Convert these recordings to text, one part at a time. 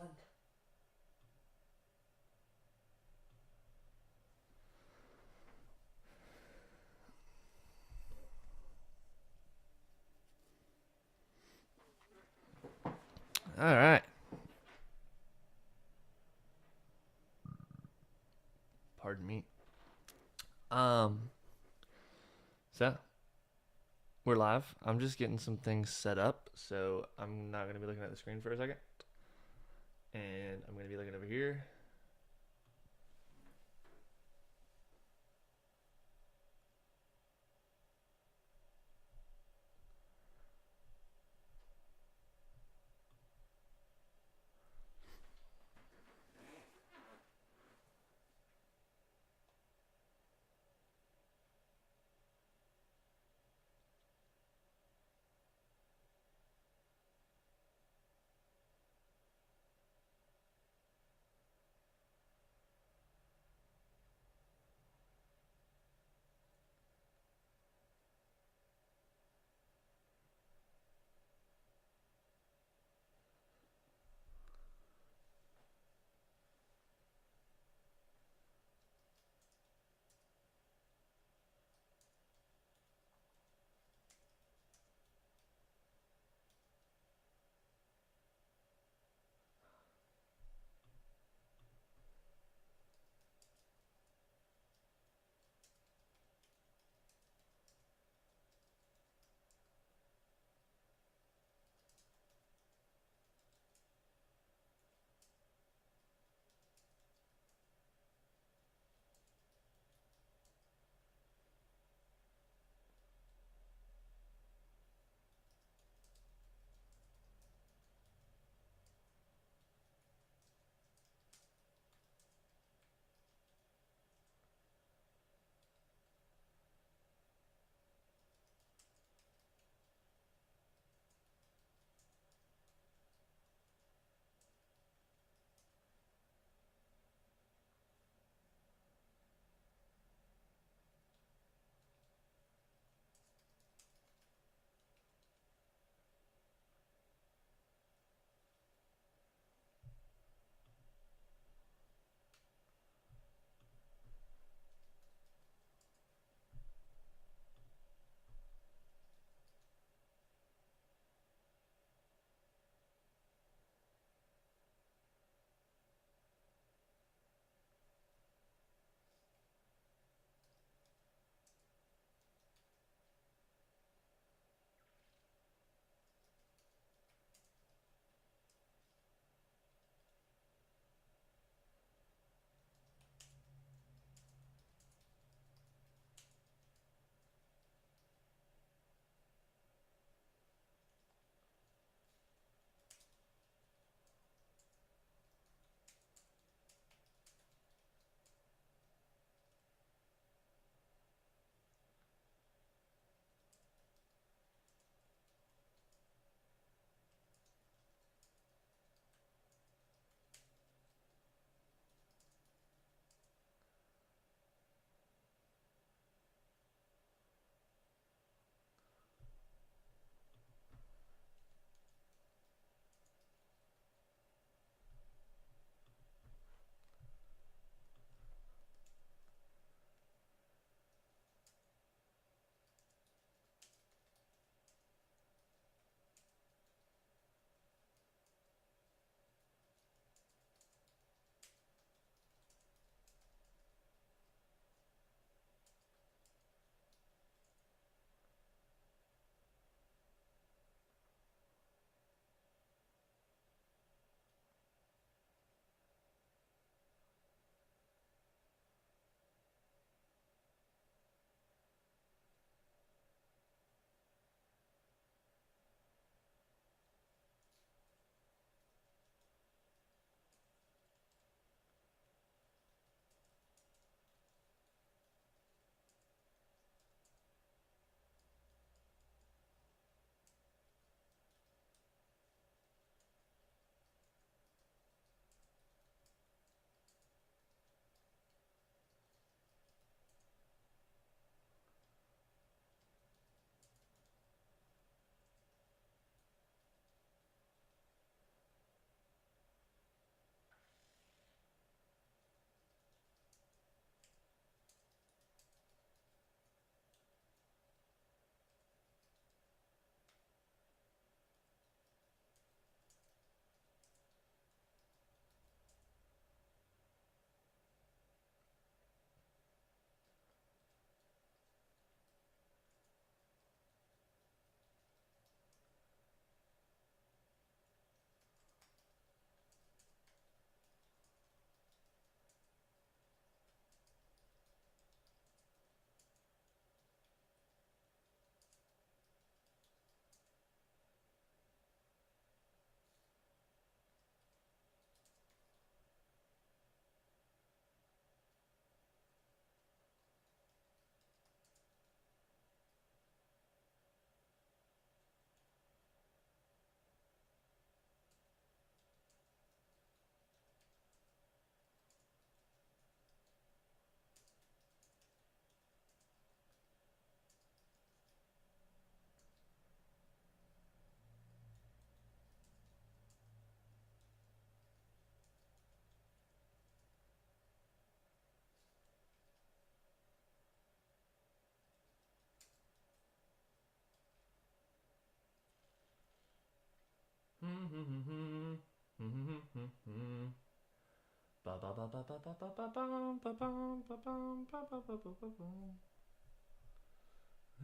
chilling. All right. Pardon me. Um, so we're live. I'm just getting some things set up, so I'm not gonna be looking at the screen for a second, and I'm gonna be looking over here.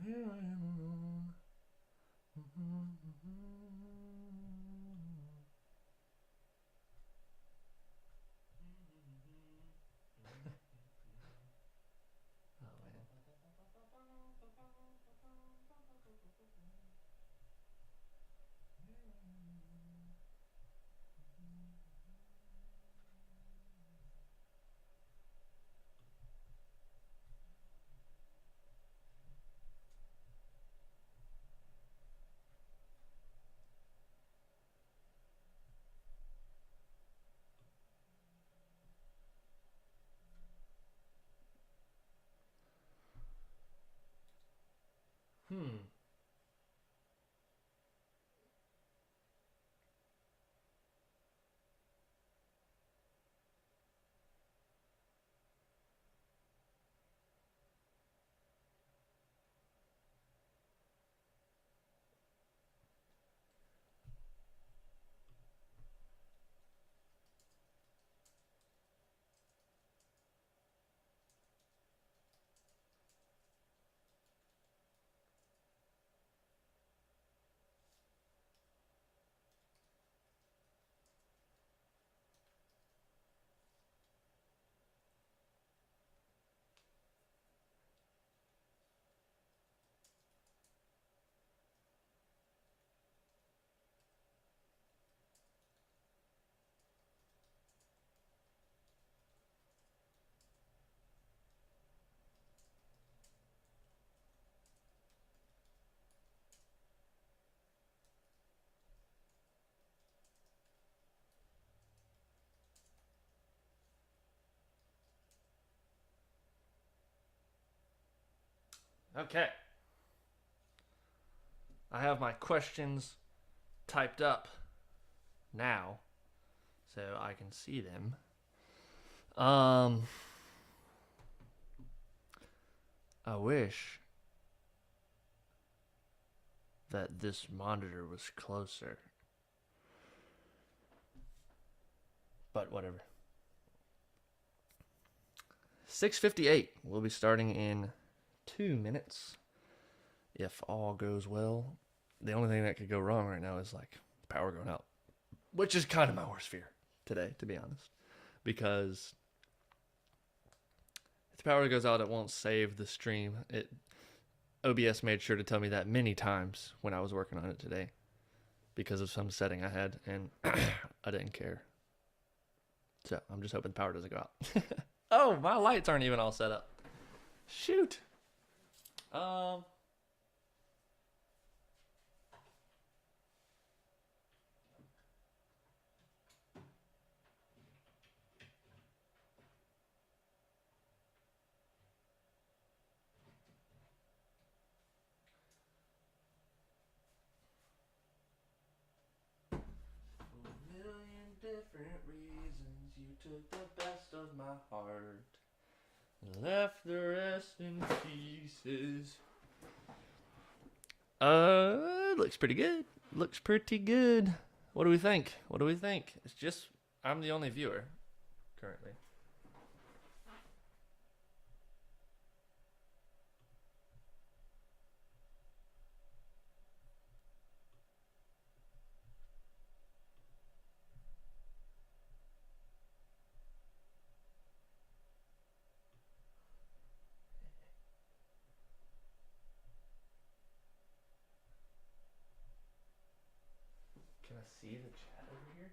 Here I am alone. Hmm. Okay. I have my questions typed up now so I can see them. I wish that this monitor was closer. But whatever. 6:58. We'll be starting in 2 minutes. If all goes well. The only thing that could go wrong right now is like power going out, which is kind of my worst fear today, to be honest, because if the power goes out, it won't save the stream. OBS made sure to tell me that many times when I was working on it today because of some setting I had, and I didn't care. So I'm just hoping the power doesn't go out. Oh, my lights aren't even all set up. Shoot. Different reasons you took the best of my heart and left the rest in pieces. Looks pretty good. Looks pretty good. What do we think? What do we think? It's just I'm the only viewer currently. Can I see the chat over here?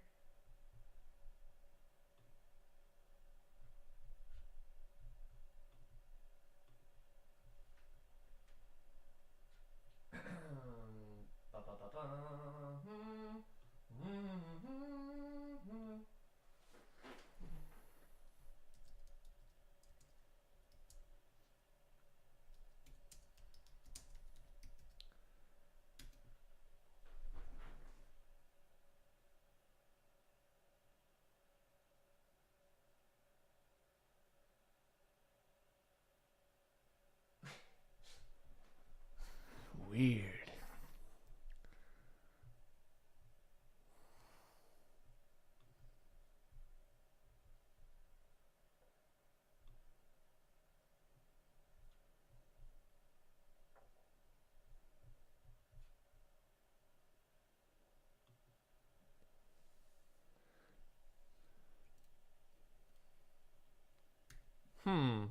Hmm.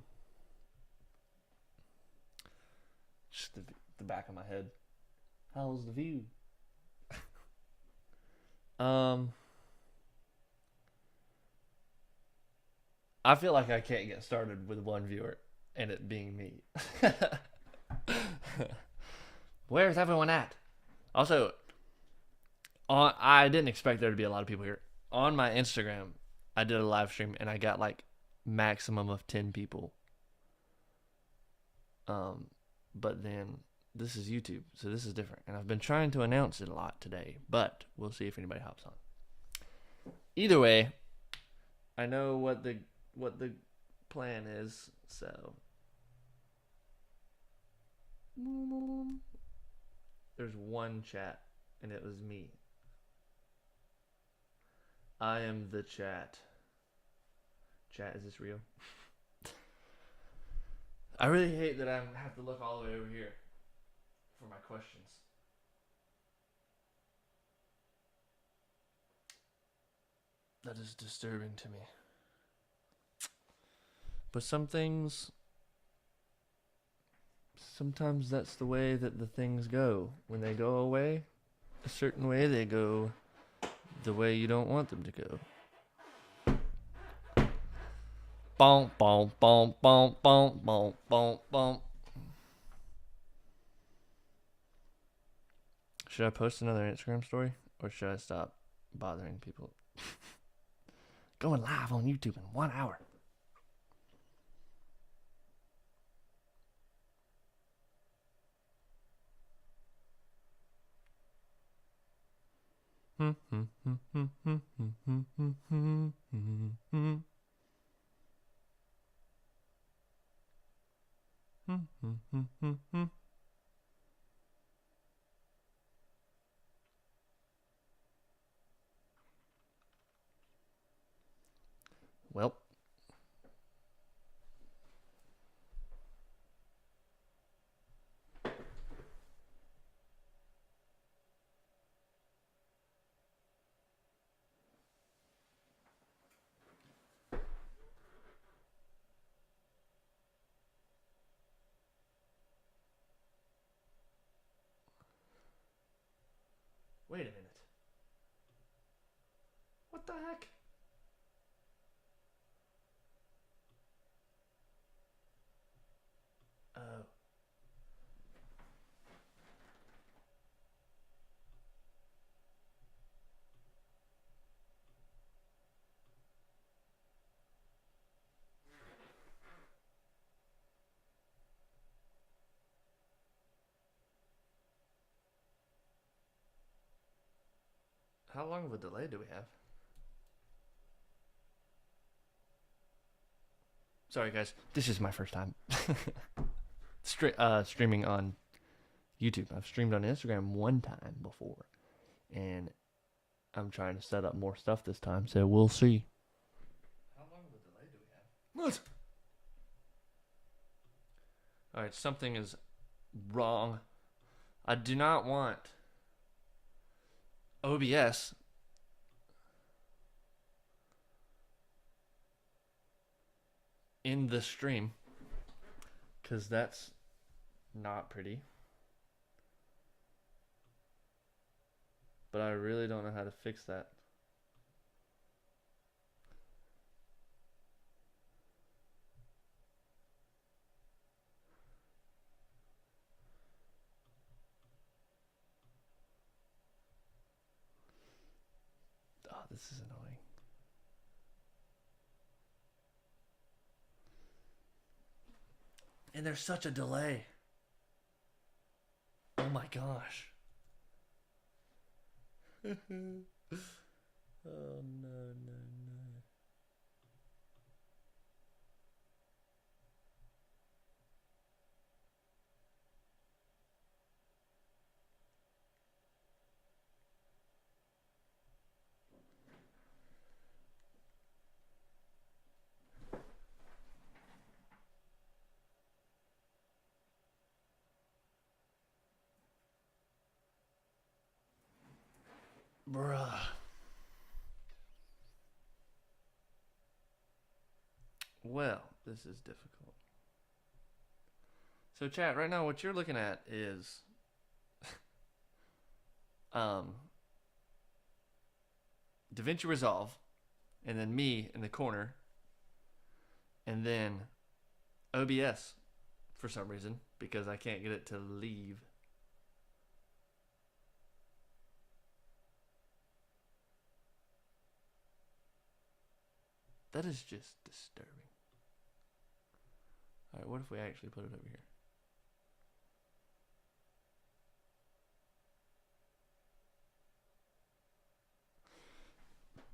Just the back of my head. How's the view? Um. I feel like I can't get started with one viewer and it being me. Where's everyone at? Also, I didn't expect there to be a lot of people here. On my Instagram, I did a live stream and I got like maximum of 10 people. Um, but then this is YouTube, so this is different. And I've been trying to announce it a lot today, but we'll see if anybody hops on. Either way, I know what the plan is, so there's one chat and it was me. I am the chat. Chat, is this real? I really hate that I have to look all the way over here for my questions. That is disturbing to me. But some things, sometimes that's the way that the things go. When they go away, a certain way, they go the way you don't want them to go. Bonk, bonk, bonk, bonk, bonk, bonk, bonk, bonk. Should I post another Instagram story or should I stop bothering people? Going live on YouTube in 1 hour. Well, wait a minute. What the heck? Oh. How long of a delay do we have? Sorry, guys. This is my first time streaming on YouTube. I've streamed on Instagram one time before, and I'm trying to set up more stuff this time, so we'll see. How long of a delay do we have? What? All right, something is wrong. I do not want OBS in the stream because that's not pretty. But I really don't know how to fix that. Oh, this is annoying. And there's such a delay. Oh my gosh. Oh no, no, no. Bruh. Well, this is difficult. So, chat, right now, what you're looking at is DaVinci Resolve, and then me in the corner, and then OBS for some reason because I can't get it to leave. That is just disturbing. All right, what if we actually put it over here?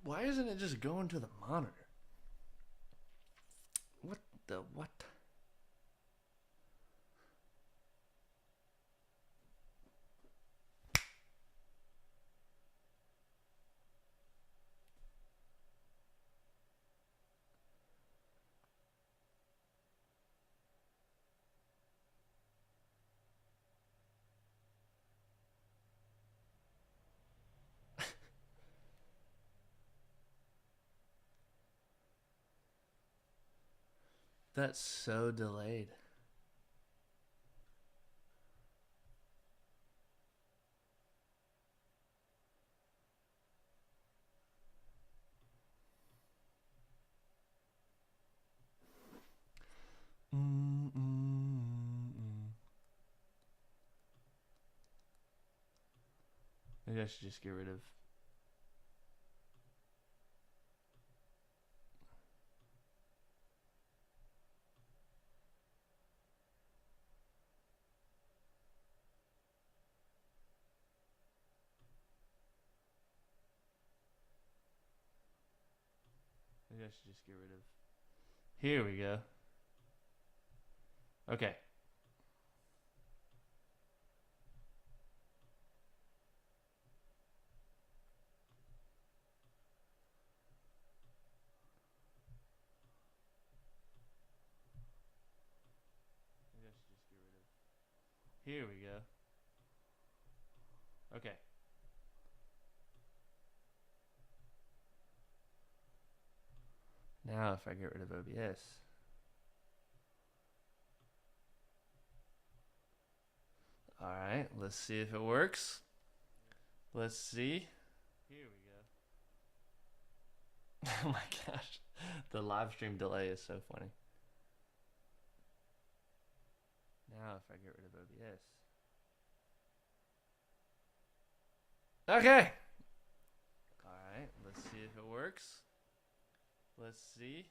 Why isn't it just going to the monitor? What the what? That's so delayed. Maybe I should just get rid of. Maybe I should just get rid of. Here we go. Okay. Maybe I should just get rid of. Here we go. Okay. Now if I get rid of OBS. Alright, let's see if it works. Let's see. Here we go. Oh my gosh. The live stream delay is so funny. Now if I get rid of OBS. Okay. Alright, let's see if it works. Let's see.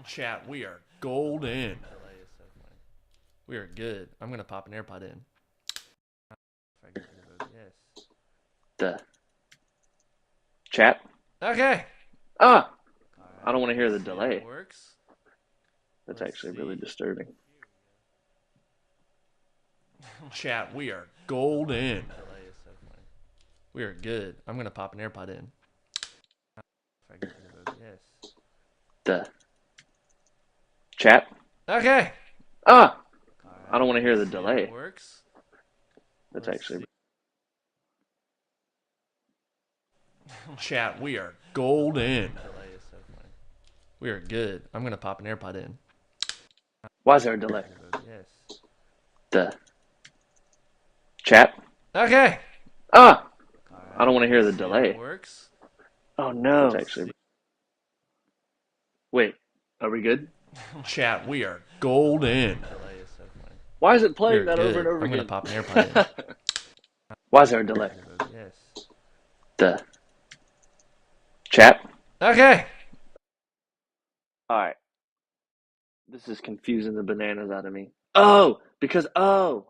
Chat, we are golden. Delay is so funny. We are good. I'm gonna pop an AirPod in. If I get rid of OBS. The chat. Okay. Ah, Alright, I don't want to hear the let's see if delay. it works. That's Let's actually see. really disturbing. Chat, we are golden. Delay is so funny. We are good. I'm gonna pop an AirPod in. If I get rid of OBS. The chat. Okay. Ah, Alright, I don't want to hear the let's see if delay. it works. That's Let's actually. see. Chat, we are golden. Delay is so funny. We are good. I'm gonna pop an AirPod in. Why is there a delay? Yes. The chat. Okay. Ah, Alright, I don't want to hear the let's see if delay. it works. Oh no. That's Let's actually. see. Wait, are we good? Chat, we are golden. Delay is so funny. Why is it We playing are that good. over and over I'm gonna again? pop an AirPod in. Why is there a delay? Yes. The chat. Okay. All right. This is confusing the bananas out of me. Oh, because I think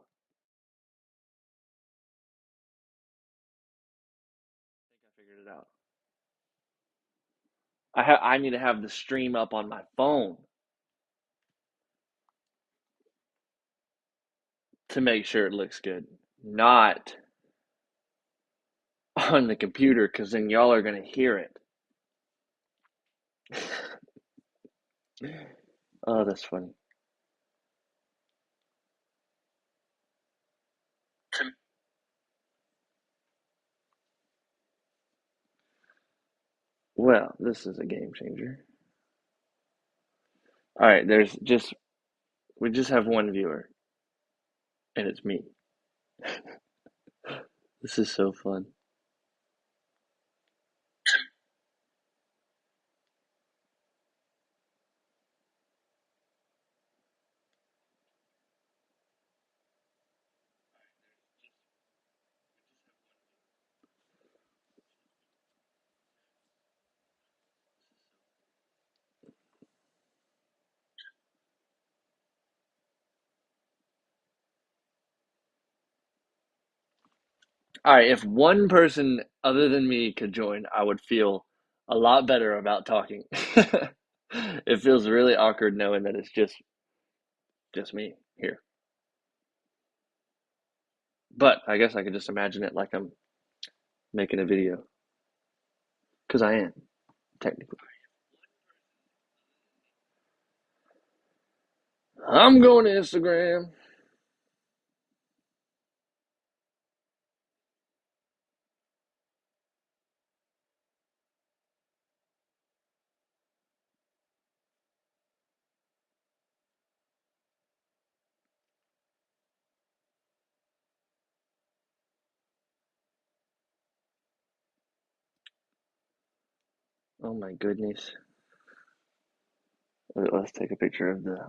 I figured it out. I need to have the stream up on my phone to make sure it looks good, not on the computer, because then y'all are gonna hear it. Oh, that's funny. Well, this is a game changer. All right, we just have one viewer, and it's me. This is so fun. All right, if one person other than me could join, I would feel a lot better about talking. It feels really awkward knowing that it's just me here. But I guess I could just imagine it like I'm making a video because I am technically. I'm going to Instagram. Oh my goodness. Let's take a picture of the.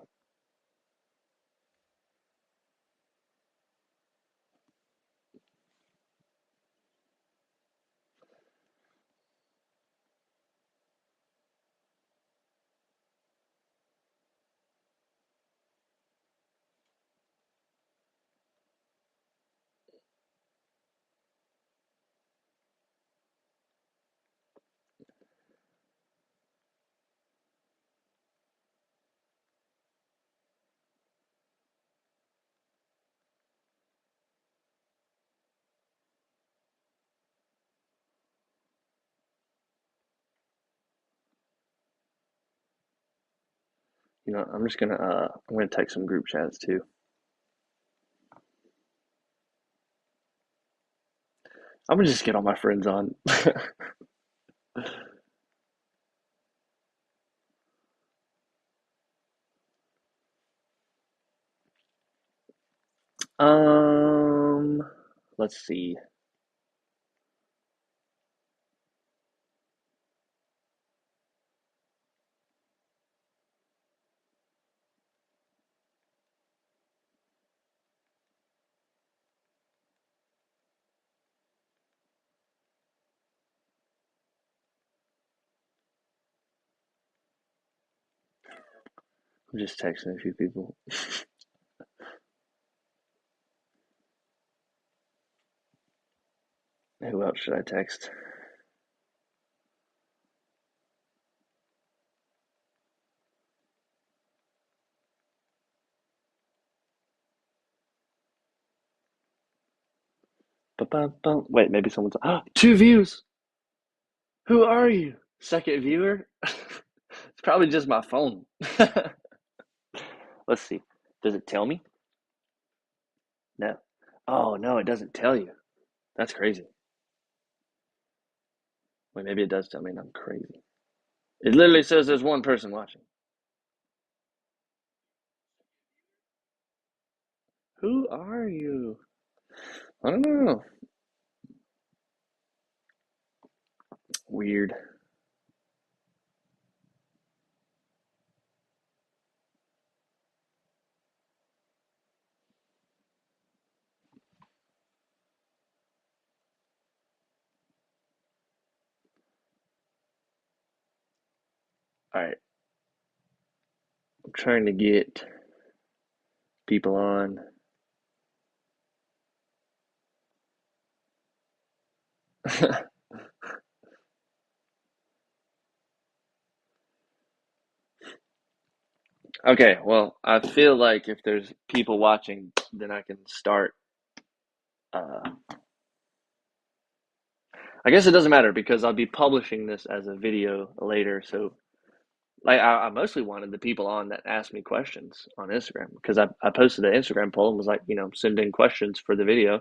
I'm gonna text some group chats too. I'm gonna just get all my friends on. um, let's see. I'm just texting a few people. Who else should I text? Ba-ba-bum. Wait, maybe someone's. Two views. Who are you? Second viewer? It's probably just my phone. Let's see. Does it tell me? No. Oh, no, it doesn't tell you. That's crazy. Wait, maybe it does tell me and I'm crazy. It literally says there's one person watching. Who are you? I don't know. Weird. All right. I'm trying to get people on. Okay, well, I feel like if there's people watching, then I can start. Uh, I guess it doesn't matter because I'll be publishing this as a video later. So, like, I mostly wanted the people on that asked me questions on Instagram because I posted an Instagram poll and was like, send in questions for the video.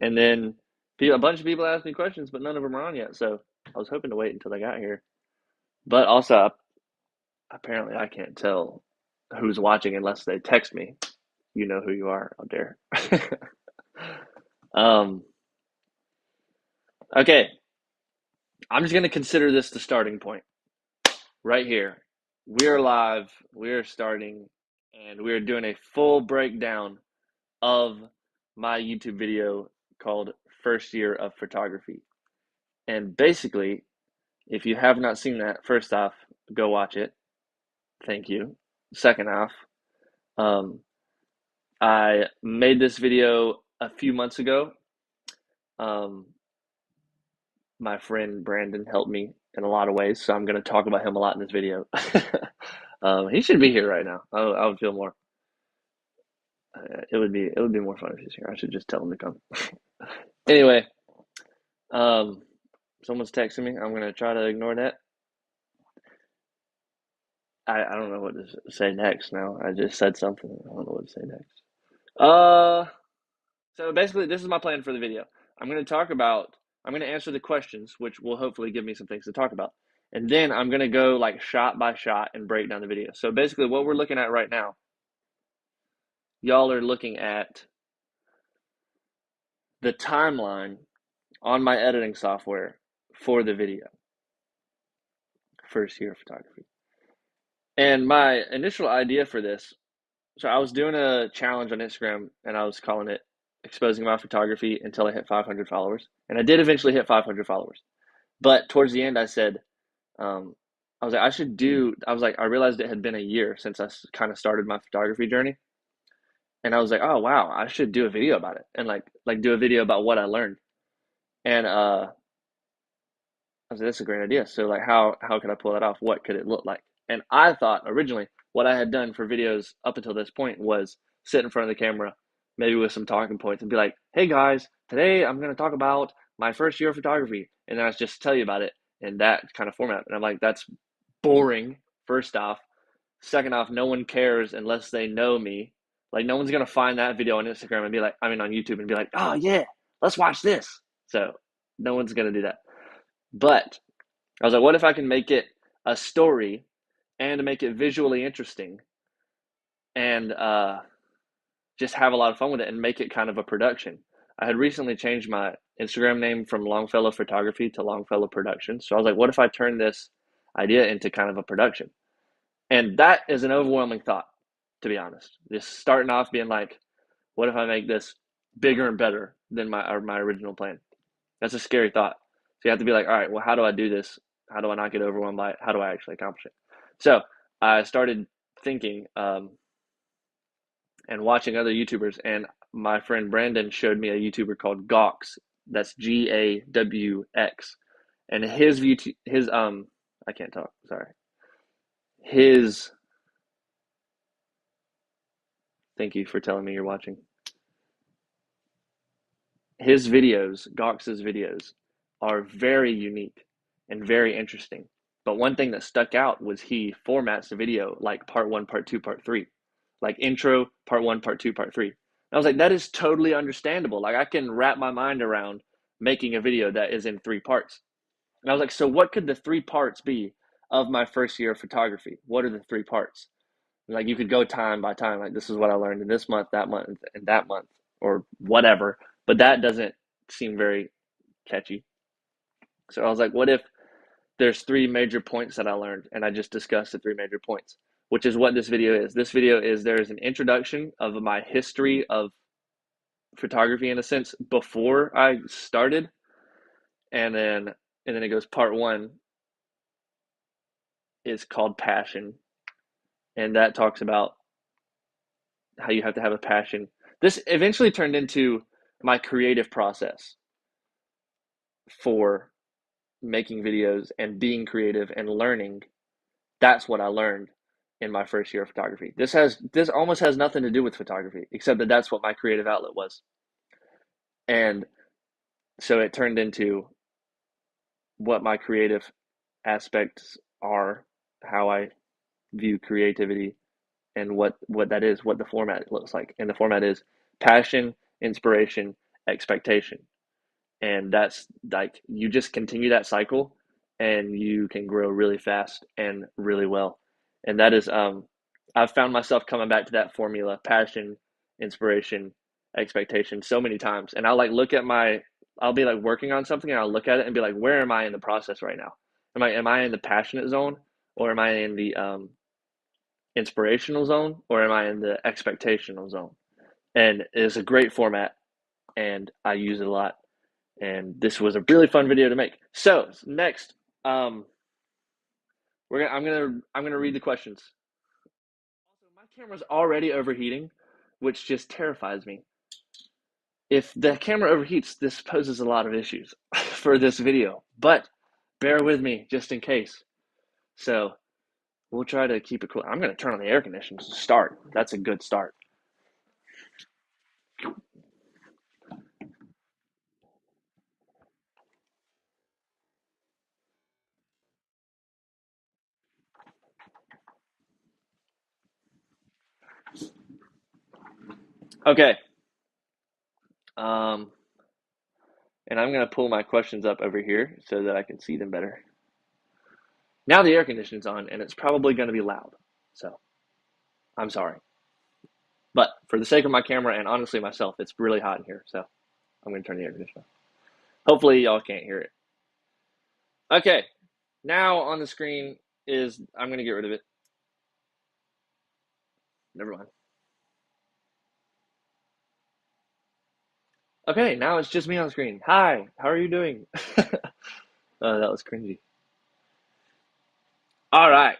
And then a bunch of people asked me questions, but none of them are on yet. So I was hoping to wait until they got here, but also apparently I can't tell who's watching unless they text me. You know who you are out there. um, okay, I'm just gonna consider this the starting point right here. We're live. We're starting, and we're doing a full breakdown of my YouTube video called First Year of Photography. And basically, if you have not seen that, first off, go watch it. Thank you. Second off, um, I made this video a few months ago. Um, my friend Brandon helped me in a lot of ways, so I'm going to talk about him a lot in this video. He should be here right now. I would feel more. It would be more fun if he's here. I should just tell him to come. Anyway, um, someone's texting me. I'm gonna try to ignore that. I don't know what to say next now. I just said something. I don't know what to say next. Uh, so basically, this is my plan for the video. I'm gonna talk about. I'm gonna answer the questions, which will hopefully give me some things to talk about, and then I'm gonna go like shot by shot and break down the video. So basically, what we're looking at right now, y'all are looking at the timeline on my editing software for the video. First year of photography. And my initial idea for this, so I was doing a challenge on Instagram and I was calling it exposing my photography until I hit 500 followers. And I did eventually hit 500 followers. But towards the end, I said, I was like, I realized it had been a year since I kind of started my photography journey. And I was like, oh, wow, I should do a video about it and like do a video about what I learned. And I was like, that's a great idea. So like how could I pull that off? What could it look like? And I thought originally what I had done for videos up until this point was sit in front of the camera, maybe with some talking points and be like, hey guys, today I'm gonna talk about my first year of photography. And then I just tell you about it in that kind of format. And I'm like, that's boring, first off. Second off, no one cares unless they know me. Like no one's gonna find that video on Instagram and be like, I mean on YouTube and be like, oh yeah, let's watch this. So no one's gonna do that. But I was like, what if I can make it a story and make it visually interesting and just have a lot of fun with it and make it kind of a production? I had recently changed my Instagram name from Longfellow Photography to Longfellow Productions. So I was like, what if I turn this idea into kind of a production? And that is an overwhelming thought, to be honest. Just starting off being like, what if I make this bigger and better than my original plan? That's a scary thought. So you have to be like, all right, well, how do I do this? How do I not get overwhelmed by it? How do I actually accomplish it? So I started thinking and watching other YouTubers, and my friend Brandon showed me a YouTuber called Gawx. That's GAWX, and his I can't talk. Sorry. His Thank you for telling me you're watching. His videos, Gawx's videos, are very unique and very interesting. But one thing that stuck out was he formats the video like part one, part two, part three, like intro, part one, part two, part three. And I was like, that is totally understandable. Like I can wrap my mind around making a video that is in three parts. And I was like, so what could the three parts be of my first year of photography? What are the three parts? Like you could go time by time, like this is what I learned in this month, that month, and that month, or whatever. But that doesn't seem very catchy. So I was like, what if there's three major points that I learned, and I just discussed the three major points, which is what this video is. This video is there is an introduction of my history of photography in a sense before I started, and then it goes part one is called passion, and that talks about how you have to have a passion. This eventually turned into my creative process for making videos and being creative and learning. That's what I learned in my first year of photography. This almost has nothing to do with photography except that that's what my creative outlet was. And so it turned into what my creative aspects are, how I view creativity, and what that is, what the format looks like. And the format is passion, inspiration, expectation. And that's like you just continue that cycle and you can grow really fast and really well. And that is, I've found myself coming back to that formula: passion, inspiration, expectation, so many times. And I'll like look at I'll be like working on something, and I'll look at it and be like, where am I in the process right now? Am I in the passionate zone, or am I in the inspirational zone, or am I in the expectational zone? And it's a great format, and I use it a lot. And this was a really fun video to make. So next, um, I'm gonna read the questions. Also, my camera's already overheating, which just terrifies me. If the camera overheats, this poses a lot of issues for this video, but bear with me just in case. So we'll try to keep it cool. I'm gonna turn on the air conditioning to start. That's a good start. Okay. Um, and I'm gonna pull my questions up over here so that I can see them better. Now the air conditioning's on, and it's probably gonna be loud. So I'm sorry. But for the sake of my camera and honestly myself, it's really hot in here, so I'm going to turn the air conditioner on. Hopefully, y'all can't hear it. Okay, now on the screen is, I'm going to get rid of it. Never mind. Okay, now it's just me on the screen. Hi, how are you doing? That was cringy. All right,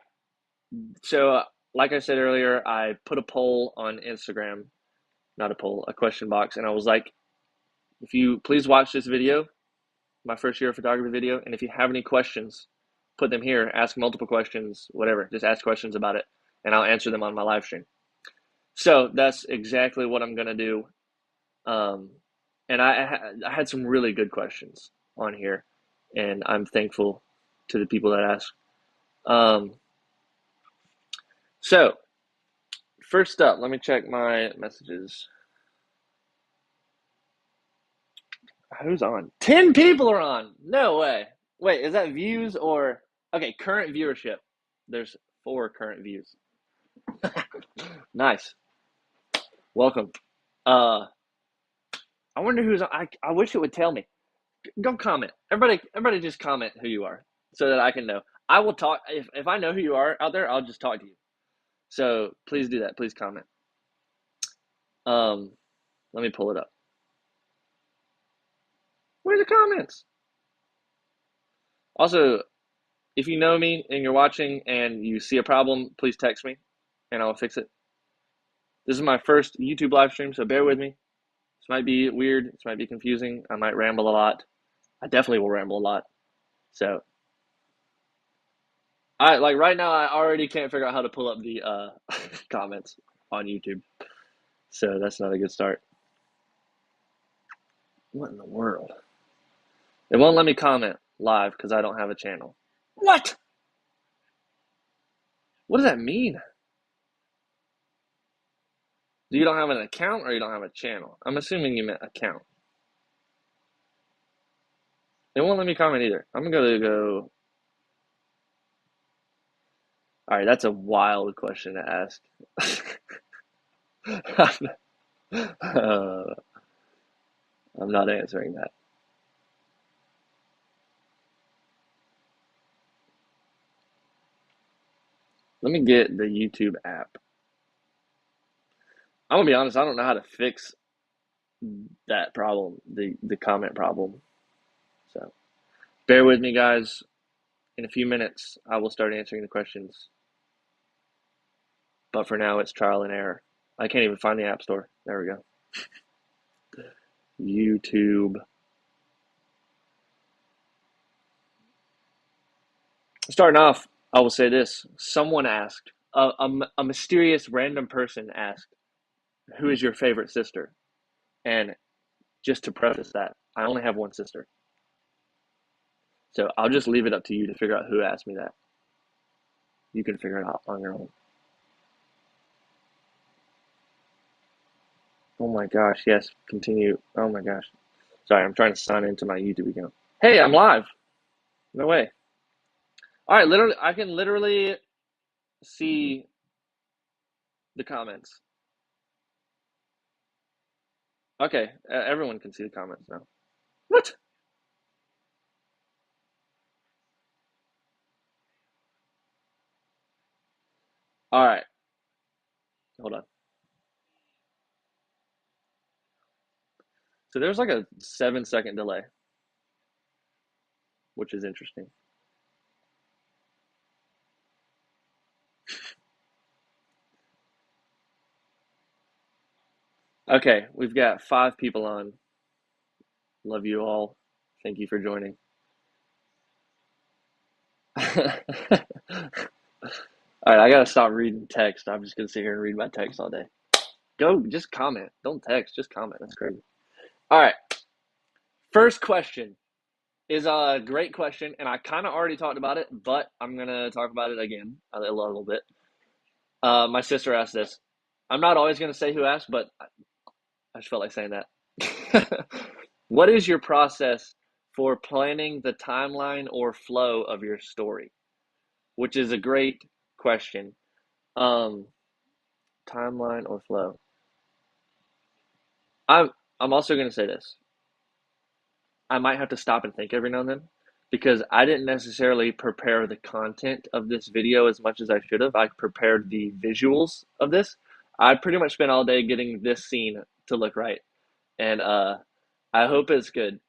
so like I said earlier, I put a poll on Instagram, not a poll, a question box, and I was like, if you please watch this video, my first year of photography video. And if you have any questions, put them here. Ask multiple questions, whatever. Just ask questions about it, and I'll answer them on my live stream. So that's exactly what I'm gonna do. Um, and I had some really good questions on here, and I'm thankful to the people that asked. Um, so first up, let me check my messages. Who's on? 10 people are on. No way. Wait, is that views or okay? Current viewership. There's 4 current views. Nice. Welcome. Uh, I wonder who's on. I wish it would tell me. Go comment. Everybody just comment who you are so that I can know. I will talk if I know who you are out there, I'll just talk to you. So please do that. Please comment. Um, let me pull it up. Where's the comments? Also, if you know me and you're watching and you see a problem, please text me and I'll fix it. This is my first YouTube live stream, so bear with me. This might be weird. This might be confusing. I might ramble a lot. I definitely will ramble a lot. So I like right now. I already can't figure out how to pull up the comments on YouTube, so that's not a good start. What in the world? It won't let me comment live because I don't have a channel. What? What does that mean? You don't have an account or you don't have a channel? I'm assuming you meant account. It won't let me comment either. I'm gonna go. All right, that's a wild question to ask. uh, I'm not answering that. Let me get the YouTube app. I'm gonna be honest. I don't know how to fix that problem, the comment problem. So bear with me, guys. In a few minutes, I will start answering the questions. But for now, it's trial and error. I can't even find the App Store. There we go. YouTube. Starting off, I will say this. Someone asked, a mysterious random person asked, who is your favorite sister? And just to preface that, I only have one sister. So I'll just leave it up to you to figure out who asked me that. You can figure it out on your own. Oh my gosh, yes, continue. Oh my gosh. Sorry, I'm trying to sign into my YouTube account. Hey, I'm live. No way. All right, literally, I can literally see the comments. Okay, everyone can see the comments now. What? All right, hold on. So there's like a 7 second delay, which is interesting. Okay, we've got 5 people on. Love you all. Thank you for joining. All right, I gotta stop reading text. I'm just gonna sit here and read my text all day. Go, just comment. Don't text, just comment. That's crazy. All right, first question is a great question, and I kind of already talked about it, but I'm gonna talk about it again a little bit. My sister asked this. I'm not always gonna say who asked, but I just felt like saying that. What is your process for planning the timeline or flow of your story? Which is a great question. Um, Timeline or flow. I'm I'm also gonna say this. I might have to stop and think every now and then because I didn't necessarily prepare the content of this video as much as I should have. I prepared the visuals of this. I pretty much spent all day getting this scene to look right, and I hope it's good.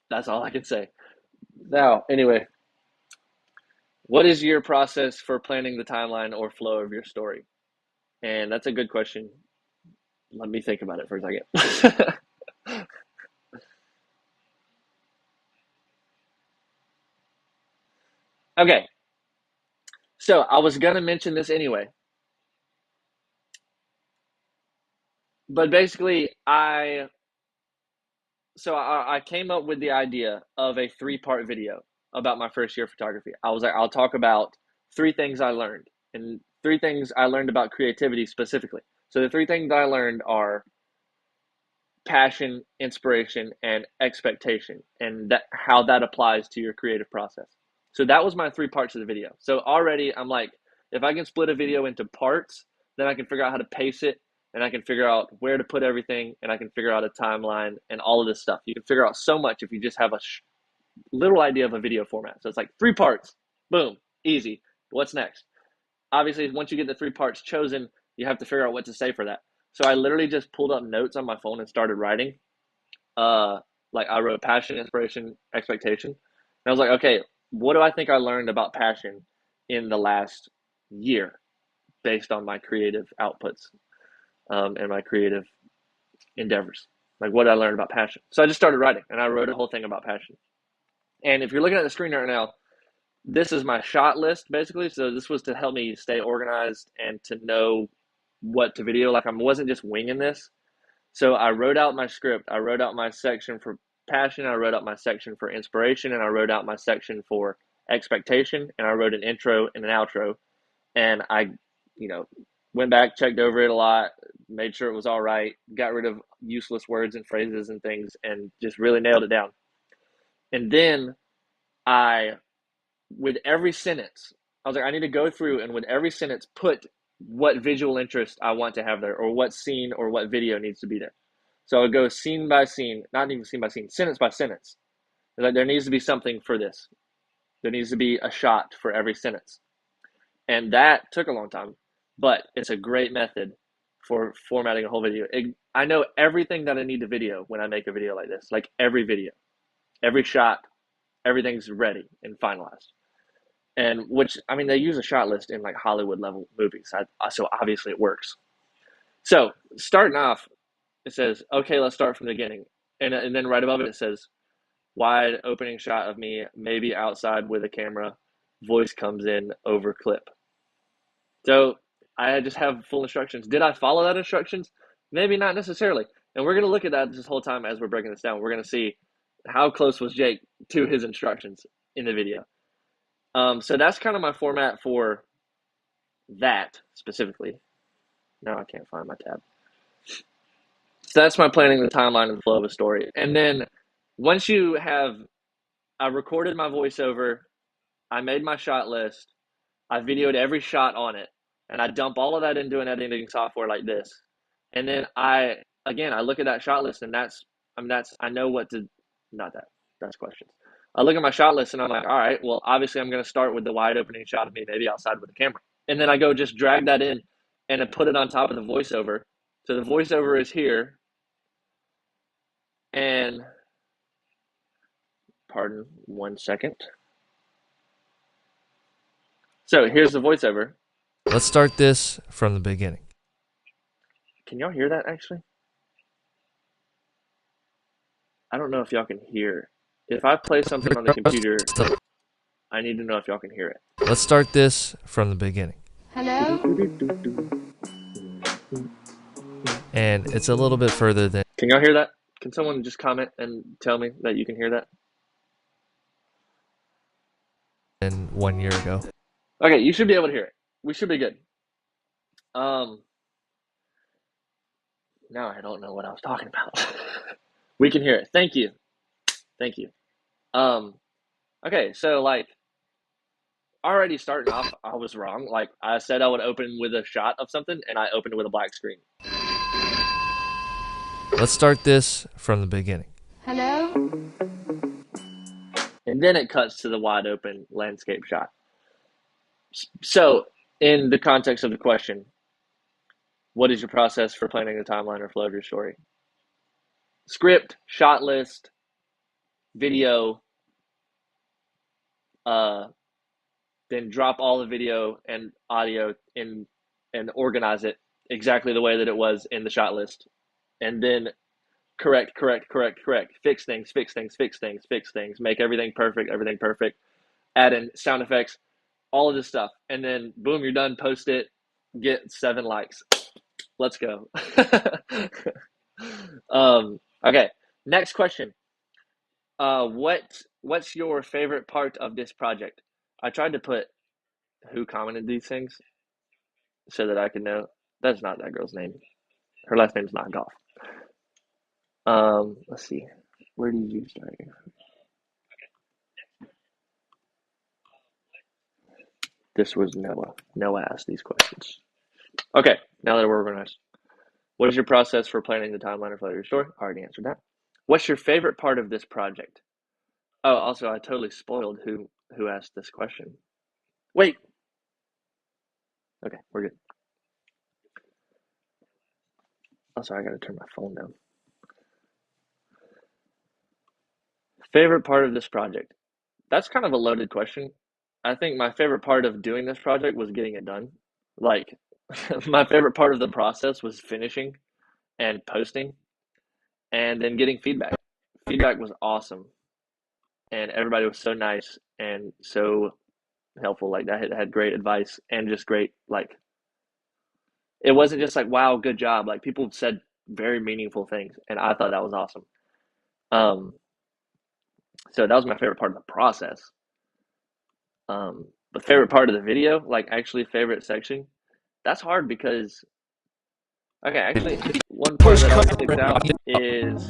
That's all I can say. Now, anyway, what is your process for planning the timeline or flow of your story? And that's a good question. Let me think about it for a second. Okay, so I was gonna mention this anyway, but basically, I came up with the idea of a 3 part video about my first year of photography. I was like, I'll talk about 3 things I learned and 3 things I learned about creativity specifically. So the 3 things I learned are passion, inspiration, and expectation, and that how that applies to your creative process. So that was my 3 parts of the video. So already I'm like, if I can split a video into parts, then I can figure out how to pace it, and I can figure out where to put everything, and I can figure out a timeline and all of this stuff. You can figure out so much if you just have a little idea of a video format. So it's like 3 parts, boom, easy. What's next? Obviously, once you get the 3 parts chosen, you have to figure out what to say for that. So I literally just pulled up notes on my phone and started writing. Uh, like I wrote passion, inspiration, expectation. And I was like, okay, what do I think I learned about passion in the last year based on my creative outputs and my creative endeavors? Like, what did I learn about passion? So I just started writing, and I wrote a whole thing about passion. And if you're looking at the screen right now, this is my shot list basically. So this was to help me stay organized and to know what to video. Like I wasn't just winging this. So I wrote out my script. I wrote out my section for passion. I wrote out my section for inspiration, and I wrote out my section for expectation. And I wrote an intro and an outro. And I, you know, went back, checked over it a lot, made sure it was all right, got rid of useless words and phrases and things, and just really nailed it down. And then I with every sentence, I was like, I need to go through and with every sentence put what visual interest I want to have there, or what scene or what video needs to be there. So I would go scene by scene, not even scene by scene, sentence by sentence. Like there needs to be something for this. There needs to be a shot for every sentence. And that took a long time, but it's a great method for formatting a whole video. I know everything that I need to video when I make a video like this, like every video, every shot, everything's ready and finalized. And which I mean they use a shot list in like Hollywood level movies, so obviously it works. So starting off, it says, "Okay, let's start from the beginning," and then right above it it says, "Wide opening shot of me, maybe outside with a camera, voice comes in over clip." So I just have full instructions. Did I follow that instructions? Maybe not necessarily. And we're gonna look at that this whole time as we're breaking this down. We're gonna see how close was Jake to his instructions in the video. So that's kind of my format for that specifically. Now I can't find my tab. So that's my planning the timeline and the flow of a story. And then once you have, I recorded my voiceover. I made my shot list. I videoed every shot on it, and I dump all of that into an editing software like this. And then I look at that shot list, and that's I know what to, not that, that's questions. I look at my shot list, and I'm like, all right, well, obviously I'm going to start with the wide opening shot of me, maybe outside with the camera. And then I go just drag that in and I put it on top of the voiceover. So the voiceover is here, and pardon 1 second. So here's the voiceover. Let's start this from the beginning. Can y'all hear that actually? I don't know if y'all can hear. If I play something on the computer, I need to know if y'all can hear it. Let's start this from the beginning. Hello? And it's a little bit further than Can y'all hear that? Can someone just comment and tell me that you can hear that? 1 year ago. Okay, you should be able to hear it. We should be good. Um, Now I don't know what I was talking about. We can hear it. Thank you. Thank you. Um, okay, so like already starting off, I was wrong. Like I said I would open with a shot of something and I opened with a black screen. Let's start this from the beginning. Hello? And then it cuts to the wide open landscape shot. So, in the context of the question, what is your process for planning the timeline or flow of your story? Script, shot list, video, uh, then drop all the video and audio in and organize it exactly the way that it was in the shot list. And then correct, fix things, make everything perfect, add in sound effects, all of this stuff. And then boom, you're done, post it, get 7 likes. Let's go. Okay, next question. What's your favorite part of this project? I tried to put who commented these things so that I could know. That's not that girl's name. Her last name's not Golf. Let's see. Where did you start? This was Noah. Noah asked these questions. Okay, now that we're organized. What is your process for planning the timeline or flow of your story? I already answered that. What's your favorite part of this project? Oh, also, I totally spoiled who asked this question. Wait. Okay, we're good. Also, I gotta turn my phone down. Favorite part of this project? That's kind of a loaded question. I think my favorite part of doing this project was getting it done. Like, my favorite part of the process was finishing and posting and then getting feedback. Feedback was awesome. And everybody was so nice and so helpful. Like, that had great advice and just great, like, it wasn't just like, wow, good job. Like, people said very meaningful things. And I thought that was awesome. Um, so that was my favorite part of the process. The favorite part of the video, like actually favorite section, that's hard because okay, actually one part that always sticks out is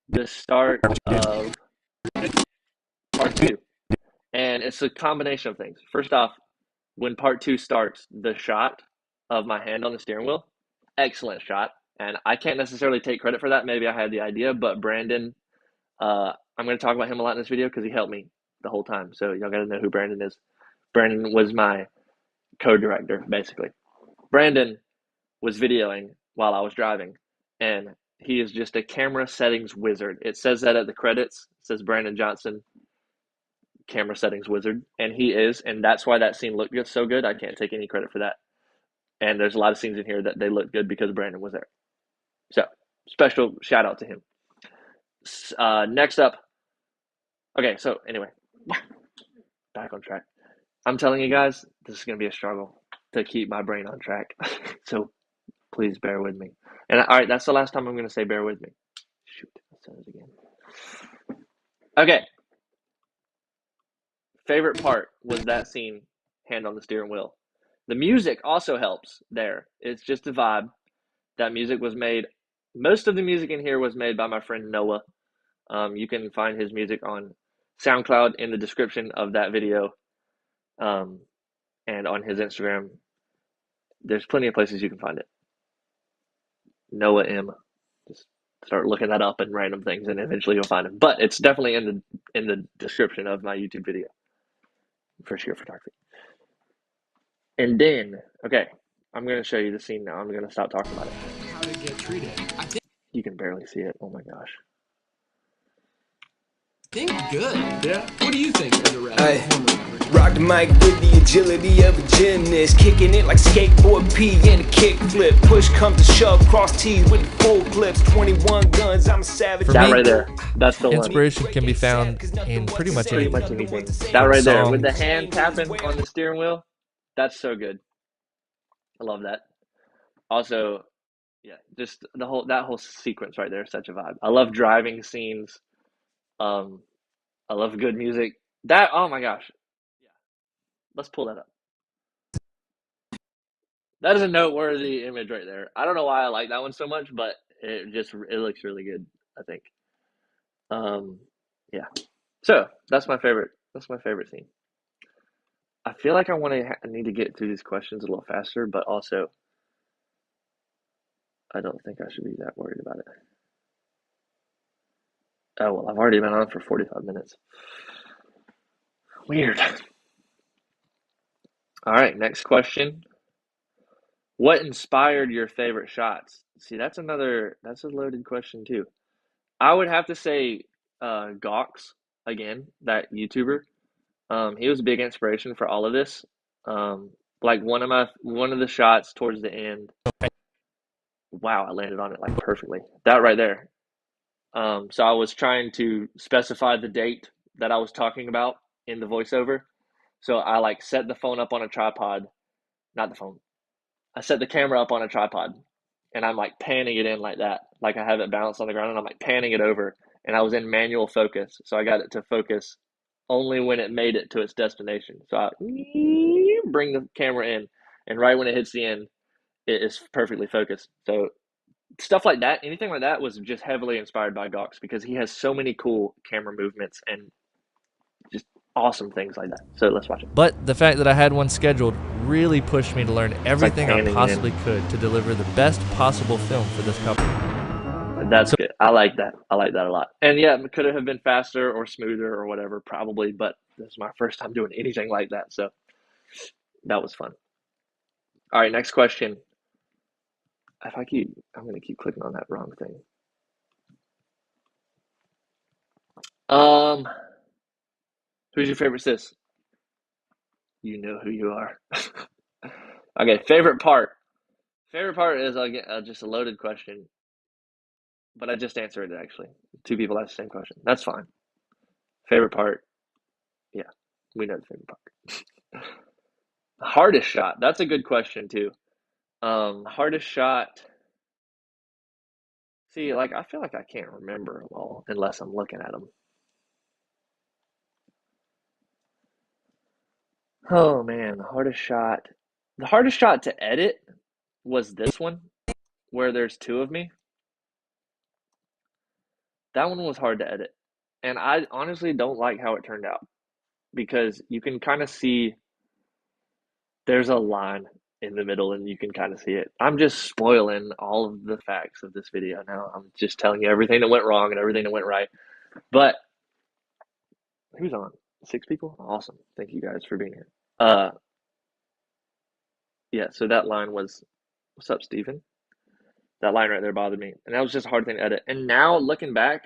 the start of part two. And it's a combination of things. First off, when part two starts, the shot of my hand on the steering wheel, excellent shot. And I can't necessarily take credit for that. Maybe I had the idea, but Brandon, I'm going to talk about him a lot in this video because he helped me the whole time. So y'all got to know who Brandon is. Brandon was my co-director, basically. Brandon was videoing while I was driving, and he is just a camera settings wizard. It says that at the credits. It says Brandon Johnson, camera settings wizard, and he is, and that's why that scene looked so good. I can't take any credit for that. And there's a lot of scenes in here that they look good because Brandon was there. So, special shout out to him. Next up, okay, so anyway, back on track. I'm telling you guys, this is going to be a struggle to keep my brain on track. So please bear with me. And all right, that's the last time I'm going to say bear with me. Shoot, I said it again. Okay. Favorite part was that scene, hand on the steering wheel. The music also helps there. It's just a vibe. That music was made, most of the music in here was made by my friend Noah. You can find his music on SoundCloud in the description of that video, um, and on his Instagram. There's plenty of places you can find it. Noah M. Just start looking that up and random things, and eventually you'll find him. But it's definitely in the description of my YouTube video for sheer photography. And then, okay, I'm gonna show you the scene now. I'm gonna stop talking about it. How to get treated. I You can barely see it. Oh my gosh. think good. Yeah. What do you think of the rest? Hey, rock the mic with the agility of a gymnast, kicking it like skateboard P and a kickflip. Push comes to shove, cross T's with the full clips. 21 guns, I'm a savage. For That me, right there. That's the one. inspiration can be found in pretty much Pretty anything. much anything. That right there with the Songs. hand tapping on the steering wheel. That's so good. I love that. Also, yeah, just that whole sequence right there is such a vibe. I love driving scenes. Um, I love good music. That oh my gosh. Yeah. Let's pull that up. That is a noteworthy image right there. I don't know why I like that one so much, but it looks really good, I think. Um, yeah. So that's my favorite. That's my favorite scene. I feel like I need to get through these questions a little faster, but also I don't think I should be that worried about it. Oh well, I've already been on for 45 minutes. Weird. All right, next question. What inspired your favorite shots? See, that's a loaded question too. I would have to say Gawks again, that YouTuber. He was a big inspiration for all of this. Like one of the shots towards the end. Wow, I landed on it like perfectly. That right there. So I was trying to specify the date that I was talking about in the voiceover. So I like set the phone up on a tripod, not the phone. I set the camera up on a tripod, and I'm like panning it in like that, like I have it balanced on the ground, and I'm like panning it over, and I was in manual focus, so I got it to focus only when it made it to its destination. So I bring the camera in, and right when it hits the end, it is perfectly focused. So stuff like that, anything like that, was just heavily inspired by Gox because he has so many cool camera movements and just awesome things like that. So let's watch it. But the fact that I had one scheduled really pushed me to learn everything I panning possibly could to deliver the best possible film for this couple. That's good. I like that. I like that a lot. And yeah, could it have been faster or smoother or whatever? Probably, but this is my first time doing anything like that, so that was fun. All right, next question. I'm gonna keep clicking on that wrong thing. Um, who's your favorite sis? You know who you are. Okay, favorite part. Favorite part is just a loaded question, but I just answered it actually. Two people asked the same question. That's fine. Favorite part, yeah, we know the favorite part. Hardest shot. That's a good question too. Hardest shot. See, like I feel like I can't remember them all unless I'm looking at them. Oh man, the hardest shot. The hardest shot to edit was this one, where there's two of me. That one was hard to edit. And I honestly don't like how it turned out because you can kind of see there's a line in the middle and you can kind of see it. I'm just spoiling all of the facts of this video now. I'm just telling you everything that went wrong and everything that went right. But who's on? Six people? Awesome. Thank you guys for being here. Uh, yeah, so that line was, what's up, Steven? That line right there bothered me. And that was just a hard thing to edit. And now looking back,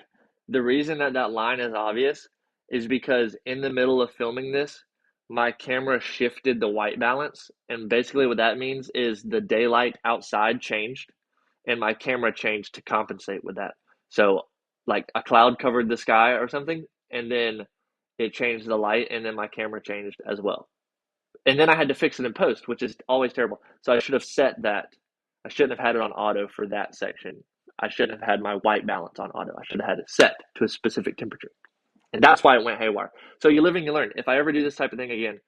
the reason that that line is obvious is because in the middle of filming this, my camera shifted the white balance. And basically, what that means is the daylight outside changed and my camera changed to compensate with that. So, like a cloud covered the sky or something, and then it changed the light, and then my camera changed as well. And then I had to fix it in post, which is always terrible. So I should have set that. I shouldn't have had it on auto for that section. I shouldn't have had my white balance on auto. I should have had it set to a specific temperature. And that's why it went haywire. So you live and you learn. If I ever do this type of thing again,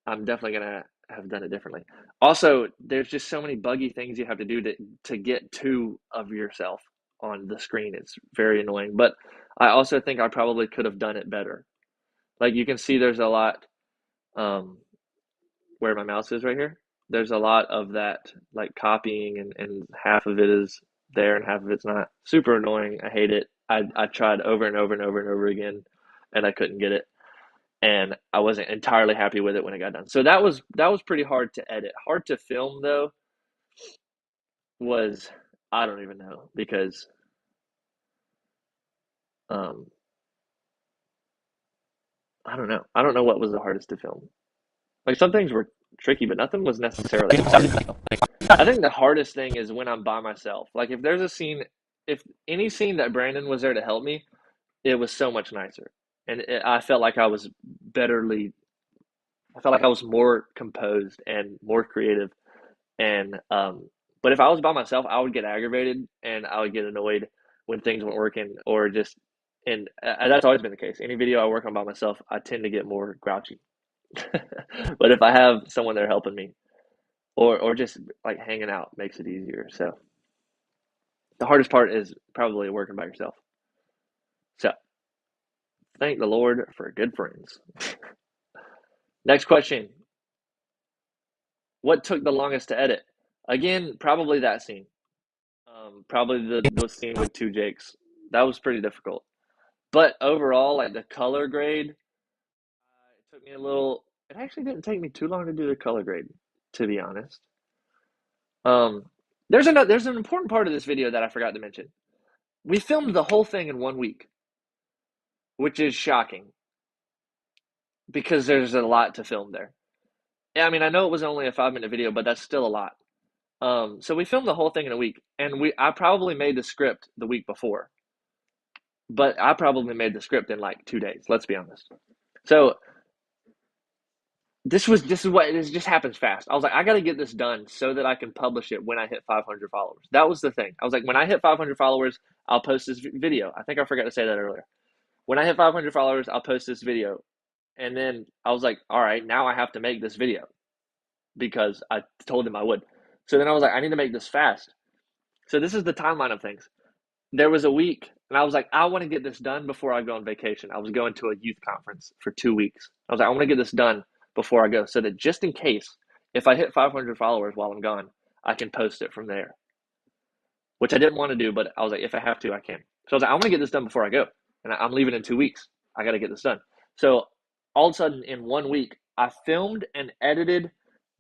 I'm definitely going to have done it differently. Also, there's just so many buggy things you have to do to get two of yourself on the screen. It's very annoying. But I also think I probably could have done it better. Like you can see there's a lot um, where my mouse is right here. There's a lot of that like copying and half of it is there and half of it's not. Super annoying. I hate it. I tried over and over and over and over again and I couldn't get it. And I wasn't entirely happy with it when it got done. So that was pretty hard to edit. Hard to film though was I don't even know because um I don't know. I don't know what was the hardest to film. Like some things were tricky, but nothing was necessarily hard. I think the hardest thing is when I'm by myself. Like if there's a scene, if any scene that Brandon was there to help me, it was so much nicer, and I felt like I was betterly. I felt like I was more composed and more creative. And but if I was by myself, I would get aggravated and I would get annoyed when things weren't working, or just. And that's always been the case. Any video I work on by myself, I tend to get more grouchy. But if I have someone there helping me, or just like hanging out, makes it easier. So the hardest part is probably working by yourself. So thank the Lord for good friends. Next question. What took the longest to edit? Again, probably that scene. Probably the scene with two Jakes. That was pretty difficult. But overall, like the color grade, it took me a little. It actually didn't take me too long to do the color grade, to be honest. Um, there's an important part of this video that I forgot to mention. We filmed the whole thing in 1 week, which is shocking because there's a lot to film there. Yeah, I mean, I know it was only a 5 minute video, but that's still a lot. So we filmed the whole thing in a week, and I probably made the script the week before, but I probably made the script in like 2 days. Let's be honest. So this is what it just happens fast. I was like, I got to get this done so that I can publish it when I hit 500 followers. That was the thing. I was like, when I hit 500 followers, I'll post this video. I think I forgot to say that earlier. When I hit 500 followers, I'll post this video. And then I was like, all right, now I have to make this video because I told him I would. So then I was like, I need to make this fast. So this is the timeline of things. There was a week, and I was like, I want to get this done before I go on vacation. I was going to a youth conference for 2 weeks. I was like, I want to get this done before I go so that just in case, if I hit 500 followers while I'm gone, I can post it from there, which I didn't want to do, but I was like, if I have to, I can. So I was like, I want to get this done before I go, and I'm leaving in 2 weeks. I got to get this done. So all of a sudden, in 1 week, I filmed and edited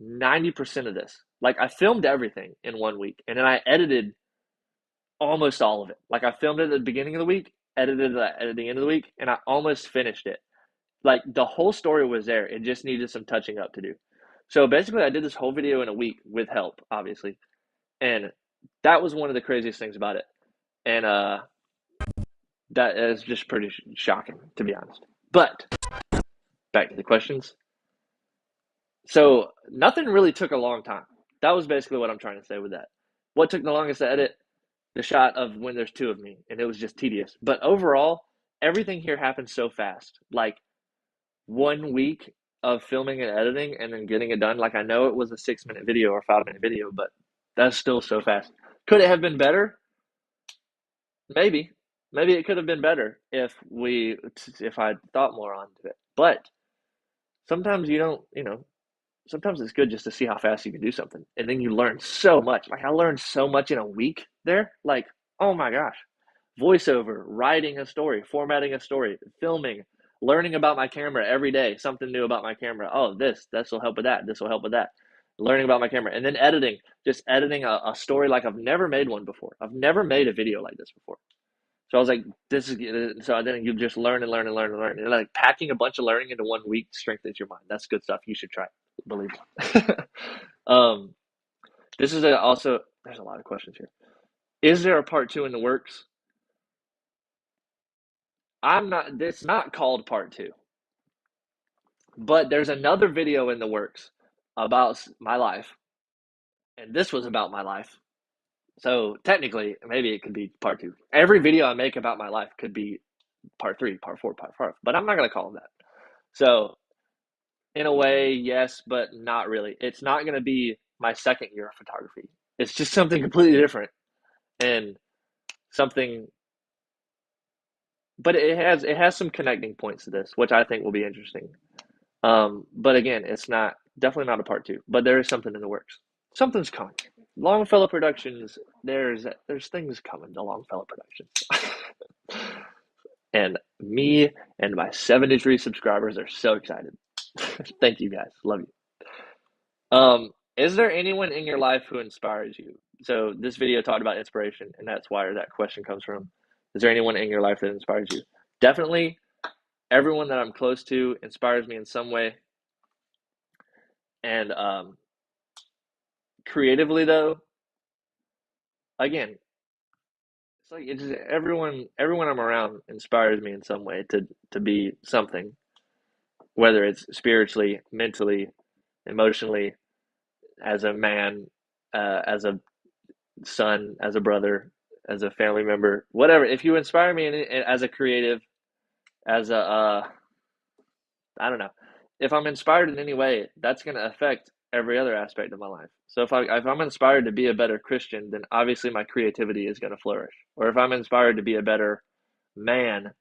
90% of this. Like I filmed everything in 1 week, and then I edited almost all of it. Like I filmed it at the beginning of the week, edited it at the end of the week, and I almost finished it. Like the whole story was there. It just needed some touching up to do. So basically, I did this whole video in a week with help, obviously, and that was one of the craziest things about it. And that is just pretty shocking, to be honest. But back to the questions. So nothing really took a long time. That was basically what I'm trying to say with that. What took the longest to edit? The shot of when there's two of me, and it was just tedious. But overall, everything here happened so fast. Like 1 week of filming and editing and then getting it done. Like I know it was a 6 minute video or 5 minute video, but that's still so fast. Could it have been better? Maybe. Maybe it could have been better if I thought more onto it. But sometimes you don't, sometimes it's good just to see how fast you can do something. And then you learn so much. Like I learned so much in a week there. Like, oh my gosh. Voiceover, writing a story, formatting a story, filming, learning about my camera every day, something new about my camera. Oh, this will help with that. This will help with that. Learning about my camera. And then editing, just editing a story like I've never made one before. I've never made a video like this before. So I was like, so then you just learn and learn and learn and learn. And like packing a bunch of learning into 1 week strengthens your mind. That's good stuff. You should try it. Believe me. This is also, there's a lot of questions here. Is there a part two in the works? It's not called part two, but there's another video in the works about my life. And this was about my life. So technically, maybe it could be part two. Every video I make about my life could be part three, part four, part five, but I'm not going to call them that. So in a way, yes, but not really. It's not going to be my second year of photography. It's just something completely different and something but it has some connecting points to this, which I think will be interesting. But again, it's not definitely not a part two, but there is something in the works. Something's coming. Longfellow Productions, there's things coming to Longfellow Productions. And me and my 73 subscribers are so excited. Thank you guys. Love you. Is there anyone in your life who inspires you? So this video talked about inspiration, and that's why that question comes from. Is there anyone in your life that inspires you? Definitely everyone that I'm close to inspires me in some way. And creatively though, again, it's like it's just everyone I'm around inspires me in some way to be something, whether it's spiritually, mentally, emotionally, as a man, as a son, as a brother, as a family member, whatever. If you inspire me as a creative, as a I don't know, if I'm inspired in any way, that's going to affect every other aspect of my life. So if I'm inspired to be a better Christian, then obviously my creativity is going to flourish. Or if I'm inspired to be a better man,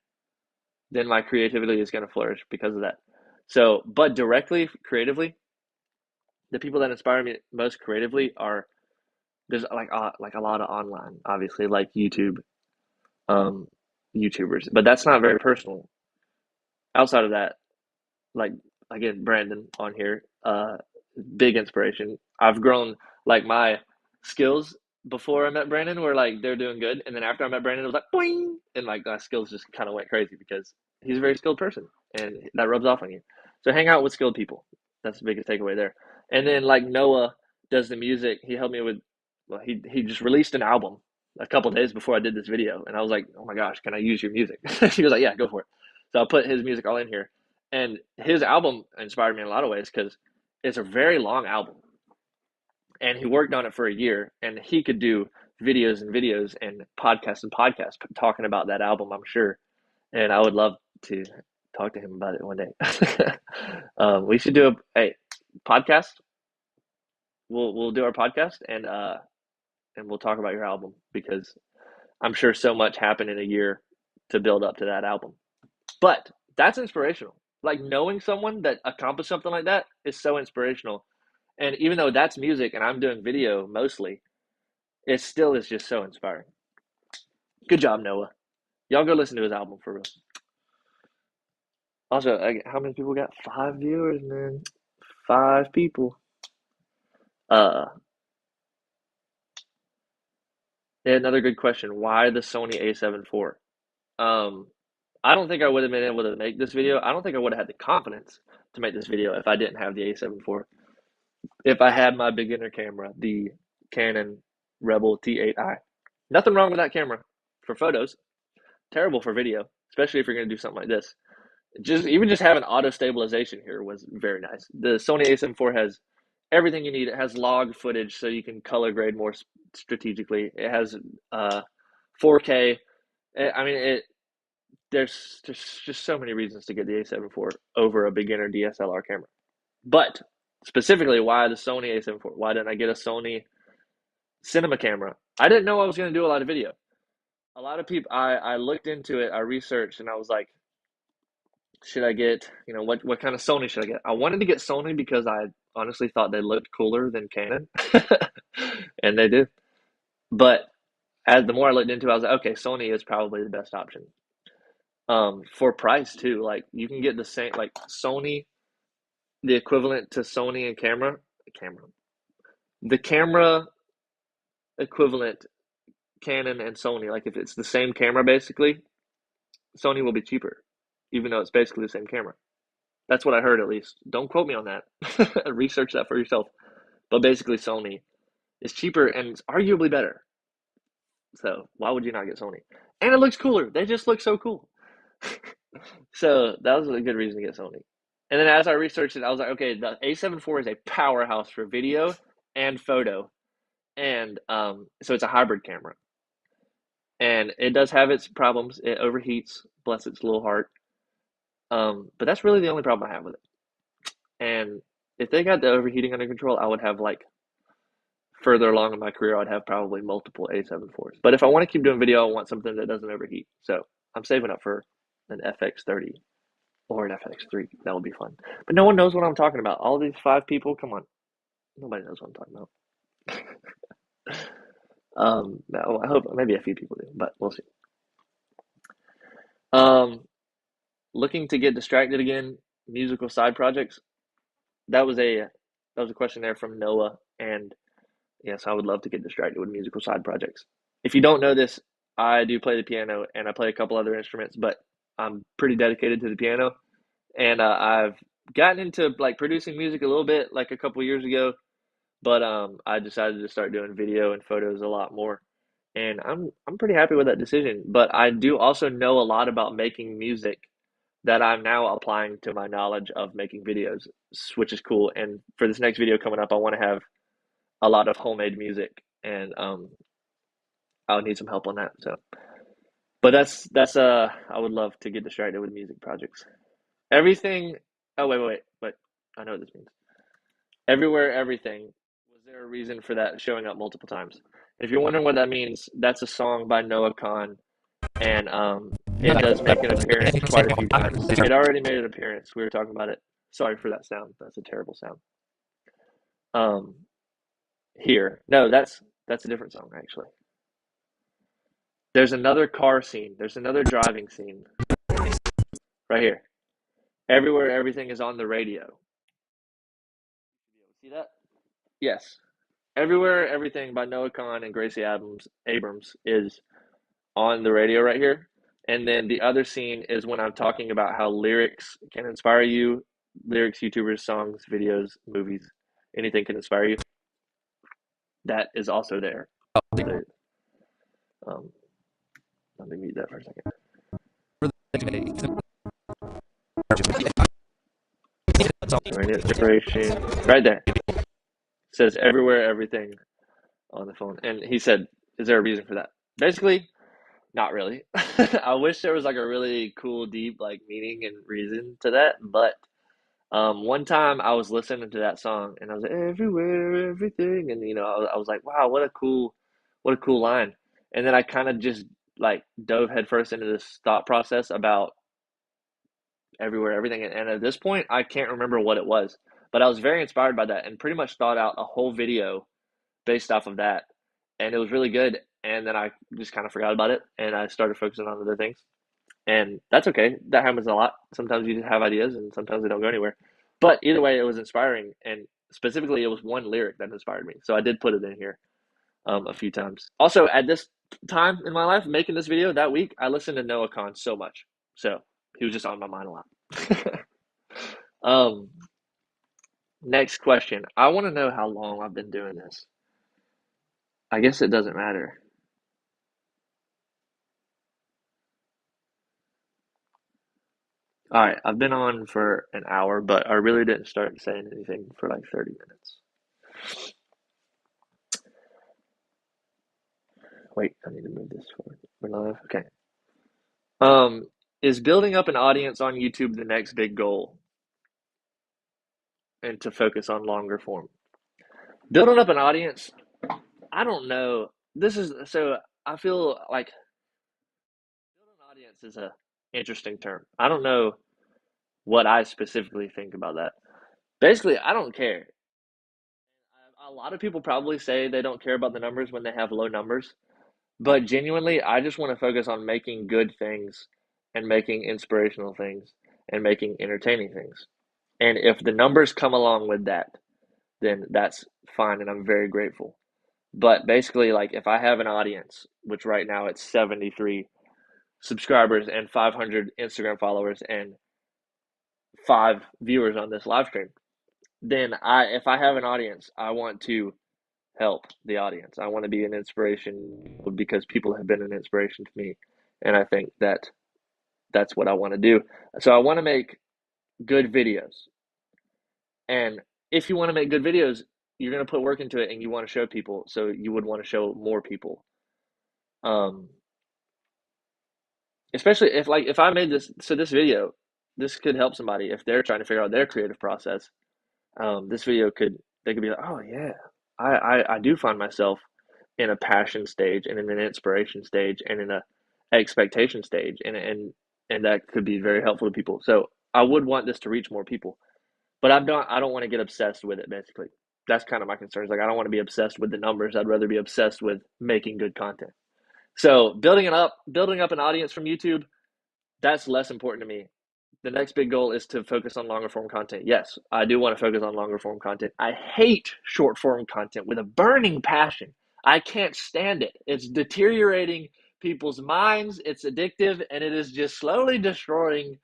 then my creativity is going to flourish because of that. So, but directly, creatively, the people that inspire me most creatively are there's like a lot of online, obviously, like YouTube, um, YouTubers, but that's not very personal. Outside of that, like again, Brandon on here, big inspiration. I've grown like my skills before I met Brandon were like they're doing good, and then after I met Brandon, it was like boing, and like my skills just kind of went crazy because he's a very skilled person, and that rubs off on you. So hang out with skilled people. That's the biggest takeaway there. And then like Noah does the music. He helped me with. Well, he just released an album a couple days before I did this video, and I was like, oh my gosh, can I use your music? He was like, yeah, go for it. So I put his music all in here, and his album inspired me in a lot of ways because it's a very long album, and he worked on it for a year, and he could do videos and videos and podcasts talking about that album, I'm sure. And I would love to talk to him about it one day. We should do a podcast. We'll do our podcast and we'll talk about your album because I'm sure so much happened in a year to build up to that album. But that's inspirational. Like knowing someone that accomplished something like that is so inspirational. And even though that's music and I'm doing video mostly, it still is just so inspiring. Good job, Noah. Y'all go listen to his album for real. Also, how many people got? 5 viewers, man. 5 people. Uh, yeah, another good question. Why the Sony A7 IV? Um, I don't think I would have been able to make this video. I don't think I would have had the confidence to make this video if I didn't have the A7 IV. If I had my beginner camera, the Canon Rebel T8i. Nothing wrong with that camera for photos. Terrible for video, especially if you're going to do something like this. Just having auto stabilization here was very nice. The Sony A7 IV has everything you need. It has log footage so you can color grade more strategically. It has 4K. I mean, there's just so many reasons to get the A7 IV over a beginner DSLR camera. But specifically, why the Sony A7 IV? Why didn't I get a Sony cinema camera? I didn't know I was going to do a lot of video. A lot of people, I looked into it, I researched, and I was like, should I get, what kind of Sony should I get? I wanted to get Sony because I honestly thought they looked cooler than Canon, and they do. But as the more I looked into it, I was like, okay, Sony is probably the best option. For price too, like you can get the same, like Sony, the equivalent to Sony and the camera equivalent Canon and Sony, like if it's the same camera basically, Sony will be cheaper, even though it's basically the same camera. That's what I heard at least. Don't quote me on that. Research that for yourself. But basically Sony is cheaper and it's arguably better. So why would you not get Sony? And it looks cooler. They just look so cool. So that was a good reason to get Sony. And then as I researched it, I was like, okay, the A7 IV is a powerhouse for video and photo. And so it's a hybrid camera. And it does have its problems. It overheats, bless its little heart. But that's really the only problem I have with it. And if they got the overheating under control, I would have like further along in my career, I'd have probably multiple A7 IVs. But if I want to keep doing video, I want something that doesn't overheat. So I'm saving up for an FX30 or an FX3. That would be fun. But no one knows what I'm talking about. All these 5 people, come on, nobody knows what I'm talking about. No, I hope maybe a few people do, but we'll see. Um, Looking to get distracted again. Musical side projects. That was a question there from Noah, and yes, I would love to get distracted with musical side projects. If you don't know this, I do play the piano and I play a couple other instruments, but I'm pretty dedicated to the piano. And I've gotten into like producing music a little bit, like a couple years ago, but I decided to start doing video and photos a lot more, and I'm pretty happy with that decision. But I do also know a lot about making music that I'm now applying to my knowledge of making videos, which is cool. And for this next video coming up, I want to have a lot of homemade music, and I'll need some help on that. So, but that's I would love to get distracted with music projects. Everything. Oh wait. I know what this means. Everywhere, everything. Was there a reason for that showing up multiple times? If you're wondering what that means, that's a song by Noah Khan, and it does make an appearance quite a few times. It already made an appearance. We were talking about it. Sorry for that sound. That's a terrible sound. Um, Here, no, that's a different song actually. There's another car scene. There's another driving scene right here. Everywhere, everything is on the radio. See that? Yes. Everywhere, everything by Noah Khan and Gracie Abrams is on the radio right here. And then the other scene is when I'm talking about how lyrics can inspire you. Lyrics, YouTubers, songs, videos, movies, anything can inspire you. That is also there. So, um, let me mute that for a second. Inspiration, right there. It says everywhere, everything on the phone. And he said, "Is there a reason for that?" Basically, not really. I wish there was like a really cool, deep like meaning and reason to that. But one time I was listening to that song and I was like, "Everywhere, everything," and I was like, "Wow, what a cool line." And then I kind of just like dove headfirst into this thought process about everywhere, everything. And at this point, I can't remember what it was, but I was very inspired by that and pretty much thought out a whole video based off of that. And it was really good. And then I just kind of forgot about it and I started focusing on other things. And that's okay. That happens a lot. Sometimes you just have ideas and sometimes they don't go anywhere. But either way, it was inspiring. And specifically, it was one lyric that inspired me. So I did put it in here a few times. Also, at this time in my life, making this video that week, I listened to Noah Khan so much. So he was just on my mind a lot. um, Next question. I want to know how long I've been doing this. I guess it doesn't matter. All right, I've been on for an hour, but I really didn't start saying anything for like 30 minutes. Wait, I need to move this forward. We're live? Okay. Um, is building up an audience on YouTube the next big goal and to focus on longer form? Building up an audience, I don't know. I feel like building an audience is a interesting term. I don't know what I specifically think about that. Basically, I don't care. A lot of people probably say they don't care about the numbers when they have low numbers, but genuinely, I just want to focus on making good things and making inspirational things and making entertaining things. And if the numbers come along with that, then that's fine and I'm very grateful. But basically, like if I have an audience, which right now it's 73 subscribers and 500 Instagram followers and 5 viewers on this live stream, then if I have an audience, I want to help the audience. I want to be an inspiration because people have been an inspiration to me, and I think that that's what I want to do. So I want to make good videos, and if you want to make good videos, you're going to put work into it, and you want to show people, so you would want to show more people. Um, Especially if I made this video, this could help somebody if they're trying to figure out their creative process. This video they could be like, oh yeah, I do find myself in a passion stage and in an inspiration stage and in a expectation stage, and that could be very helpful to people. So I would want this to reach more people, but I don't want to get obsessed with it. Basically, that's kind of my concern. Like I don't want to be obsessed with the numbers. I'd rather be obsessed with making good content. So building up an audience from YouTube, that's less important to me. The next big goal is to focus on longer form content. Yes, I do want to focus on longer form content. I hate short form content with a burning passion. I can't stand it. It's deteriorating people's minds. It's addictive, and it is just slowly destroying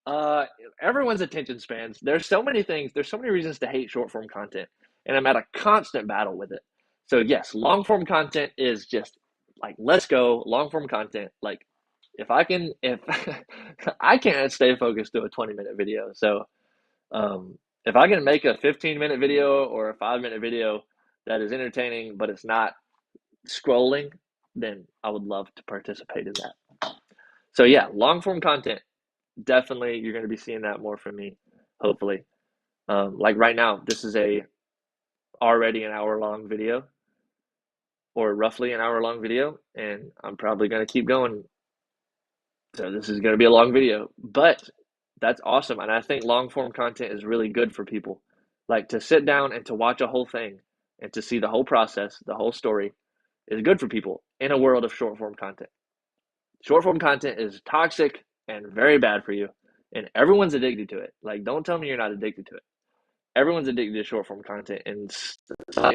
uh, everyone's attention spans. There's so many things. There's so many reasons to hate short form content, and I'm at a constant battle with it. So yes, long form content is just like let's go long form content. Like if I can't stay focused to a 20-minute video. So if I can make a 15-minute video or a 5-minute video that is entertaining, but it's not scrolling, then I would love to participate in that. So yeah, long form content, definitely you're going to be seeing that more from me, hopefully. Like right now, this is already an hour long video, or roughly an hour long video, and I'm probably going to keep going. So this is going to be a long video, but that's awesome. And I think long form content is really good for people. Like to sit down and to watch a whole thing and to see the whole process, the whole story is good for people in a world of short form content. Short form content is toxic and very bad for you, and everyone's addicted to it. Like, don't tell me you're not addicted to it. Everyone's addicted to short form content in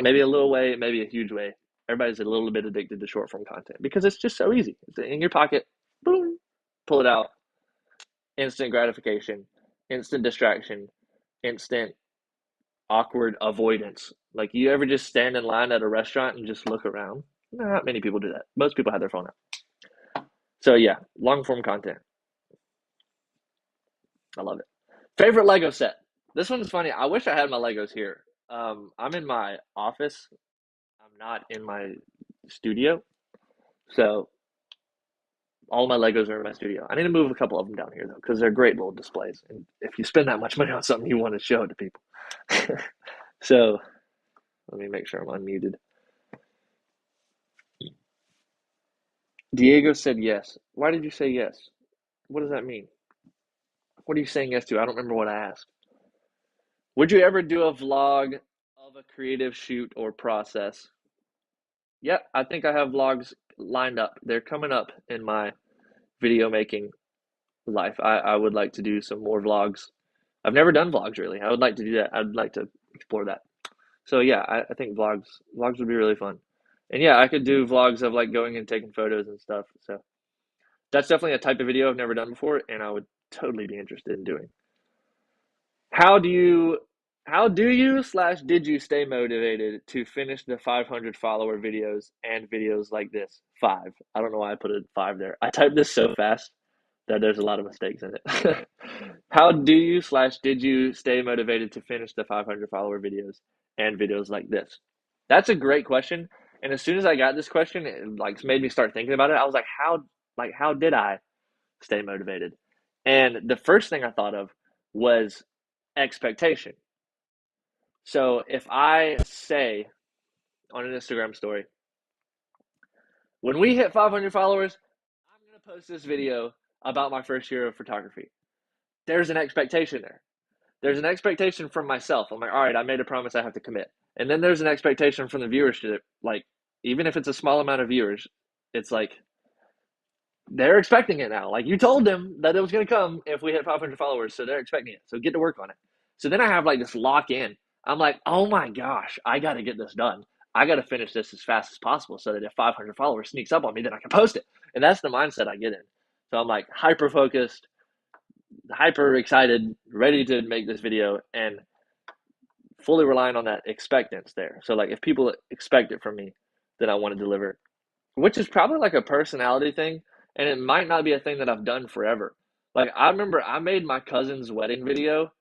maybe a little way, maybe a huge way. Everybody's a little bit addicted to short form content because it's just so easy. It's in your pocket, boom, pull it out, instant gratification, instant distraction, instant awkward avoidance. Like, you ever just stand in line at a restaurant and just look around? Not many people do that. Most people have their phone out. So yeah, long form content. I love it. Favorite Lego set. This one's funny. I wish I had my Legos here. I'm in my office. I'm not in my studio. So all my Legos are in my studio. I need to move a couple of them down here though, because they're great little displays. And if you spend that much money on something, you want to show it to people. So let me make sure I'm unmuted. Diego said yes. Why did you say yes? What does that mean? What are you saying yes to? I don't remember what I asked. Would you ever do a vlog of a creative shoot or process? Yep, I think I have vlogs lined up. They're coming up in my video making life. I would like to do some more vlogs. I've never done vlogs really. I would like to do that. I'd like to explore that. So yeah, I think vlogs would be really fun. And yeah, I could do vlogs of like going and taking photos and stuff. So that's definitely a type of video I've never done before, and I would totally be interested in doing. How do you did you stay motivated to finish the 500 follower videos and videos like this? 5. I don't know why I put a 5 there. I typed this so fast that there's a lot of mistakes in it. How do you did you stay motivated to finish the 500 follower videos and videos like this? That's a great question. And as soon as I got this question, it like made me start thinking about it. I was like, how did I stay motivated? And the first thing I thought of was expectation. So if I say on an Instagram story, when we hit 500 followers, I'm going to post this video about my first year of photography. There's an expectation there. There's an expectation from myself. I'm like, all right, I made a promise, I have to commit. And then there's an expectation from the viewership. Like, even if it's a small amount of viewers, it's like, they're expecting it now. Like, you told them that it was going to come if we hit 500 followers, so they're expecting it. So get to work on it. So then I have like this lock in. I'm like, oh my gosh, I got to get this done. I got to finish this as fast as possible so that if 500 followers sneaks up on me, then I can post it. And that's the mindset I get in. So I'm like hyper focused, hyper excited, ready to make this video, and fully relying on that expectance there. So like if people expect it from me, then I want to deliver, which is probably like a personality thing. And it might not be a thing that I've done forever. Like I remember I made my cousin's wedding video.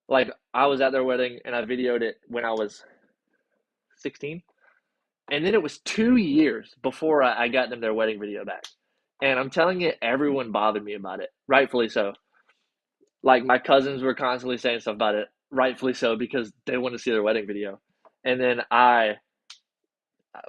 Like I was at their wedding and I videoed it when I was 16. And then it was 2 years before I got them their wedding video back. And I'm telling you, everyone bothered me about it. Rightfully so. Like my cousins were constantly saying stuff about it. Rightfully so, because they want to see their wedding video. And then I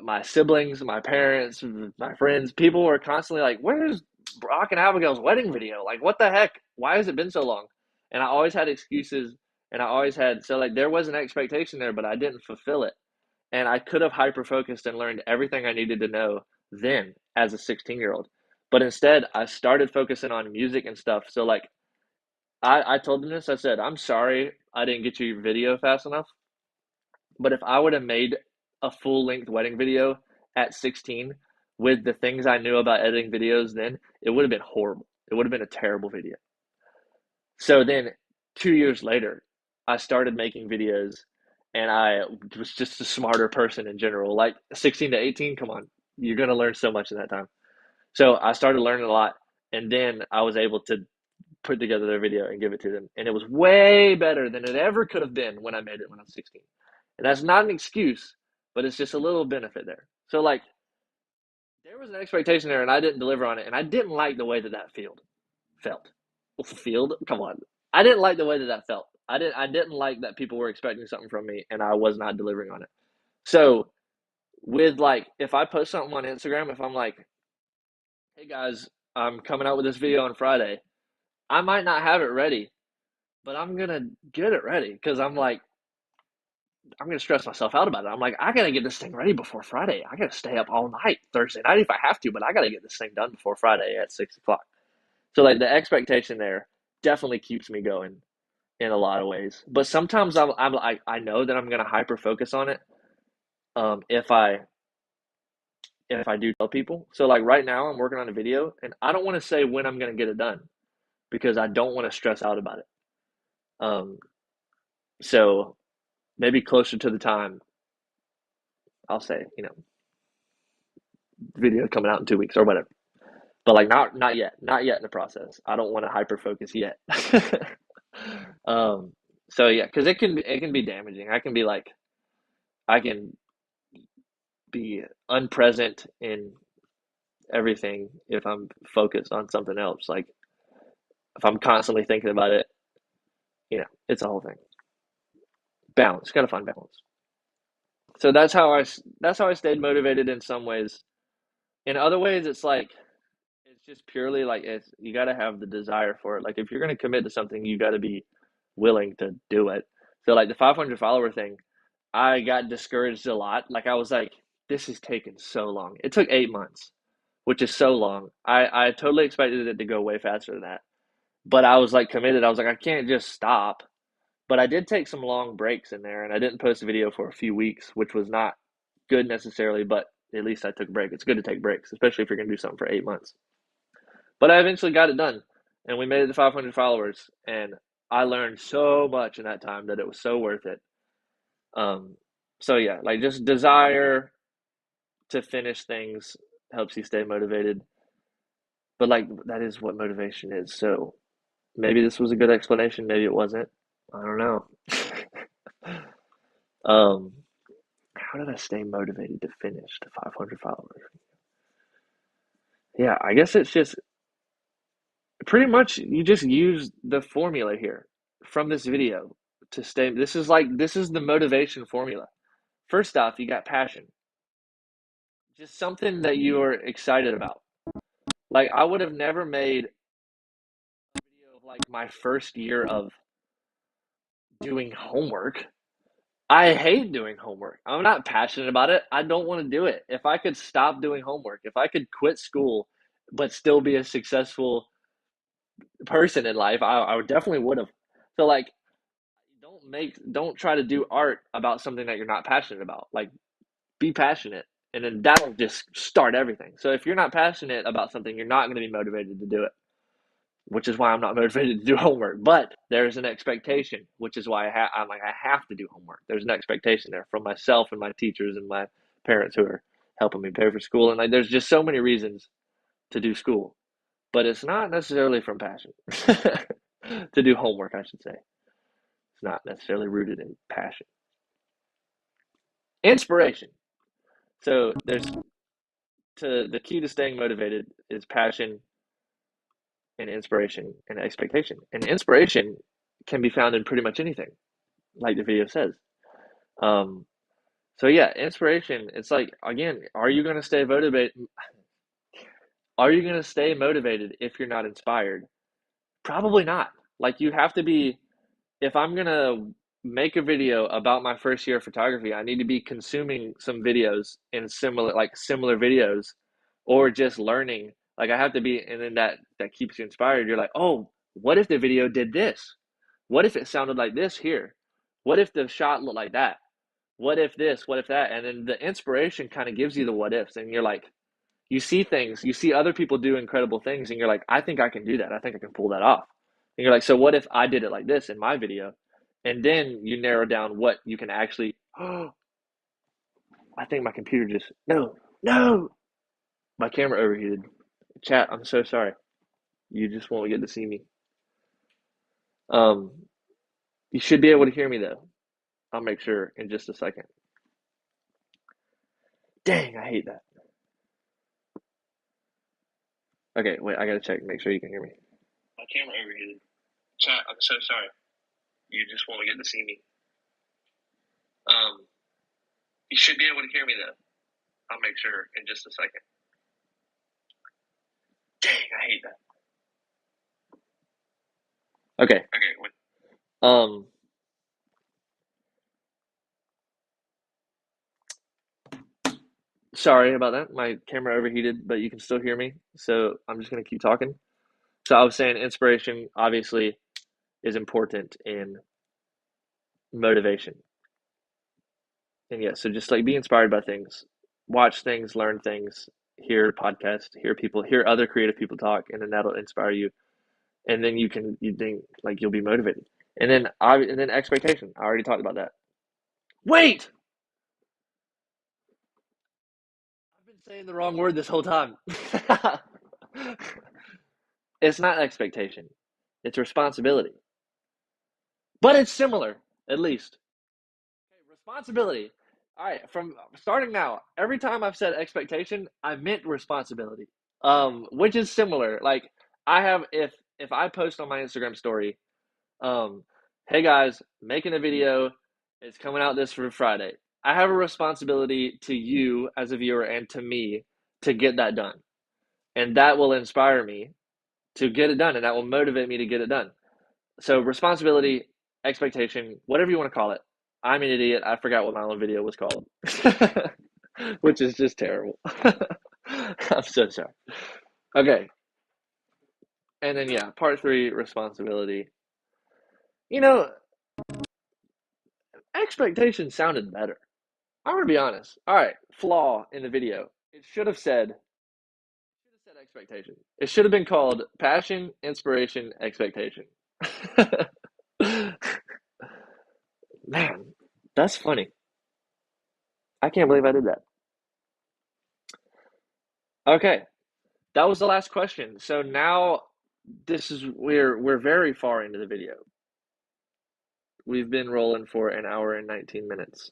my siblings, my parents, my friends, people were constantly like, "Where's Brock and Abigail's wedding video? Like, what the heck? Why has it been so long?" And I always had excuses, and I always had so like there was an expectation there, but I didn't fulfill it, and I could have hyper focused and learned everything I needed to know then as a 16-year-old. But instead, I started focusing on music and stuff. So like I told them this. I said, "I'm sorry I didn't get you your video fast enough. But if I would have made a full length wedding video at 16 with the things I knew about editing videos then, it would have been horrible. It would have been a terrible video." So then 2 years later, I started making videos and I was just a smarter person in general. Like 16 to 18, come on, you're going to learn so much in that time. So I started learning a lot. And then I was able to put together their video and give it to them. And it was way better than it ever could have been when I made it when I was 16. And that's not an excuse, but it's just a little benefit there. So like there was an expectation there and I didn't deliver on it. And I didn't like the way that that felt. Field? Come on. I didn't like the way that that felt. I didn't like that people were expecting something from me and I was not delivering on it. So with like if I post something on Instagram, if I'm like, "Hey guys, I'm coming out with this video on Friday," I might not have it ready, but I'm gonna get it ready because I'm like, I'm gonna stress myself out about it. I'm like, I gotta get this thing ready before Friday. I gotta stay up all night Thursday night if I have to, but I gotta get this thing done before Friday at 6 o'clock. So like the expectation there definitely keeps me going in a lot of ways. But sometimes I know that I'm gonna hyper focus on it. If I do tell people. So like right now I'm working on a video and I don't want to say when I'm gonna get it done because I don't want to stress out about it. Um, so maybe closer to the time, I'll say, video coming out in 2 weeks or whatever. But like not yet, not yet in the process. I don't want to hyper focus yet. um, so yeah, because it can be damaging. I can be unpresent in everything if I'm focused on something else. Like if I'm constantly thinking about it, it's a whole thing. Balance, gotta find balance. So that's how I stayed motivated in some ways. In other ways, it's like it's just purely like you got to have the desire for it. Like if you're going to commit to something, you got to be willing to do it. So like the 500 follower thing, I got discouraged a lot. Like I was like, this is taking so long. It took 8 months, which is so long. I totally expected it to go way faster than that. But I was like committed. I was like, I can't just stop. But I did take some long breaks in there and I didn't post a video for a few weeks, which was not good necessarily, but at least I took a break. It's good to take breaks, especially if you're going to do something for 8 months. But I eventually got it done, and we made it to 500 followers, and I learned so much in that time that it was so worth it. Um, so yeah, like just desire to finish things helps you stay motivated. But like that is what motivation is. So maybe this was a good explanation, maybe it wasn't. I don't know. um, how did I stay motivated to finish the 500 followers? Yeah, I guess it's just pretty much you just use the formula here from this video to stay. This is the motivation formula. First off, you got passion. Just something that you are excited about. Like I would have never made a video of like my first year of doing homework. I hate doing homework. I'm not passionate about it. I don't want to do it. If I could stop doing homework, if I could quit school but still be a successful person in life, I would definitely would have. So like don't try to do art about something that you're not passionate about. Like be passionate and then that'll just start everything. So if you're not passionate about something, you're not going to be motivated to do it, which is why I'm not motivated to do homework. But there's an expectation, which is why I'm like I have to do homework. There's an expectation there from myself and my teachers and my parents who are helping me pay for school, and like there's just so many reasons to do school, but it's not necessarily from passion. To do homework, I should say. It's not necessarily rooted in passion. Inspiration. So the key to staying motivated is passion and inspiration and expectation. And inspiration can be found in pretty much anything, like the video says. Um, So yeah, inspiration. It's like again, are you gonna stay motivated? Are you gonna stay motivated if you're not inspired? Probably not. Like you have to be. If I'm gonna make a video about my first year of photography, I need to be consuming some videos in similar videos, or just learning. Like I have to be, and then that keeps you inspired. You're like, oh, what if the video did this? What if it sounded like this here? What if the shot looked like that? What if this? What if that? And then the inspiration kind of gives you the what ifs, and you're like, you see things, you see other people do incredible things, and you're like, I think I can do that. I think I can pull that off. And you're like, so what if I did it like this in my video? And then you narrow down what you can actually, oh, I think my computer just, no, my camera overheated. Chat, I'm so sorry. You just won't get to see me. Um, you should be able to hear me though. I'll make sure in just a second. Dang, I hate that. Okay, wait, I gotta check, make sure you can hear me. My camera overheated. Chat, I'm so sorry. You just won't get to see me. You should be able to hear me though. I'll make sure in just a second. Dang, I hate that. Okay. Wait. Sorry about that. My camera overheated, but you can still hear me. So I'm just gonna keep talking. So I was saying inspiration obviously is important in motivation. And yeah, so just like be inspired by things, watch things, learn things, hear podcasts, hear people, hear other creative people talk, and then that'll inspire you. And then you think like you'll be motivated. And then expectation. I already talked about that. Wait, I've been saying the wrong word this whole time. It's not expectation. It's responsibility. But it's similar, at least. Okay, responsibility. All right, from starting now, every time I've said expectation, I meant responsibility. Which is similar. Like I have if I post on my Instagram story, um, hey guys, making a video, it's coming out this Friday. I have a responsibility to you as a viewer and to me to get that done. And that will inspire me to get it done, and that will motivate me to get it done. So responsibility, expectation, whatever you want to call it. I'm an idiot. I forgot what my own video was called, which is just terrible. I'm so sorry. Okay, and then yeah, part three, responsibility. You know, expectation sounded better. I'm gonna be honest. All right, flaw in the video. It should have said expectation. It should have been called passion, inspiration, expectation. Man, that's funny. I can't believe I did that. Okay, that was the last question. So now we're very far into the video. We've been rolling for an hour and 19 minutes.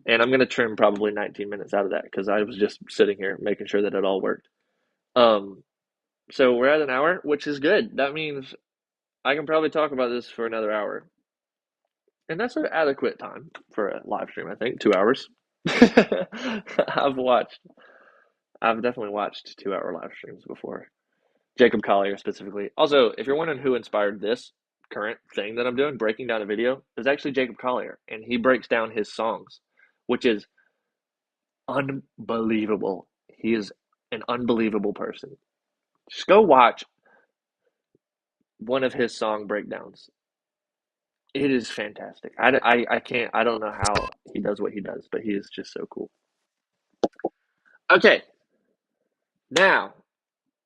And I'm gonna trim probably 19 minutes out of that because I was just sitting here making sure that it all worked. Um, so we're at an hour, which is good. That means I can probably talk about this for another hour. And that's an adequate time for a live stream, I think. 2 hours. I've definitely watched 2 hour live streams before. Jacob Collier specifically. Also, if you're wondering who inspired this current thing that I'm doing, breaking down a video, is actually Jacob Collier. And he breaks down his songs, which is unbelievable. He is an unbelievable person. Just go watch one of his song breakdowns. It is fantastic. I can't, I don't know how he does what he does, but he is just so cool. Okay, now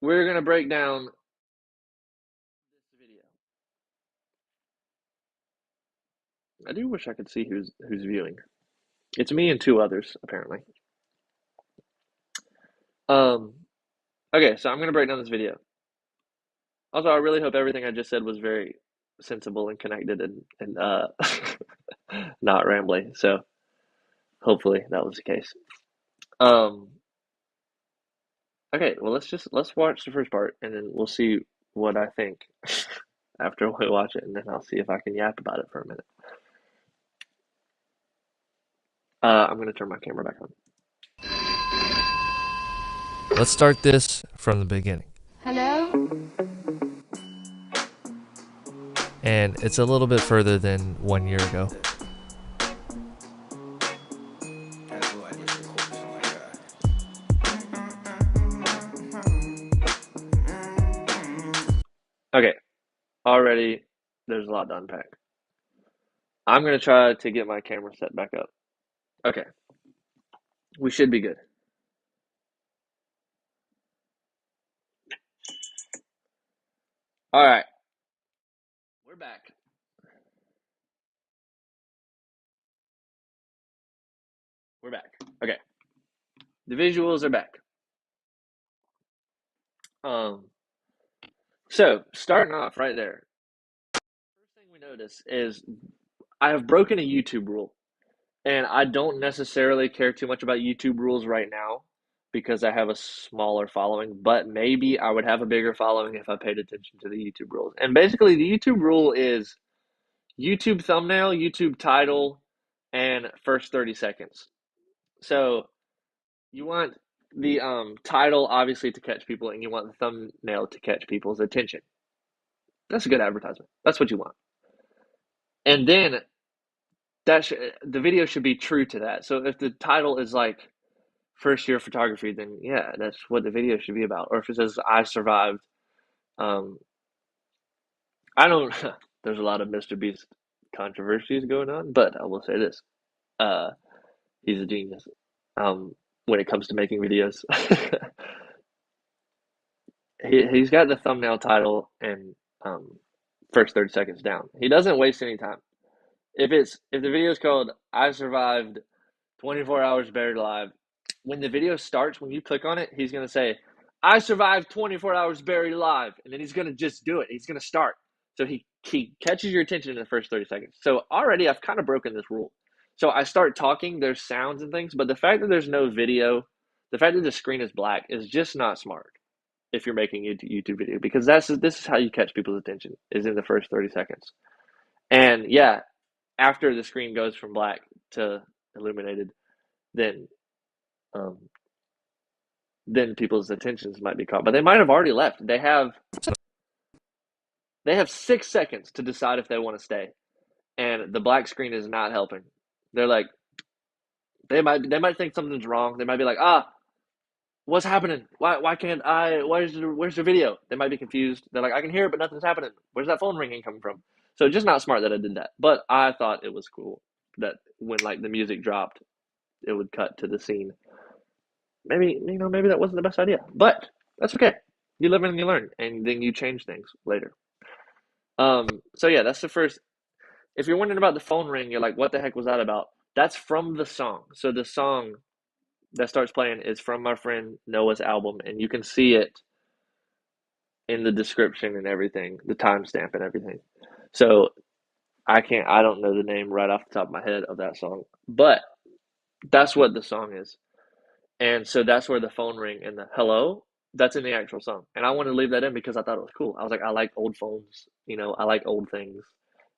we're going to break down this video. I do wish I could see who's viewing. It's me and two others, apparently. Um, okay, so I'm going to break down this video. Also, I really hope everything I just said was very sensible and connected and not rambly. So hopefully that was the case. Um, okay, well let's watch the first part and then we'll see what I think after we watch it, and then I'll see if I can yap about it for a minute. I'm gonna turn my camera back on. Let's start this from the beginning. Hello? And it's a little bit further than 1 year ago. Okay, already there's a lot to unpack. I'm gonna try to get my camera set back up. Okay, we should be good. All right, we're back. We're back. Okay, the visuals are back. So starting off right there, first thing we notice is I have broken a YouTube rule, and I don't necessarily care too much about YouTube rules right now because I have a smaller following, but maybe I would have a bigger following if I paid attention to the YouTube rules. And basically, the YouTube rule is YouTube thumbnail, YouTube title, and first 30 seconds. So you want the title obviously to catch people, and you want the thumbnail to catch people's attention. That's a good advertisement. That's what you want. And then the video should be true to that. So if the title is like first year photography, then yeah, that's what the video should be about. Or if it says I survived, um, I don't. There's a lot of Mr. Beast controversies going on, but I will say this: uh, he's a genius when it comes to making videos. He's got the thumbnail title and first 30 seconds down. He doesn't waste any time. If the video is called "I survived 24 hours buried alive," when the video starts, when you click on it, he's gonna say, "I survived 24 hours buried alive," and then he's gonna just do it. He's gonna start. So he catches your attention in the first 30 seconds. So already I've kind of broken this rule. So I start talking, there's sounds and things, but the fact that there's no video, the fact that the screen is black is just not smart if you're making a YouTube video, because this is how you catch people's attention, is in the first 30 seconds. And yeah, after the screen goes from black to illuminated, then um, then people's attentions might be caught, but they might have already left. They have 6 seconds to decide if they want to stay, and the black screen is not helping. They're like, they might think something's wrong. They might be like, what's happening? Why can't I? Where's the video? They might be confused. They're like, I can hear it, but nothing's happening. Where's that phone ringing coming from? So just not smart that I did that. But I thought it was cool that when like the music dropped, it would cut to the scene. Maybe that wasn't the best idea, but that's okay. You live and you learn, and then you change things later. So yeah, that's the first. If you're wondering about the phone ring, you're like, what the heck was that about? That's from the song. So the song that starts playing is from my friend Noah's album, and you can see it in the description and everything, the timestamp and everything. So I don't know the name right off the top of my head of that song, but that's what the song is. And so that's where the phone ring and the hello, that's in the actual song. And I wanted to leave that in because I thought it was cool. I was like, I like old phones, I like old things.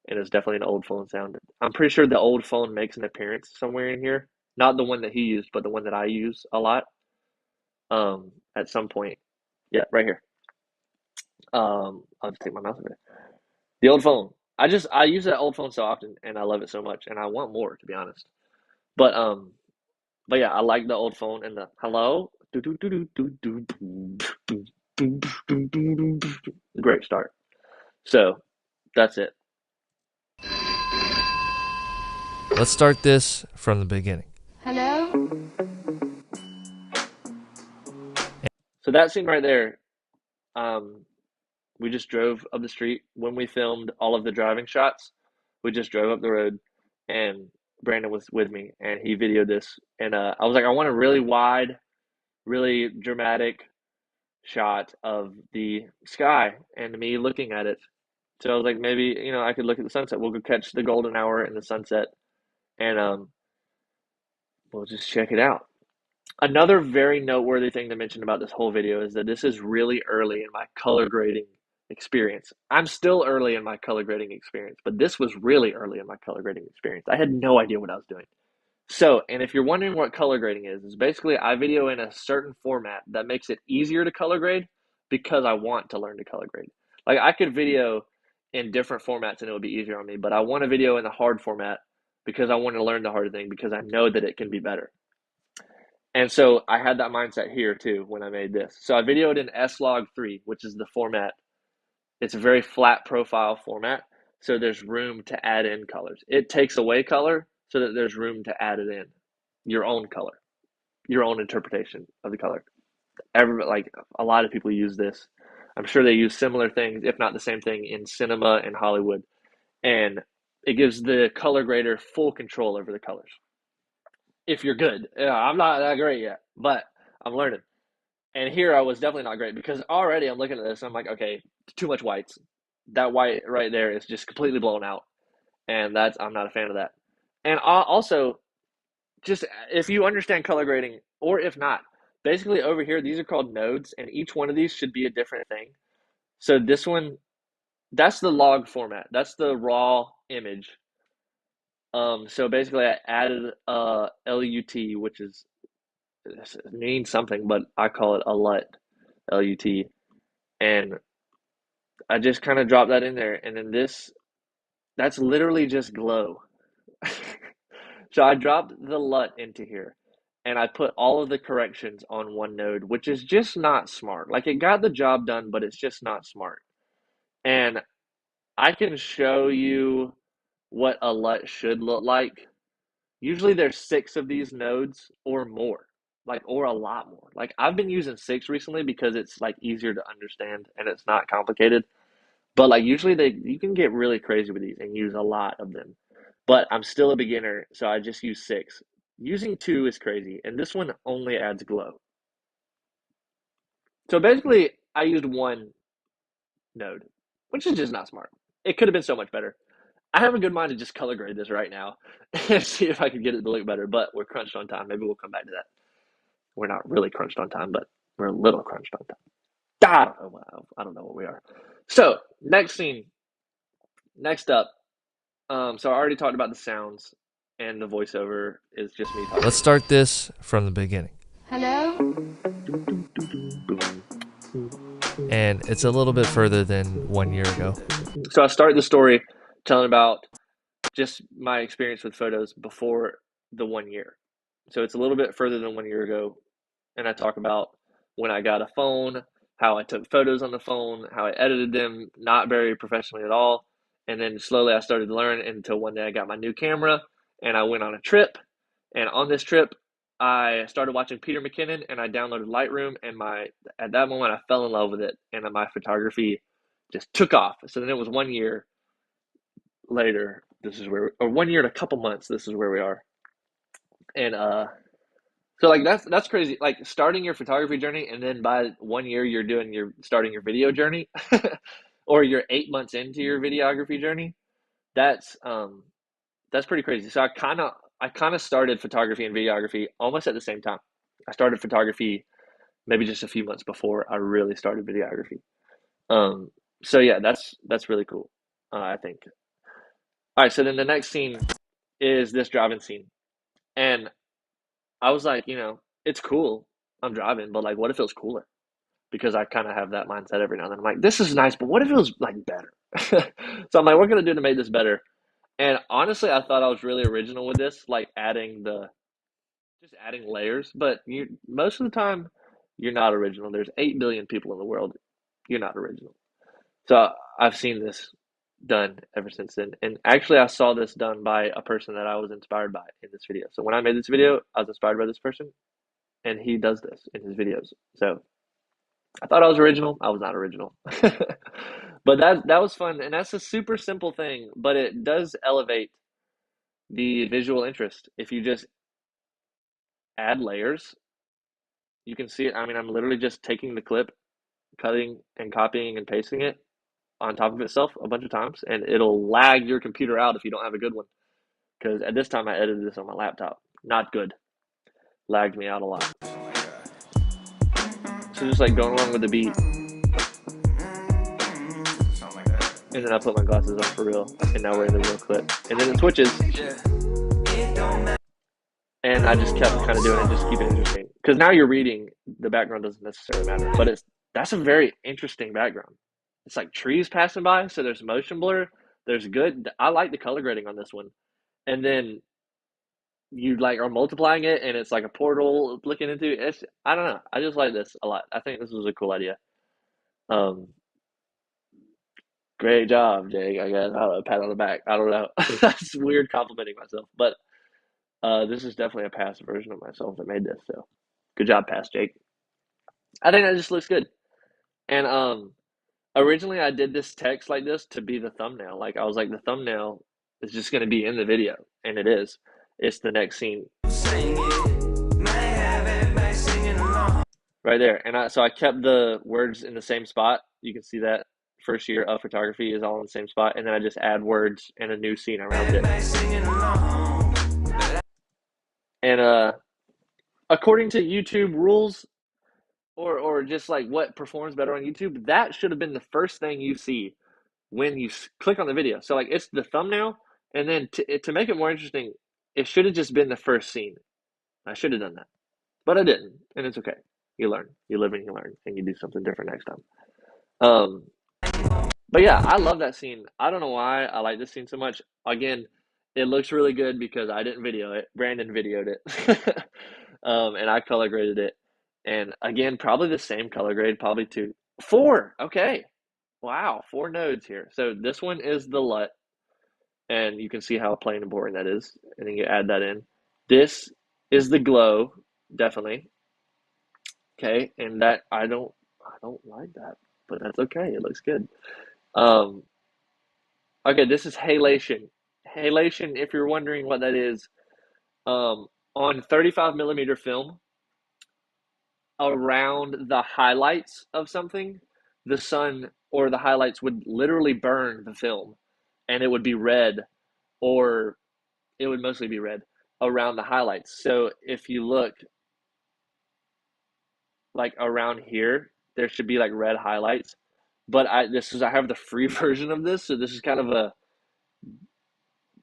And it's definitely an old phone sound. I'm pretty sure the old phone makes an appearance somewhere in here. Not the one that he used, but the one that I use a lot. At some point. Yeah, right here. I'll just take my mouse away. The old phone. I use that old phone so often and I love it so much and I want more, to be honest. But but yeah, I like the old phone and the hello. Great start. So that's it. Let's start this from the beginning. Hello? So that scene right there, we just drove up the street when we filmed all of the driving shots. We just drove up the road, and Brandon was with me, and he videoed this. And I was like, I want a really wide, really dramatic shot of the sky and me looking at it. So I was like, maybe I could look at the sunset. We'll go catch the golden hour in the sunset, and we'll just check it out. Another very noteworthy thing to mention about this whole video is that this is really early in my color grading experience. I'm still early in my color grading experience, but this was really early in my color grading experience. I had no idea what I was doing. So, and if you're wondering what color grading is basically I video in a certain format that makes it easier to color grade because I want to learn to color grade. Like I could video in different formats and it would be easier on me, but I want to video in the hard format because I want to learn the hard thing because I know that it can be better. And so I had that mindset here too when I made this. So I videoed in S-Log3, which is the format. It's a very flat profile format, so there's room to add in colors. It takes away color so that there's room to add it in, your own color, your own interpretation of the color. Like a lot of people use this. I'm sure they use similar things, if not the same thing, in cinema and Hollywood. And it gives the color grader full control over the colors. If you're good. Yeah, I'm not that great yet, but I'm learning. And here I was definitely not great because already I'm looking at this and I'm like, okay, too much whites. That white right there is just completely blown out. And I'm not a fan of that. And also, just if you understand color grading or if not, basically over here, these are called nodes and each one of these should be a different thing. So this one, that's the log format. That's the raw image. So basically I added LUT, which is it means something, but I call it a LUT, LUT, and I just kind of dropped that in there, and then that's literally just glow. So I dropped the LUT into here, and I put all of the corrections on one node, which is just not smart. Like it got the job done, but it's just not smart. And I can show you what a LUT should look like. Usually there's 6 of these nodes or more, like or a lot more. Like I've been using 6 recently because it's like easier to understand and it's not complicated. But like usually you can get really crazy with these and use a lot of them. But I'm still a beginner, so I just use 6. Using 2 is crazy, and this one only adds glow. So basically, I used one node, which is just not smart. It could have been so much better. I have a good mind to just color grade this right now and see if I can get it to look better, but we're crunched on time. Maybe we'll come back to that. We're not really crunched on time, but we're a little crunched on time. I don't know what we are. So, next scene. Next up. So I already talked about the sounds, and the voiceover is just me talking. Let's start this from the beginning. Hello? And it's a little bit further than 1 year ago. So I start the story telling about just my experience with photos before the 1 year. So it's a little bit further than 1 year ago. And I talk about when I got a phone, how I took photos on the phone, how I edited them, not very professionally at all. And then slowly I started to learn until one day I got my new camera and I went on a trip. And on this trip, I started watching Peter McKinnon and I downloaded Lightroom. And at that moment, I fell in love with it. And my photography just took off. So then it was 1 year later. Or 1 year and a couple months. This is where we are. And so like that's crazy. Like starting your photography journey and then by 1 year you're starting your video journey, or you're 8 months into your videography journey. That's pretty crazy. So I kind of started photography and videography almost at the same time. I started photography maybe just a few months before I really started videography. So yeah, that's really cool. I think. All right, so then the next scene is this driving scene, and I was like, it's cool. I'm driving, but like, what if it was cooler? Because I kind of have that mindset every now and then. I'm like, this is nice, but what if it was like better? So I'm like, what can I do to make this better? And honestly, I thought I was really original with this, like just adding layers. But most of the time, you're not original. There's 8 billion people in the world. You're not original. So I've seen this done ever since then. And actually, I saw this done by a person that I was inspired by in this video. So when I made this video, I was inspired by this person, and he does this in his videos. So I thought I was original. I was not original. But that was fun, and that's a super simple thing, but it does elevate the visual interest. If you just add layers, you can see it. I mean, I'm literally just taking the clip, cutting and copying and pasting it on top of itself a bunch of times, and it'll lag your computer out if you don't have a good one. Because at this time, I edited this on my laptop. Not good. Lagged me out a lot. So just like going along with the beat. And then I put my glasses on for real. And now we're in the real clip. And then it switches. and I just kept kind of doing it just to keep it interesting. Because now you're reading, the background doesn't necessarily matter, but that's a very interesting background. It's like trees passing by, so there's motion blur. There's good. I like the color grading on this one, and then you like are multiplying it, and it's like a portal looking into it. It's, I don't know. I just like this a lot. I think this was a cool idea. Um, Great job, Jake. I guess I don't know, pat on the back. I don't know. That's weird complimenting myself, but this is definitely a past version of myself that made this. So good job, past Jake. I think that just looks good. And originally I did this text like this to be the thumbnail. Like I was like the thumbnail is just going to be in the video, and it is. It's the next scene right there. And so I kept the words in the same spot. You can see that first year of photography is all in the same spot, and then I just add words and a new scene around it. And according to YouTube rules, or just like what performs better on YouTube, that should have been the first thing you see when you click on the video. So like it's the thumbnail, and then to make it more interesting, it should have just been the first scene. I should have done that, but I didn't, and it's okay. You learn, you live and you learn, and you do something different next time. Um, but yeah, I love that scene. I don't know why I like this scene so much. Again, it looks really good because I didn't video it. Brandon videoed it, and I color graded it. And again, probably the same color grade, probably two, four. Okay, wow, 4 nodes here. So this one is the LUT, and you can see how plain and boring that is. And then you add that in. This is the glow, definitely. Okay, and that I don't like that, but that's okay. It looks good. Um, okay, this is halation. Halation, if you're wondering what that is, on 35 millimeter film, around the highlights of something, the sun or the highlights would literally burn the film, and it would be red, or it would mostly be red around the highlights. So if you look like around here, there should be like red highlights. But I have the free version of this, so this is kind of a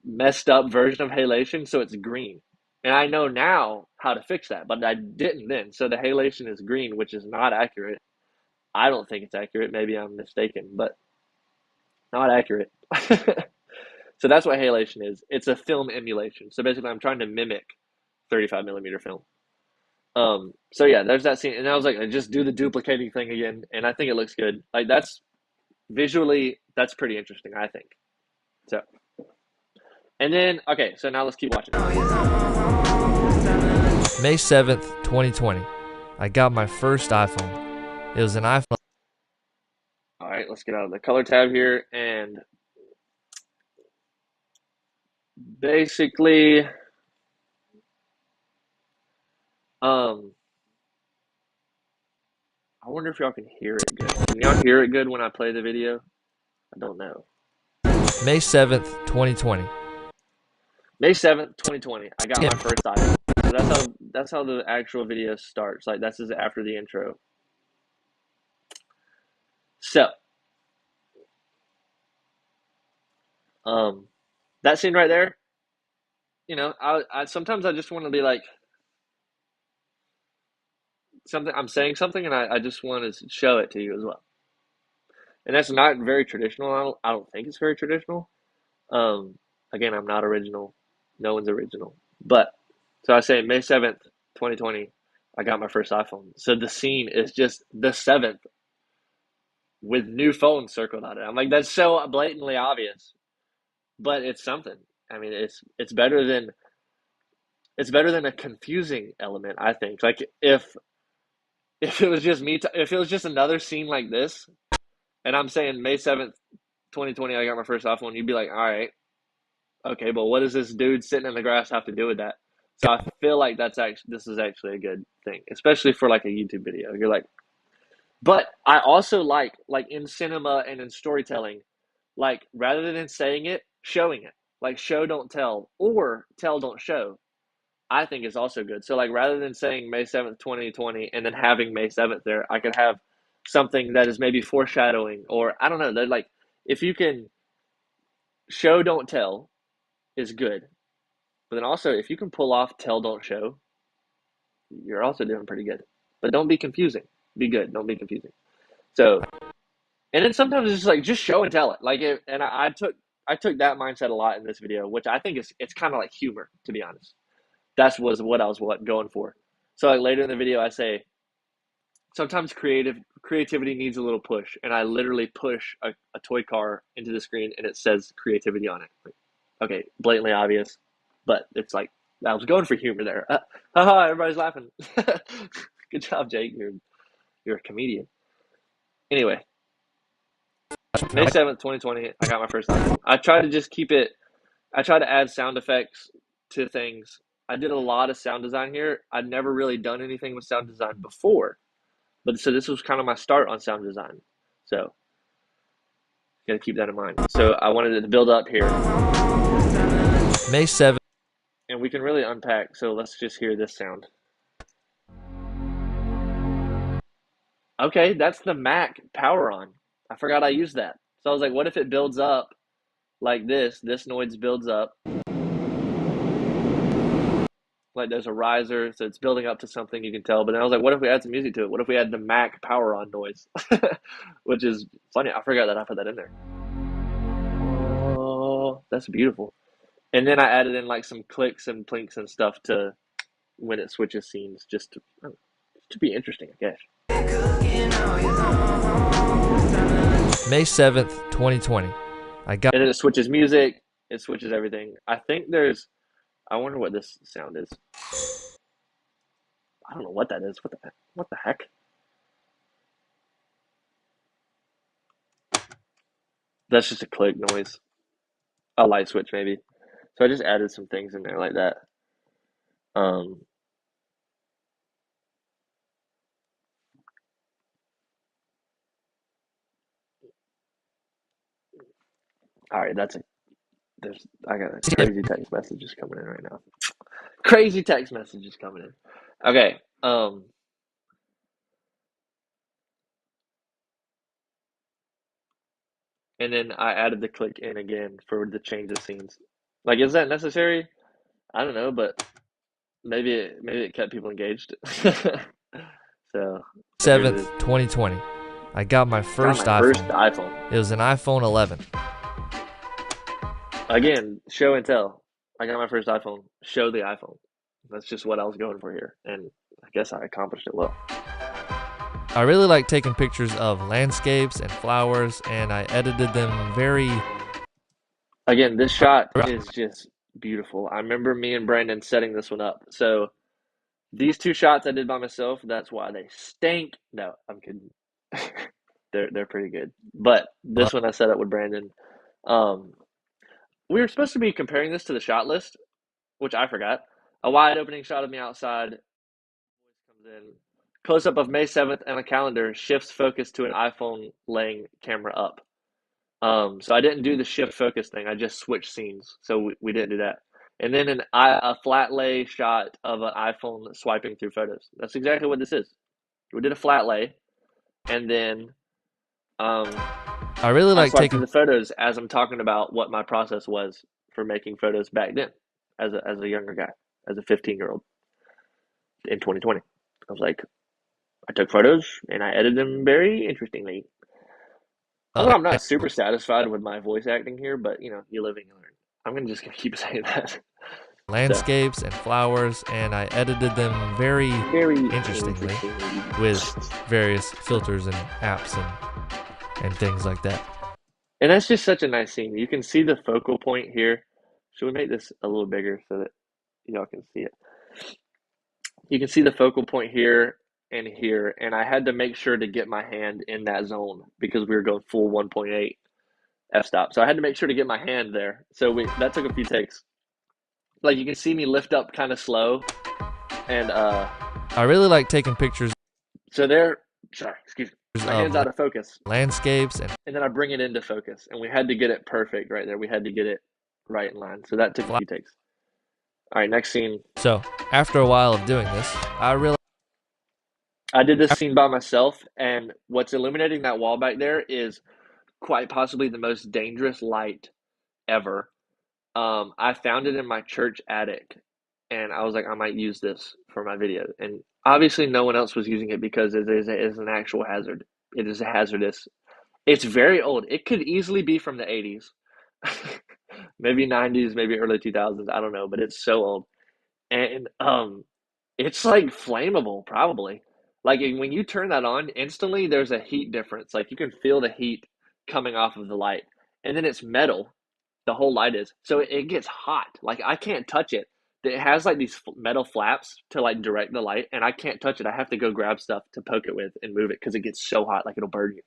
messed up version of halation, so it's green. And I know now how to fix that, but I didn't then. So the halation is green, which is not accurate. I don't think it's accurate. Maybe I'm mistaken, but not accurate. So that's what halation is. It's a film emulation. So basically, I'm trying to mimic 35 millimeter film. So yeah, there's that scene, and I was like, I just do the duplicating thing again, and I think it looks good. Like that's visually, that's pretty interesting, I think. So, and then okay, so now let's keep watching. May 7th, 2020. I got my first iPhone. It was an iPhone. All right, let's get out of the color tab here, and basically, I wonder if y'all can hear it good. Can y'all hear it good when I play the video? I don't know. May 7th, 2020. May 7th, 2020. I got my first iPhone. So that's how the actual video starts. Like that's just after the intro. So, that scene right there, you know, I sometimes I just want to be like something. I'm saying something, and I just want to show it to you as well. And that's not very traditional. I don't think it's very traditional. Um, Again, I'm not original. No one's original. But so I say May 7th, 2020, I got my first iPhone. So the scene is just the 7th with new phone circled on it. I'm like, that's so blatantly obvious, but it's something. I mean, it's better than a confusing element, I think. Like if it was just me, if it was just another scene like this, and I'm saying May 7th, 2020, I got my first iPhone, you'd be like, all right, okay, but what does this dude sitting in the grass have to do with that? So I feel like this is actually a good thing, especially for like a YouTube video. You're like, but I also like in cinema and in storytelling, like rather than saying it, showing it. Like show don't tell, or tell don't show. I think is also good. So like rather than saying May 7th, 2020 and then having May 7th there, I could have something that is maybe foreshadowing, or I don't know. They're like, if you can show don't tell is good. But then also, if you can pull off tell, don't show, you're also doing pretty good. But don't be confusing. Be good. Don't be confusing. So, and then sometimes it's just like just show and tell it. Like, and I took that mindset a lot in this video, which I think is it's kind of like humor, to be honest. That's was what I was going for. So like later in the video, I say sometimes creativity needs a little push, and I literally push a toy car into the screen, and it says creativity on it. Like, okay, blatantly obvious, but it's like I was going for humor there. Haha, everybody's laughing. Good job, Jake. You're a comedian. Anyway, May 7th, 2020, I got my first iPhone. I tried to just keep it. I tried to add sound effects to things. I did a lot of sound design here. I'd never really done anything with sound design before. But so this was kind of my start on sound design. So gotta keep that in mind. So I wanted it to build up here. May 7th. And we can really unpack. So let's just hear this sound. Okay, that's the Mac power on. I forgot I used that. So I was like, what if it builds up like this? This noise builds up. Like there's a riser, so it's building up to something you can tell. But then I was like, what if we add some music to it? What if we add the Mac power on noise? Which is funny. I forgot that I put that in there. Oh, that's beautiful. And then I added in like some clicks and plinks and stuff to when it switches scenes, just to be interesting, I guess. May 7th, 2020. And then it switches music, it switches everything. I think I wonder what this sound is. I don't know what that is. What the heck? That's just a click noise. A light switch maybe. So I just added some things in there like that. All right, I got crazy text messages coming in right now. Crazy text messages coming in. Okay. And then I added the click in again for the change of scenes. Like, is that necessary? I don't know, but maybe it kept people engaged. So 7th, 2020. I got my first iPhone. It was an iPhone 11. Again, show and tell. I got my first iPhone. Show the iPhone. That's just what I was going for here, and I guess I accomplished it well. I really like taking pictures of landscapes and flowers, and I edited them very... Again, this shot is just beautiful. I remember me and Brandon setting this one up. So these two shots I did by myself, that's why they stink. No, I'm kidding. They're pretty good. But this one I set up with Brandon. We were supposed to be comparing this to the shot list, which I forgot. A wide opening shot of me outside. Comes in. Close up of May 7th and a calendar shifts focus to an iPhone laying camera up. So I didn't do the shift focus thing. I just switched scenes. So we didn't do that. And then a flat lay shot of an iPhone swiping through photos. That's exactly what this is. We did a flat lay, and then I really like taking the photos as I'm talking about what my process was for making photos back then, as a younger guy, as a 15-year-old in 2020. I was like, I took photos and I edited them very interestingly. I'm not super satisfied with my voice acting here, but you live and you learn. I'm just gonna keep saying that. Landscapes and flowers, and I edited them very interestingly with various filters and apps and things like that. And that's just such a nice scene. You can see the focal point here. Should we make this a little bigger so that y'all can see it? You can see the focal point here, and I had to make sure to get my hand in that zone because we were going full 1.8 f-stop. So I had to make sure to get my hand there. So that took a few takes. Like you can see me lift up kind of slow, and I really like taking pictures. So excuse me. My hand's out of focus. Landscapes and then I bring it into focus, and we had to get it perfect right there. We had to get it right in line. So that took a few takes. All right, next scene. So after a while of doing this, I realized I did this scene by myself, and what's illuminating that wall back there is quite possibly the most dangerous light ever. I found it in my church attic, and I was like, I might use this for my video. And obviously, no one else was using it because it is an actual hazard. It is a hazardous. It's very old. It could easily be from the 80s, maybe 90s, maybe early 2000s. I don't know, but it's so old. And it's like flammable, probably. Like when you turn that on, instantly there's a heat difference. Like you can feel the heat coming off of the light. And then it's metal, the whole light is. So it gets hot. Like I can't touch it. It has like these metal flaps to like direct the light, and I can't touch it. I have to go grab stuff to poke it with and move it because it gets so hot, like it'll burn you.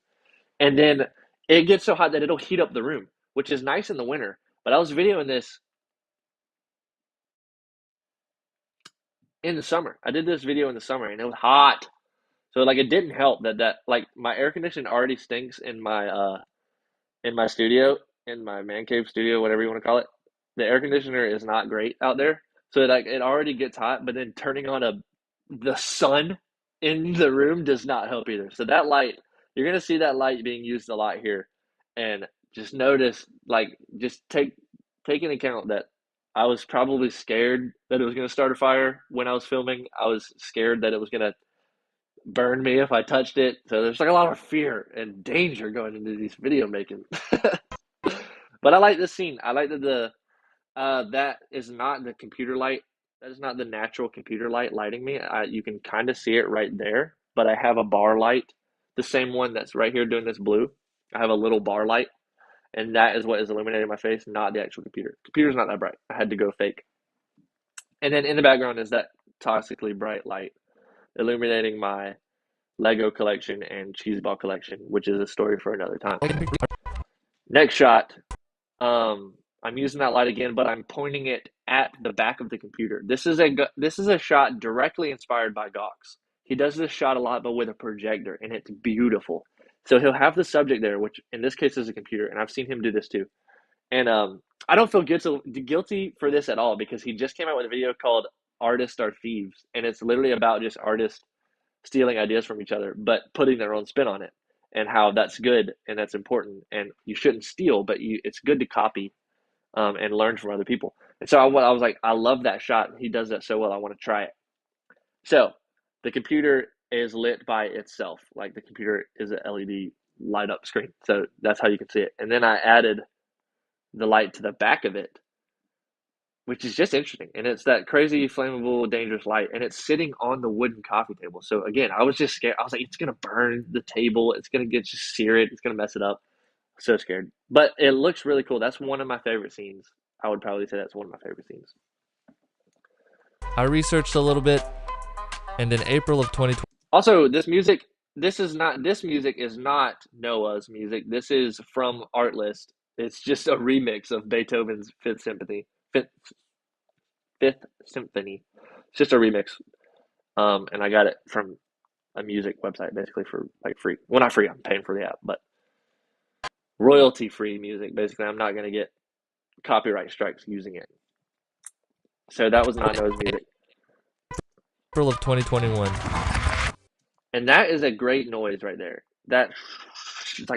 And then it gets so hot that it'll heat up the room, which is nice in the winter. But I was videoing this in the summer. I did this video in the summer and it was hot. So like it didn't help that like my air conditioning already stinks in my studio, in my man cave studio, whatever you want to call it. The air conditioner is not great out there. So like it already gets hot, but then turning on the sun in the room does not help either. So that light, you're gonna see that light being used a lot here. And just notice, like just take into account that I was probably scared that it was gonna start a fire when I was filming. I was scared that it was gonna burn me if I touched it. So there's like a lot of fear and danger going into these video making. But I like this scene. I like that that is not the computer light. That is not the natural computer light lighting me. You can kind of see it right there, but I have a bar light, the same one that's right here doing this blue. I have a little bar light, and that is what is illuminating my face, not the actual computer. Computer's not that bright. I had to go fake. And then in the background is that toxically bright light illuminating my Lego collection and cheese ball collection, which is a story for another time. Next shot, I'm using that light again, but I'm pointing it at the back of the computer. This is a shot directly inspired by Gox. He does this shot a lot, but with a projector, and it's beautiful. So he'll have the subject there, which in this case is a computer, and I've seen him do this too. And I don't feel guilty for this at all because he just came out with a video called "Artists Are Thieves," and it's literally about just artists stealing ideas from each other, but putting their own spin on it, and how that's good and that's important, and you shouldn't steal, but it's good to copy and learn from other people. And so I was like, I love that shot. He does that so well. I want to try it. So the computer is lit by itself. Like the computer is an LED light up screen. So that's how you can see it. And then I added the light to the back of it, which is just interesting. And it's that crazy, flammable, dangerous light. And it's sitting on the wooden coffee table. So again, I was just scared. I was like, it's going to burn the table. It's going to just sear it. It's going to mess it up. So scared. But it looks really cool. That's one of my favorite scenes. I would probably say that's one of my favorite scenes. I researched a little bit, and in April of 2020. Also, this music is not Noah's music. This is from Artlist. It's just a remix of Beethoven's Fifth Symphony. It's just a remix. And I got it from a music website basically for like free. Well, not free, I'm paying for the app, but royalty free music. Basically, I'm not going to get copyright strikes using it. So that was not Noah's music. April of 2021. And that is a great noise right there. That it's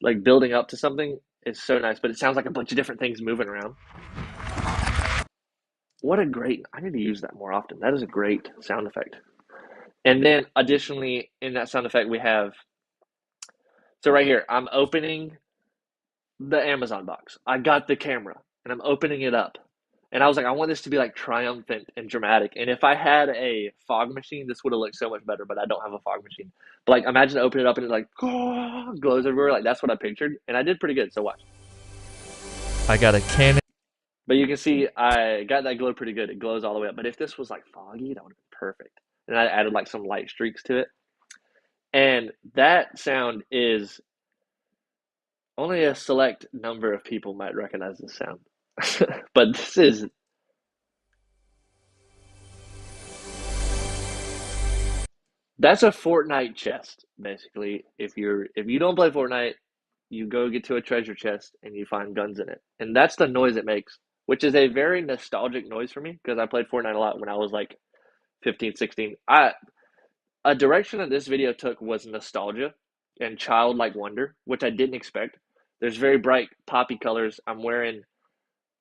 like building up to something is so nice, but it sounds like a bunch of different things moving around. What a great, I need to use that more often. That is a great sound effect. And then additionally in that sound effect we have, so right here, I'm opening the Amazon box. I got the camera and I'm opening it up. And I was like, I want this to be like triumphant and dramatic. And if I had a fog machine, this would have looked so much better, but I don't have a fog machine. But like, imagine opening it up and it like glows everywhere. Like that's what I pictured. And I did pretty good. So watch. I got a Canon. But you can see I got that glow pretty good. It glows all the way up. But if this was like foggy, that would have been perfect. And I added like some light streaks to it. And that sound is only a select number of people might recognize this sound. But that's a Fortnite chest, basically. If you don't play Fortnite, you go get to a treasure chest and you find guns in it. And that's the noise it makes, which is a very nostalgic noise for me because I played Fortnite a lot when I was like 15, 16. A direction that this video took was nostalgia and childlike wonder, which I didn't expect. There's very bright poppy colors. I'm wearing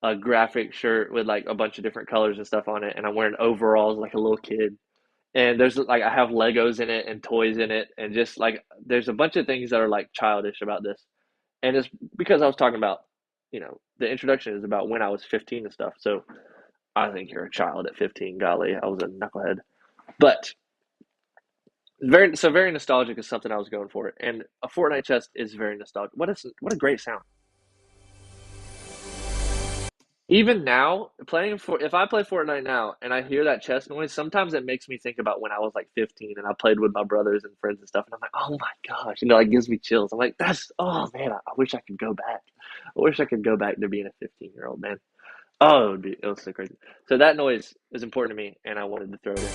a graphic shirt with like a bunch of different colors and stuff on it, and I'm wearing overalls like a little kid. And there's like I have Legos in it and toys in it, and just like there's a bunch of things that are like childish about this. And it's because I was talking about, the introduction is about when I was 15 and stuff. So I think you're a child at 15. Golly, I was a knucklehead. But very nostalgic is something I was going for, and a Fortnite chest is very nostalgic. What a great sound! Even now, playing for if I play Fortnite now and I hear that chest noise, sometimes it makes me think about when I was like 15 and I played with my brothers and friends and stuff, and I'm like, oh my gosh, like gives me chills. I'm like, that's oh man, I wish I could go back. I wish I could go back to being a 15-year-old man. Oh, it was so crazy. So that noise is important to me, and I wanted to throw it in.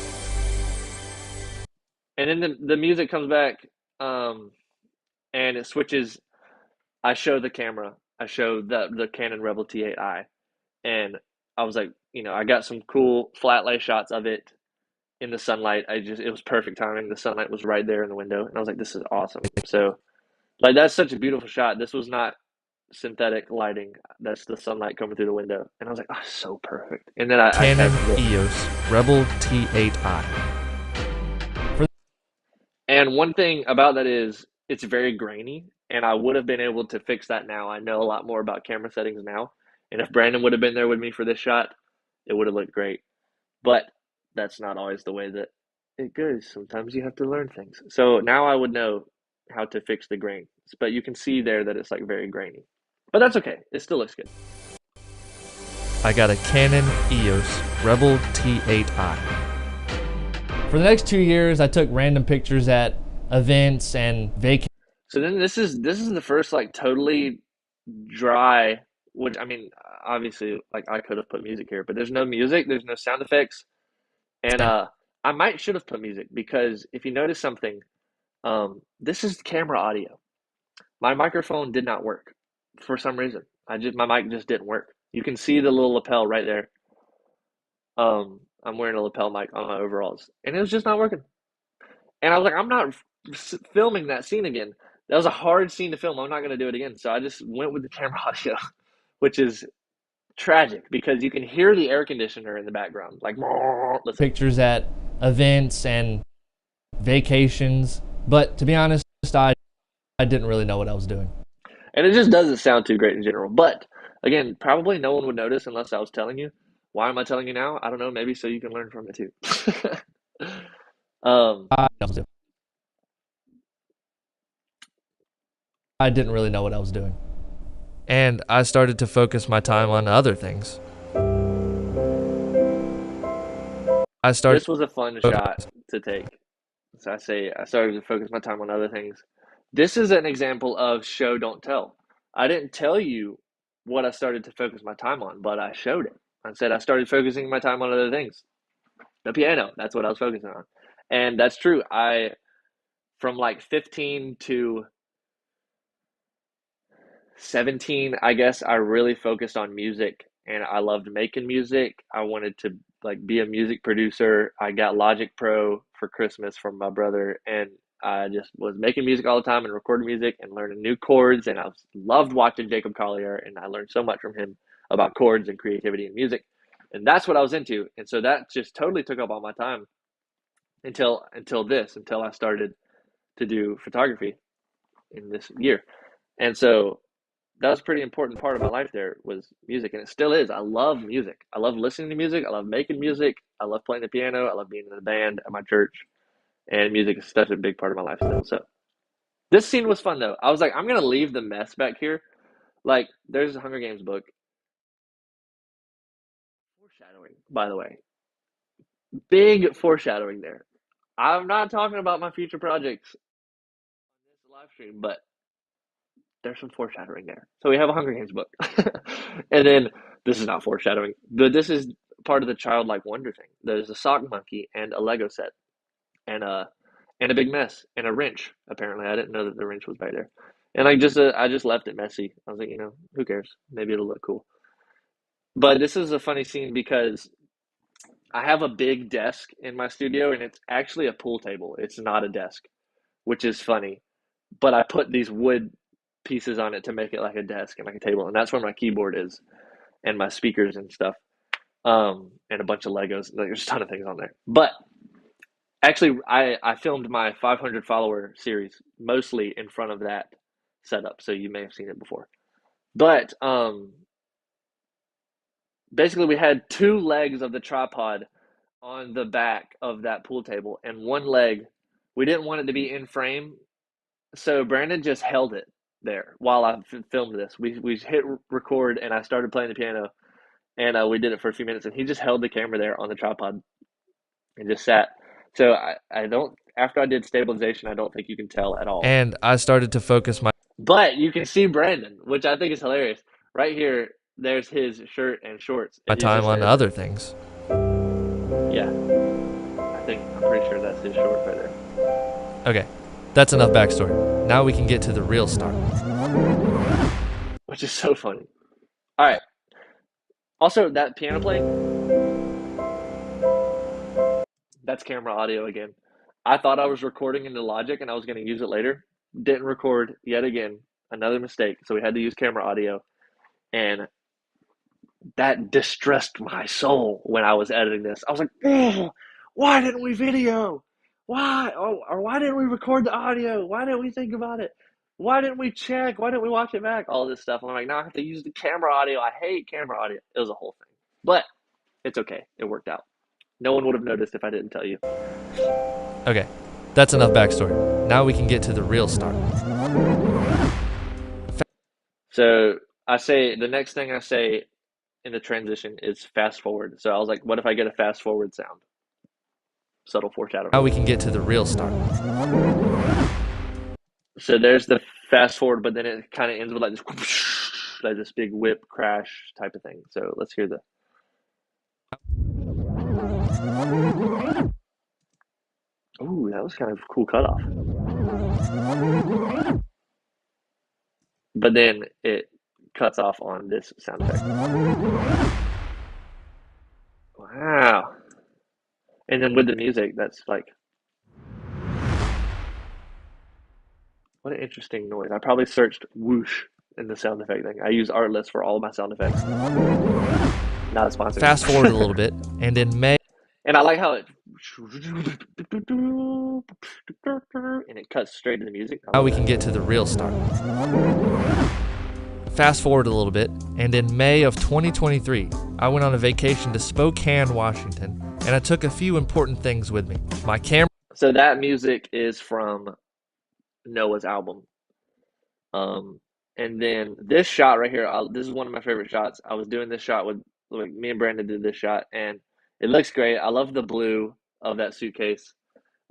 And then the music comes back, um, and it switches. I show the camera. I show the Canon Rebel T8i, and I was like, I got some cool flat lay shots of it in the sunlight. It was perfect timing. The sunlight was right there in the window, and I was like, this is awesome. So, like, that's such a beautiful shot. This was not synthetic lighting. That's the sunlight coming through the window, and I was like, oh, so perfect. And then I Canon tested it. EOS Rebel T8i. And one thing about that is it's very grainy, and I would have been able to fix that now. I know a lot more about camera settings now, and if Brandon would have been there with me for this shot, it would have looked great. But that's not always the way that it goes. Sometimes you have to learn things. So now I would know how to fix the grain. But you can see there that it's like very grainy. But that's okay. It still looks good. I got a Canon EOS Rebel T8i. For the next 2 years, I took random pictures at events and vacations. So then this is the first like totally dry, which I mean, obviously like I could have put music here, but there's no music, there's no sound effects. And I might should have put music because if you notice something, this is camera audio. My microphone did not work for some reason. My mic just didn't work. You can see the little lapel right there. I'm wearing a lapel mic on my overalls, and it was just not working. And I was like, I'm not filming that scene again. That was a hard scene to film. I'm not going to do it again. So I just went with the camera audio, which is tragic because you can hear the air conditioner in the background. Like, listen. Pictures at events and vacations. But to be honest, I didn't really know what I was doing. And it just doesn't sound too great in general. But again, probably no one would notice unless I was telling you. Why am I telling you now? I don't know. Maybe so you can learn from it too. um, I didn't really know what I was doing. And I started to focus my time on other things. this was a fun shot to take. So I started to focus my time on other things. This is an example of show, don't tell. I didn't tell you what I started to focus my time on, but I showed it. I said I started focusing my time on other things. The piano, that's what I was focusing on. And that's true. From like 15 to 17, I guess I really focused on music and I loved making music. I wanted to like be a music producer. I got Logic Pro for Christmas from my brother, and I just was making music all the time and recording music and learning new chords, and I loved watching Jacob Collier, and I learned so much from him about chords and creativity and music. And that's what I was into. And so that just totally took up all my time until I started to do photography in this year. And so that was a pretty important part of my life there was music, and it still is. I love music. I love listening to music. I love making music. I love playing the piano. I love being in the band at my church, and music is such a big part of my life still. So this scene was fun though. I was like, I'm gonna leave the mess back here. Like there's a Hunger Games book. Foreshadowing, by the way. Big foreshadowing there. I'm not talking about my future projects on this live stream, but there's some foreshadowing there. So we have a Hunger Games book. And then this is not foreshadowing, but this is part of the childlike wonder thing. There's a sock monkey and a Lego set and a big mess and a wrench. Apparently, I didn't know that the wrench was back there. And I just left it messy. I was like, who cares? Maybe it'll look cool. But this is a funny scene because I have a big desk in my studio and it's actually a pool table. It's not a desk, which is funny. But I put these wood pieces on it to make it like a desk and like a table, and that's where my keyboard is. and my speakers and stuff, and a bunch of Legos. Like, there's a ton of things on there. But actually, I filmed my 500 follower series mostly in front of that setup, so you may have seen it before. But basically, we had two legs of the tripod on the back of that pool table, and one leg we didn't want it to be in frame, so Brandon just held it there while I filmed this. We hit record, and I started playing the piano, and we did it for a few minutes, and he just held the camera there on the tripod and just sat. So I don't, after I did stabilization, I don't think you can tell at all. And I started to focus But you can see Brandon, which I think is hilarious. Right here, there's his shirt and shorts. my It time just on says, other things. yeah, I'm pretty sure that's his shorts right there. Okay, that's enough backstory. Now we can get to the real start. Which is so funny. All right. Also, that piano playing, that's camera audio again. I thought I was recording into Logic and I was going to use it later. Didn't record yet again. Another mistake. So we had to use camera audio. And that distressed my soul when I was editing this. I was like, oh, why didn't we video? Why? Oh, or why didn't we record the audio? Why didn't we think about it? Why didn't we check? Why didn't we watch it back? All this stuff. And I'm like, now I have to use the camera audio. I hate camera audio. It was a whole thing. But it's okay. It worked out. No one would have noticed if I didn't tell you. Okay, that's enough backstory. Now we can get to the real start. So I say, the next thing I say in the transition is fast forward. So I was like, what if I get a fast forward sound? Subtle foreshadowing. Now we can get to the real start. So there's the fast forward, but then it kind of ends with like this, whoosh, like this big whip crash type of thing. So let's hear the. Ooh, that was kind of a cool cutoff. But then it cuts off on this sound effect. Wow. And then with the music, that's like, what an interesting noise. I probably searched whoosh in the sound effect thing. I use Artlist for all of my sound effects. Not a sponsor. Fast forward a little bit, and in May, And I like how it and it cuts straight to the music. now we can get to the real start. Fast forward a little bit, and in May of 2023, I went on a vacation to Spokane, Washington, and I took a few important things with me. My camera. So that music is from Noah's album. And then this shot right here, this is one of my favorite shots. I was doing this shot with, like, me and Brandon did this shot, and it looks great. I love the blue of that suitcase.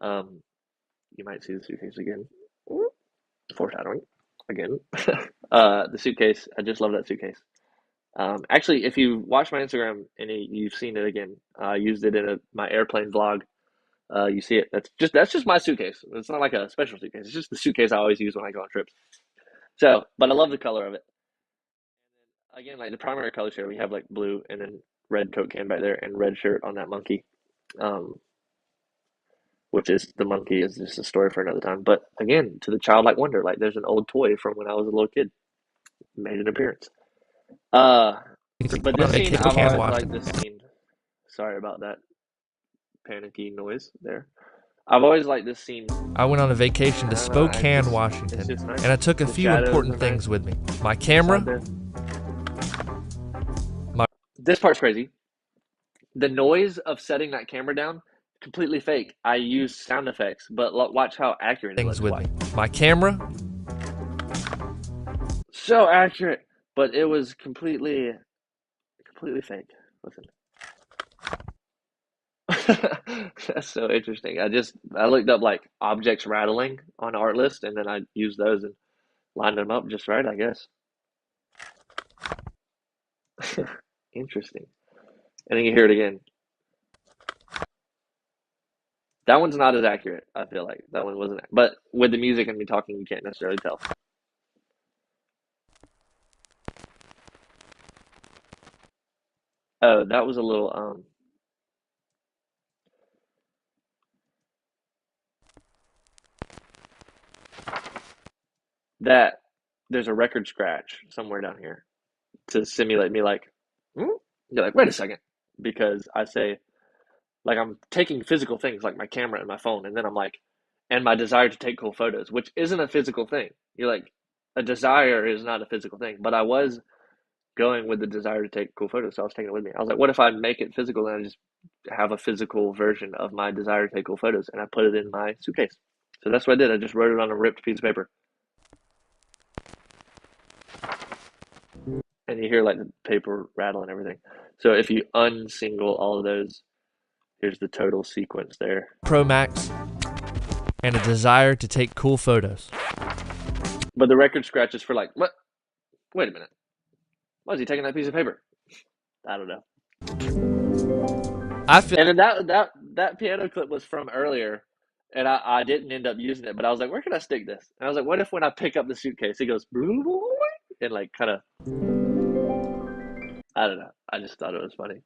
You might see the suitcase again. Foreshadowing again. The suitcase. I just love that suitcase. Actually, if you watch my Instagram and you've seen it again, I used it in my airplane vlog. You see it. That's just my suitcase. It's not like a special suitcase. It's just the suitcase I always use when I go on trips. So, but I love the color of it. Again, like the primary colors here, we have like blue and then red Coke can back there and red shirt on that monkey. Which is the monkey is just a story for another time. But again, to the childlike wonder, like there's an old toy from when I was a little kid made an appearance. But this scene, I've always liked this scene. Sorry about that panicky noise there. I've always liked this scene. I went on a vacation to Spokane, Washington, nice. and I took a few important things with me. My camera. This part's crazy. The noise of setting that camera down, completely fake. I use sound effects, but watch how accurate it looks. With me. My camera. So accurate, but it was completely fake. Listen. That's so interesting. I looked up like objects rattling on Artlist, and then I used those and lined them up just right, I guess. Interesting. And then you hear it again. That one's not as accurate, I feel like. That one wasn't. But with the music and me talking, you can't necessarily tell. Oh, that was a little, that there's a record scratch somewhere down here to simulate me like hmm? You're like, wait a second, because I say like I'm taking physical things like my camera and my phone, and then I'm like, and my desire to take cool photos, which isn't a physical thing. You're like, a desire is not a physical thing, but I was going with the desire to take cool photos, so I was taking it with me. I was like, what if I make it physical and I just have a physical version of my desire to take cool photos, and I put it in my suitcase. So that's what I did. I just wrote it on a ripped piece of paper, and you hear like the paper rattle and everything. So if you unsingle all of those, here's the total sequence there. Pro Max, and a desire to take cool photos. But the record scratches for like, what? Wait a minute. Why is he taking that piece of paper? I don't know. I feel And then that piano clip was from earlier, and I didn't end up using it. But I was like, where can I stick this? And I was like, what if when I pick up the suitcase, it goes and like kind of, I don't know. I just thought it was funny,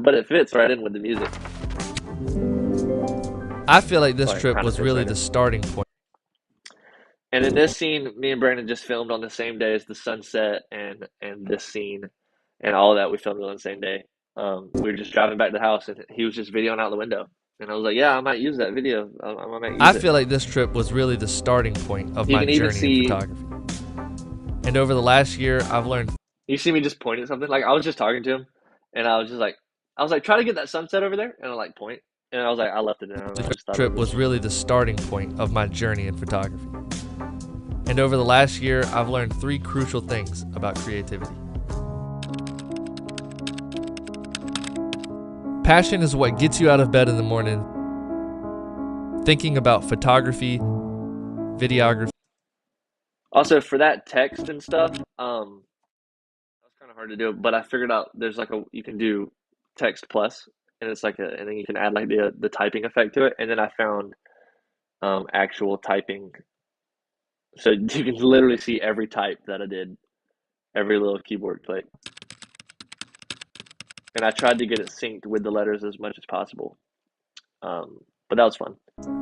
but it fits right in with the music. like this Or it trip kind of was fits really right the in. starting point. And in this scene, me and Brandon just filmed on the same day as the sunset, and this scene, and all of that we filmed on the same day. We were just driving back to the house, and he was just videoing out the window, and I was like, "Yeah, I might use that video. I might use I it." feel like this trip was really the starting point of You my can even journey in see photography. And over the last year, I've learned you see me just point at something. Like I was just talking to him, and I was like, try to get that sunset over there, and I like point, and I was like, I left it in. I don't know. I this just thought it trip was was really the starting point of my journey in photography. And over the last year, I've learned 3 crucial things about creativity. Passion is what gets you out of bed in the morning, thinking about photography, videography. also for that text and stuff. That's kind of hard to do, but I figured out there's like a you can do text plus, and it's like and then you can add like the typing effect to it, and then I found actual typing, so you can literally see every type that I did, every little keyboard click, and I tried to get it synced with the letters as much as possible. But that was fun.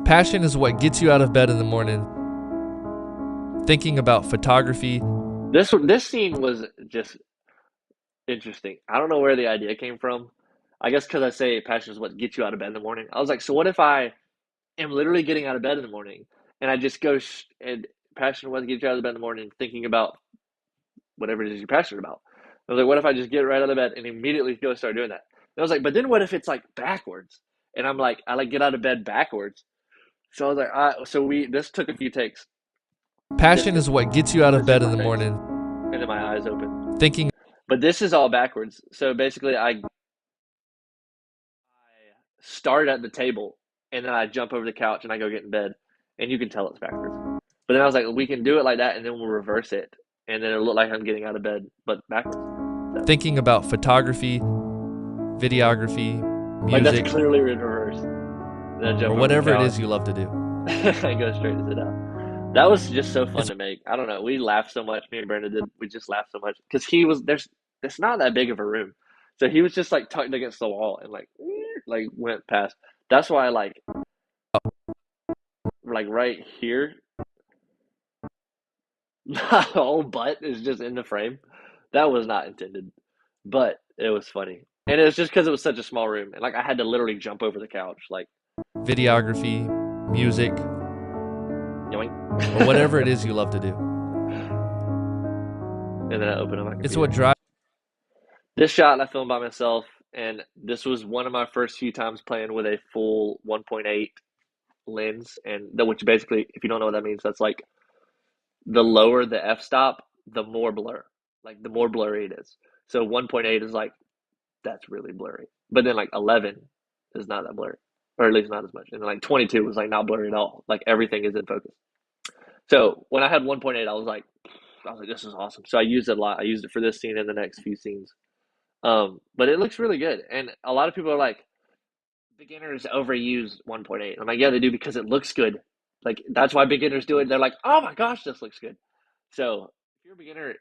Passion is what gets you out of bed in the morning, thinking about photography. This scene was just interesting. I don't know where the idea came from. I guess because I say passion is what gets you out of bed in the morning. I was like, so what if I am literally getting out of bed in the morning, and I just go and passion what gets you out of bed in the morning, thinking about whatever it is you're passionate about. I was like, what if I just get right out of bed and immediately go start doing that? And I was like, but then what if it's like backwards? And I'm like, I like get out of bed backwards. So I was like, so this took a few takes. Passion is what gets you out of bed in the takes. morning, And then my eyes open. thinking. But this is all backwards. So basically, I start at the table, and then I jump over the couch and I go get in bed, and you can tell it's backwards. But then I was like, we can do it like that, and then we'll reverse it, and then it'll look like I'm getting out of bed, but backwards. So, Thinking about photography, videography, like music, that's clearly in reverse. Then I jump or over whatever the it couch. is you love to do. I go straight to sit down. That was just so fun to make. I don't know. We laughed so much. Me and Brandon did. We just laughed so much because It's not that big of a room, so he was just like tucked against the wall and like went past. That's why like right here, the whole butt is just in the frame. That was not intended, but it was funny, and it was just because it was such a small room, and like I had to literally jump over the couch, like Videography, music, yoink, or whatever it is you love to do. and then I opened up my It's computer. what drives. This shot I filmed by myself, and this was one of my first few times playing with a full 1.8 lens, and which basically, if you don't know what that means, that's like the lower the f-stop, the more blur, like the more blurry it is. So 1.8 is like that's really blurry, but then like 11 is not that blurry, or at least not as much, and then like 22 was like not blurry at all, like everything is in focus. So when I had 1.8, I was like, this is awesome. So I used it a lot. I used it for this scene and the next few scenes. But it looks really good, and a lot of people are like, beginners overuse 1.8. I'm like, yeah, they do because it looks good. Like that's why beginners do it. They're like, oh my gosh, this looks good. So if you're a beginner,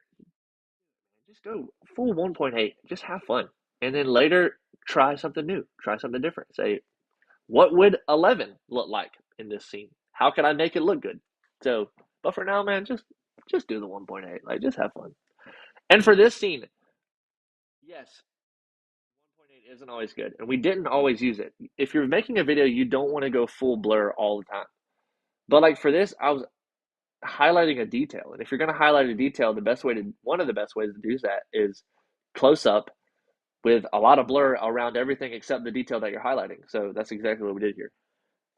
just go full 1.8. Just have fun, and then later try something new, try something different. Say, what would 11 look like in this scene? How can I make it look good? So, but for now, man, just do the 1.8. Like, just have fun. And for this scene, yes, 1.8 isn't always good, and we didn't always use it. If you're making a video, you don't want to go full blur all the time. But like for this, I was highlighting a detail, and if you're going to highlight a detail, one of the best ways to do that is close up with a lot of blur around everything except the detail that you're highlighting. So that's exactly what we did here.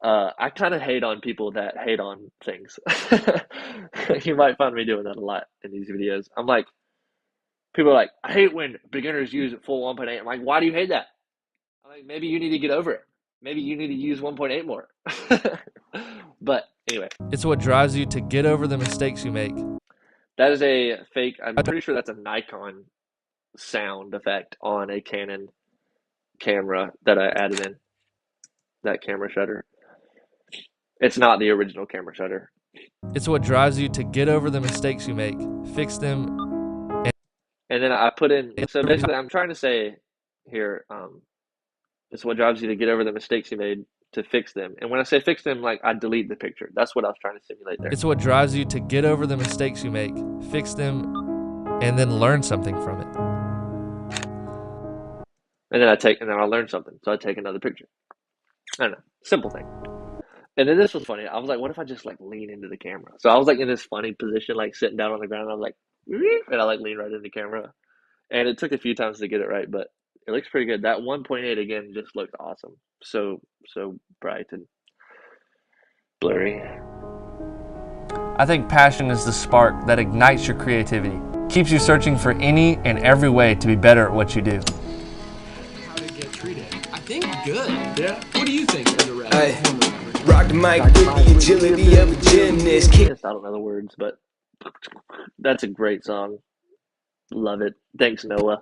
I kind of hate on people that hate on things. You might find me doing that a lot in these videos. I'm like, people are like, I hate when beginners use full 1.8. I'm like, why do you hate that? I'm like, maybe you need to get over it. Maybe you need to use 1.8 more. But anyway, It's what drives you to get over the mistakes you make. that is a fake. I'm pretty sure that's a Nikon sound effect on a Canon camera that I added in. That camera shutter. It's not the original camera shutter. It's what drives you to get over the mistakes you make, fix them, And then I put in, so basically I'm trying to say here, it's what drives you to get over the mistakes you made to fix them. And when I say fix them, like I delete the picture. That's what I was trying to simulate there. It's what drives you to get over the mistakes you make, fix them, and then learn something from it. And then I learn something. So I take another picture. I don't know. Simple thing. And then this was funny. I was like, what if I just like lean into the camera? So I was like in this funny position, like sitting down on the ground. And I was like, and I like lean right into the camera. And it took a few times to get it right, but it looks pretty good. That 1.8 again just looked awesome. So bright and blurry. I think passion is the spark that ignites your creativity, keeps you searching for any and every way to be better at what you do. How to get treated? I think good. Yeah. What do you think, Underrated? Hey, rock the mic with the agility of a gymnast. I don't know the words, but that's a great song. Love it. Thanks, Noah.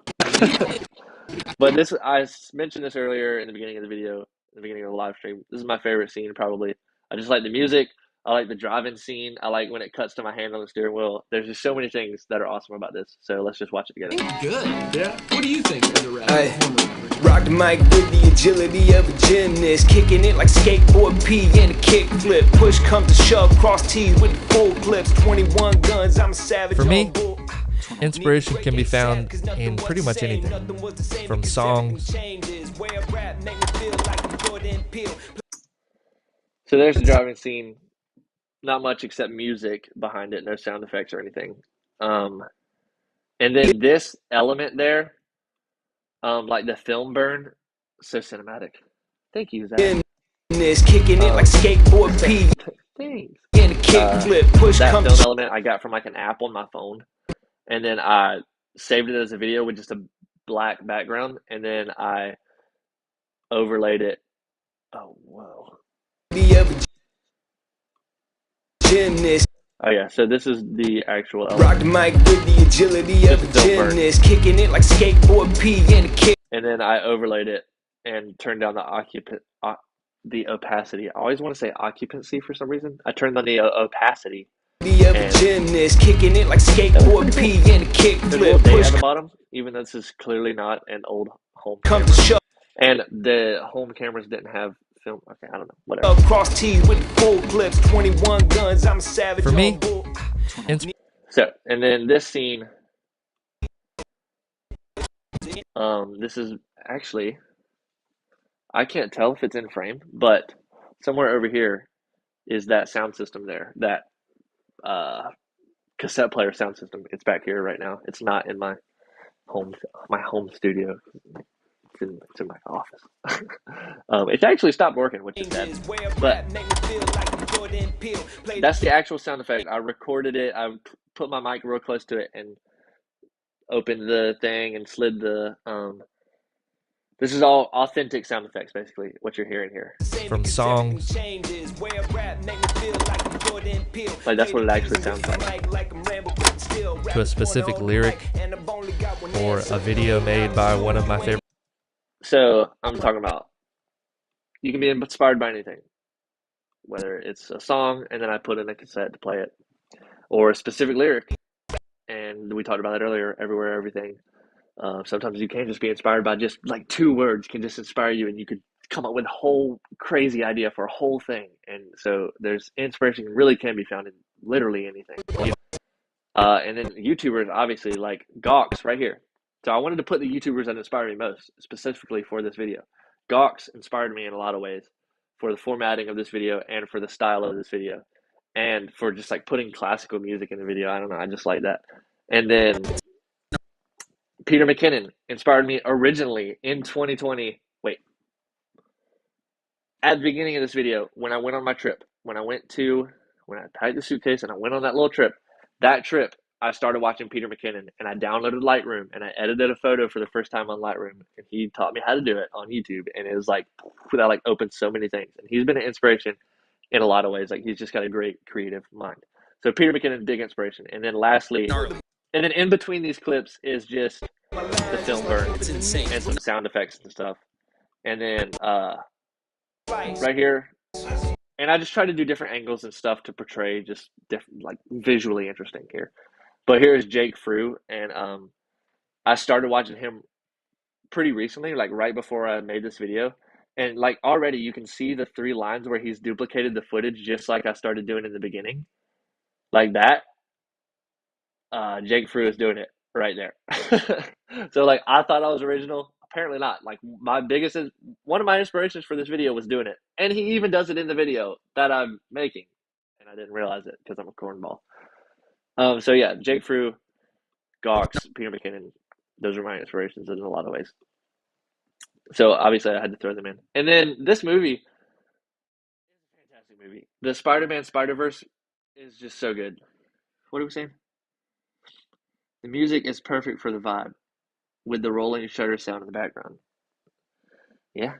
But I mentioned this earlier in the beginning of the video, in the beginning of the live stream. This is my favorite scene, probably. I just like the music. I like the driving scene. I like when it cuts to my hand on the steering wheel. There's just so many things that are awesome about this. So let's just watch it together. I think good. Yeah. What do you think, Underrated? Hey, rock the mic with the agility of a gymnast, kicking it like skateboard P and a kickflip. Push comes to shove, cross T's with the full clips. 21 guns, I'm a savage. For me, inspiration can be found in pretty much anything, from songs. So there's the driving scene. Not much except music behind it, no sound effects or anything. And then this element there, like the film burn, so cinematic. Thank you, Zach. Kicking it like skateboard P. Thanks. And a kickflip, push That comes film element I got from like an app on my phone, and then I saved it as a video with just a black background, and then I overlaid it. Oh, whoa. Gymnast. Oh yeah, so this is the actual element. Rock the mic with the agility of a gymnast, kicking it like skateboard P and a kick. And then I overlaid it and turned down the opacity. I always want to say occupancy for some reason. I turned on the opacity. The gymnast, kicking it like skateboard P and a kickflip. Push at the bottom, even though this is clearly not an old home camera. And the home cameras didn't have film. Okay, I don't know. Whatever. Cross T's with full clips, 21 guns. I'm a savage. For me, so, and then this scene. This is actually, I can't tell if it's in frame, but somewhere over here is that sound system there, that cassette player sound system. It's back here right now. It's not in my home studio. It's in my office. It's actually stopped working, which is sad. But that's the actual sound effect. I recorded it. I put my mic real close to it and opened the thing and slid the this is all authentic sound effects, basically, what you're hearing here. From songs. Like, that's what it actually sounds like. To a specific lyric or a video made by one of my favorite. So, I'm talking about, you can be inspired by anything. Whether it's a song, and then I put in a cassette to play it, or a specific lyric. And we talked about that earlier, everywhere, everything. Sometimes you can just be inspired by just like 2 words can just inspire you, and you could come up with a whole crazy idea for a whole thing. And so there's inspiration really can be found in literally anything. And then YouTubers, obviously, like Gawks right here. So I wanted to put the YouTubers that inspired me most specifically for this video. Gawks inspired me in a lot of ways for the formatting of this video and for the style of this video and for just like putting classical music in the video. I don't know, I just like that. And then Peter McKinnon inspired me originally in 2020. Wait, at the beginning of this video, when I went on my trip, when I packed the suitcase and I went on that little trip, that trip, I started watching Peter McKinnon and I downloaded Lightroom and I edited a photo for the first time on Lightroom and he taught me how to do it on YouTube and it was like, that like opened so many things. And he's been an inspiration in a lot of ways. Like he's just got a great creative mind. So Peter McKinnon, big inspiration. And then lastly, and then in between these clips is just the film burn and some sound effects and stuff. And then right here, and I just try to do different angles and stuff to portray just different, like visually interesting here. But here is Jake Frew, and I started watching him pretty recently, like right before I made this video, and like already you can see the 3 lines where he's duplicated the footage just like I started doing in the beginning, like that. Jake Frew is doing it right there. So like I thought I was original. Apparently not. Like one of my inspirations for this video was doing it, and he even does it in the video that I'm making, and I didn't realize it because I'm a cornball. So yeah, Jake Frew, Gawks, Peter McKinnon, those are my inspirations in a lot of ways. So obviously I had to throw them in, and then this movie is a fantastic movie. The Spider-Man Spider-Verse is just so good. What are we saying? The music is perfect for the vibe, with the rolling shutter sound in the background. Yeah,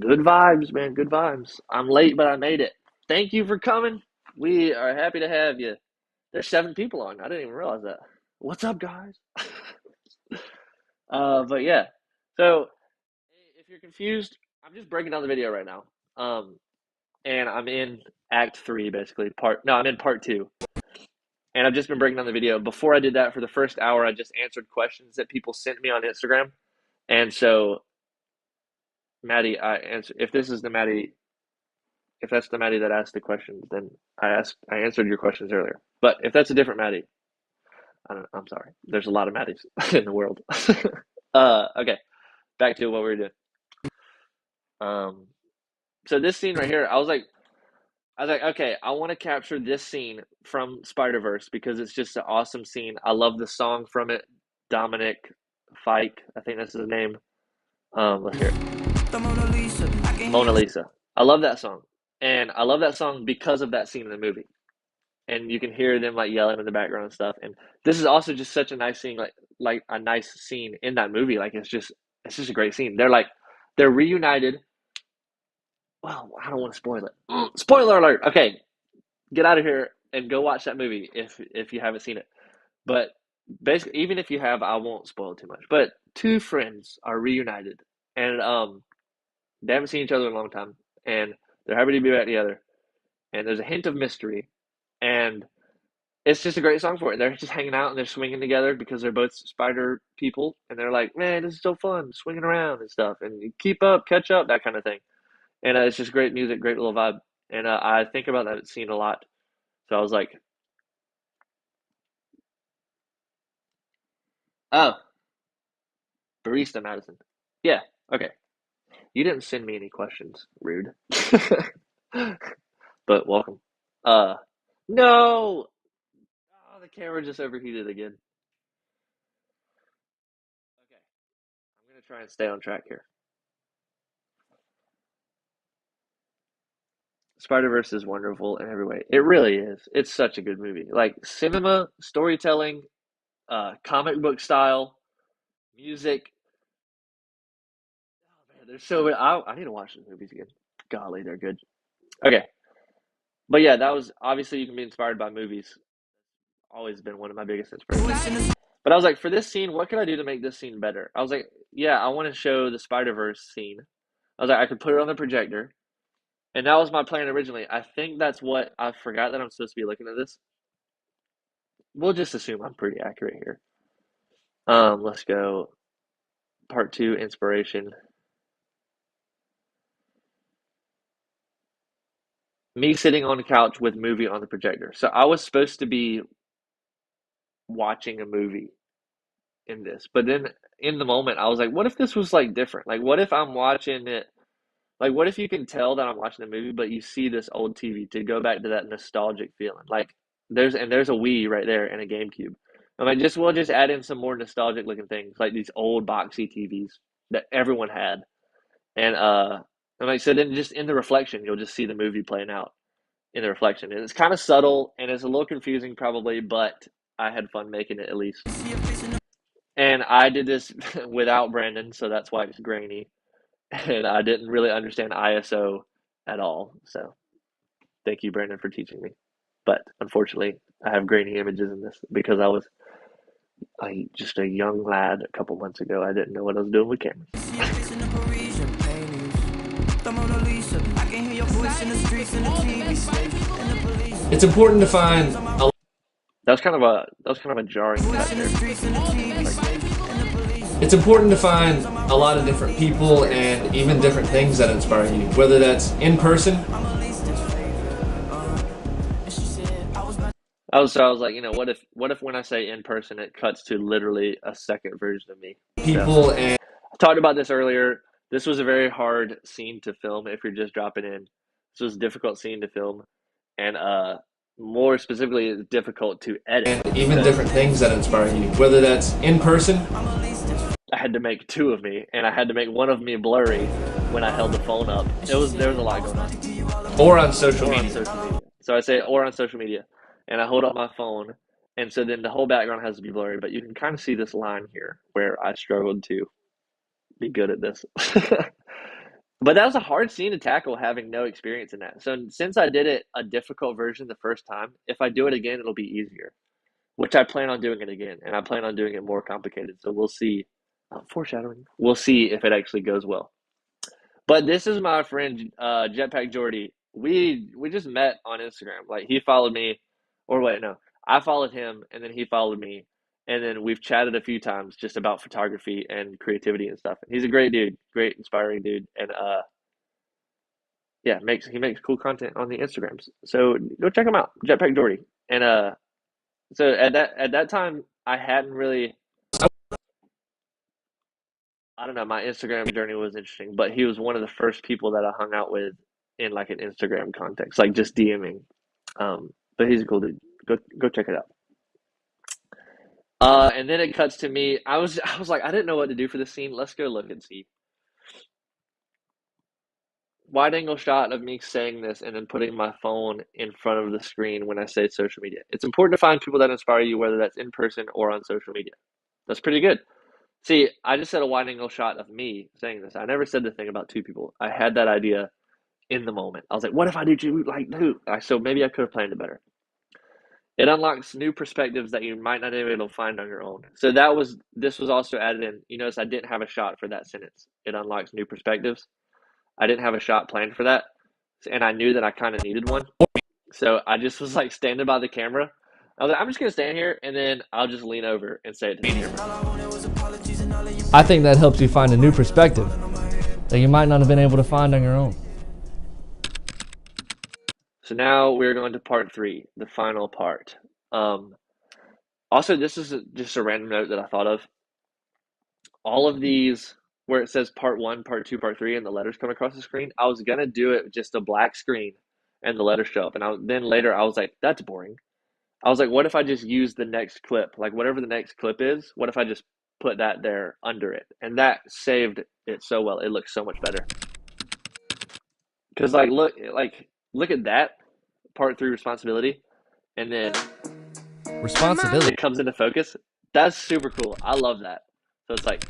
good vibes, man. Good vibes. I'm late, but I made it. Thank you for coming. We are happy to have you. There's 7 people on. I didn't even realize that. What's up, guys? But yeah. So if you're confused, I'm just breaking down the video right now. And I'm in Act 3, basically. I'm in Part 2. And I've just been breaking down the video. Before I did that, for the first hour, I just answered questions that people sent me on Instagram. And so, Maddie, if this is the Maddie, if that's the Maddie that asked the questions, then I answered your questions earlier. But if that's a different Maddie, I'm sorry. There's a lot of Maddies in the world. Okay, back to what we were doing. So this scene right here, I was like, okay, I want to capture this scene from Spider-Verse because it's just an awesome scene. I love the song from it. Dominic Fike, I think that's his name. Let's hear it. Mona Lisa. I love that song. And I love that song because of that scene in the movie. And you can hear them like yelling in the background and stuff. And this is also just such a nice scene, like a nice scene in that movie. Like it's just a great scene. They're reunited. Well, I don't want to spoil it. Spoiler alert. Okay, get out of here and go watch that movie if you haven't seen it. But basically, even if you have, I won't spoil too much. But 2 friends are reunited, and they haven't seen each other in a long time, and they're happy to be back together. And there's a hint of mystery, and it's just a great song for it. They're just hanging out and they're swinging together because they're both spider people, and they're like, "Man, this is so fun, swinging around and stuff, and you keep up, catch up, that kind of thing." And it's just great music, great little vibe. And I think about that scene a lot. So I was like, "Oh, Barista Madison, yeah, okay." You didn't send me any questions, rude. But welcome. No. Oh, the camera just overheated again. Okay, I'm gonna try and stay on track here. Spider-Verse is wonderful in every way. It really is. It's such a good movie. Like cinema, storytelling, comic book style, music. Oh man, there's so many. I need to watch the movies again. Golly, they're good. Okay, but yeah, that was obviously you can be inspired by movies. Always been one of my biggest inspirations. But I was like, for this scene, what can I do to make this scene better? I was like, yeah, I want to show the Spider-Verse scene. I was like, I could put it on the projector. And that was my plan originally. I think that's what I forgot that I'm supposed to be looking at this. We'll just assume I'm pretty accurate here. Let's go part 2, inspiration. Me sitting on the couch with movie on the projector. So I was supposed to be watching a movie in this. But then in the moment, I was like, what if this was like different? Like, what if I'm watching it? Like, what if you can tell that I'm watching the movie, but you see this old TV to go back to that nostalgic feeling? Like, there's a Wii right there and a GameCube. I'm like, we'll just add in some more nostalgic looking things, like these old boxy TVs that everyone had. And I'm like, so then just in the reflection, you'll just see the movie playing out in the reflection. And it's kind of subtle and it's a little confusing probably, but I had fun making it at least. And I did this without Brandon, so that's why it's grainy. And I didn't really understand ISO at all. So thank you, Brandon, for teaching me. But unfortunately, I have grainy images in this because I was just a young lad a couple months ago. I didn't know what I was doing with cameras. It's important to find a That was kind of a jarring cut there. It's important to find a lot of different people and even different things that inspire you, whether that's in person. I was like, what if when I say in person, it cuts to literally a second version of me? People and I talked about this earlier. This was a very hard scene to film if you're just dropping in. This was a difficult scene to film, and more specifically, it's difficult to edit. even different things that inspire you, whether that's in person. I had to make two of me, and I had to make one of me blurry when I held the phone up. There was a lot going on. Or on social Or on media. social media. So I say or on social media, and I hold up my phone, and so then the whole background has to be blurry. But you can kind of see this line here where I struggled to be good at this. But that was a hard scene to tackle having no experience in that. So since I did it a difficult version the first time, if I do it again, it'll be easier, which I plan on doing it again, and I plan on doing it more complicated. So we'll see. Foreshadowing. We'll see if it actually goes well. But this is my friend Jetpack Jordy. We just met on Instagram. Like he followed me, or wait, no, I followed him, and then he followed me, and then we've chatted a few times just about photography and creativity and stuff. He's a great dude, great inspiring dude, and yeah, he makes cool content on the Instagrams. So go check him out, Jetpack Jordy. And so at that time, I hadn't really. I don't know, my Instagram journey was interesting, but he was one of the first people that I hung out with in like an Instagram context, like just DMing. But he's a cool dude. Go check it out. And then it cuts to me. I was like, I didn't know what to do for this scene. Let's go look and see. Wide angle shot of me saying this and then putting my phone in front of the screen when I say social media. It's important to find people that inspire you, whether that's in person or on social media. That's pretty good. See, I just said a wide angle shot of me saying this. I never said the thing about two people. I had that idea in the moment. I was like, what if I do two like two? So maybe I could have planned it better. It unlocks new perspectives that you might not be able to find on your own. So this was also added in. You notice I didn't have a shot for that sentence. It unlocks new perspectives. I didn't have a shot planned for that. And I knew that I kind of needed one. So I just was like standing by the camera. I was like, I'm just gonna stand here and then I'll just lean over and say it to the camera. I think that helps you find a new perspective that you might not have been able to find on your own. So now we're going to part 3, the final part. Also, this is just a random note that I thought of. All of these, where it says part 1, part 2, part 3, and the letters come across the screen, I was gonna do it with just a black screen and the letters show up. And then later I was like, that's boring. I was like, what if I just use the next clip? Like whatever the next clip is, what if I just put that there under it? And that saved it so well. It looks so much better. Because look at that part 3 responsibility, and then Responsibility. it comes into focus. That's super cool. I love that. So it's like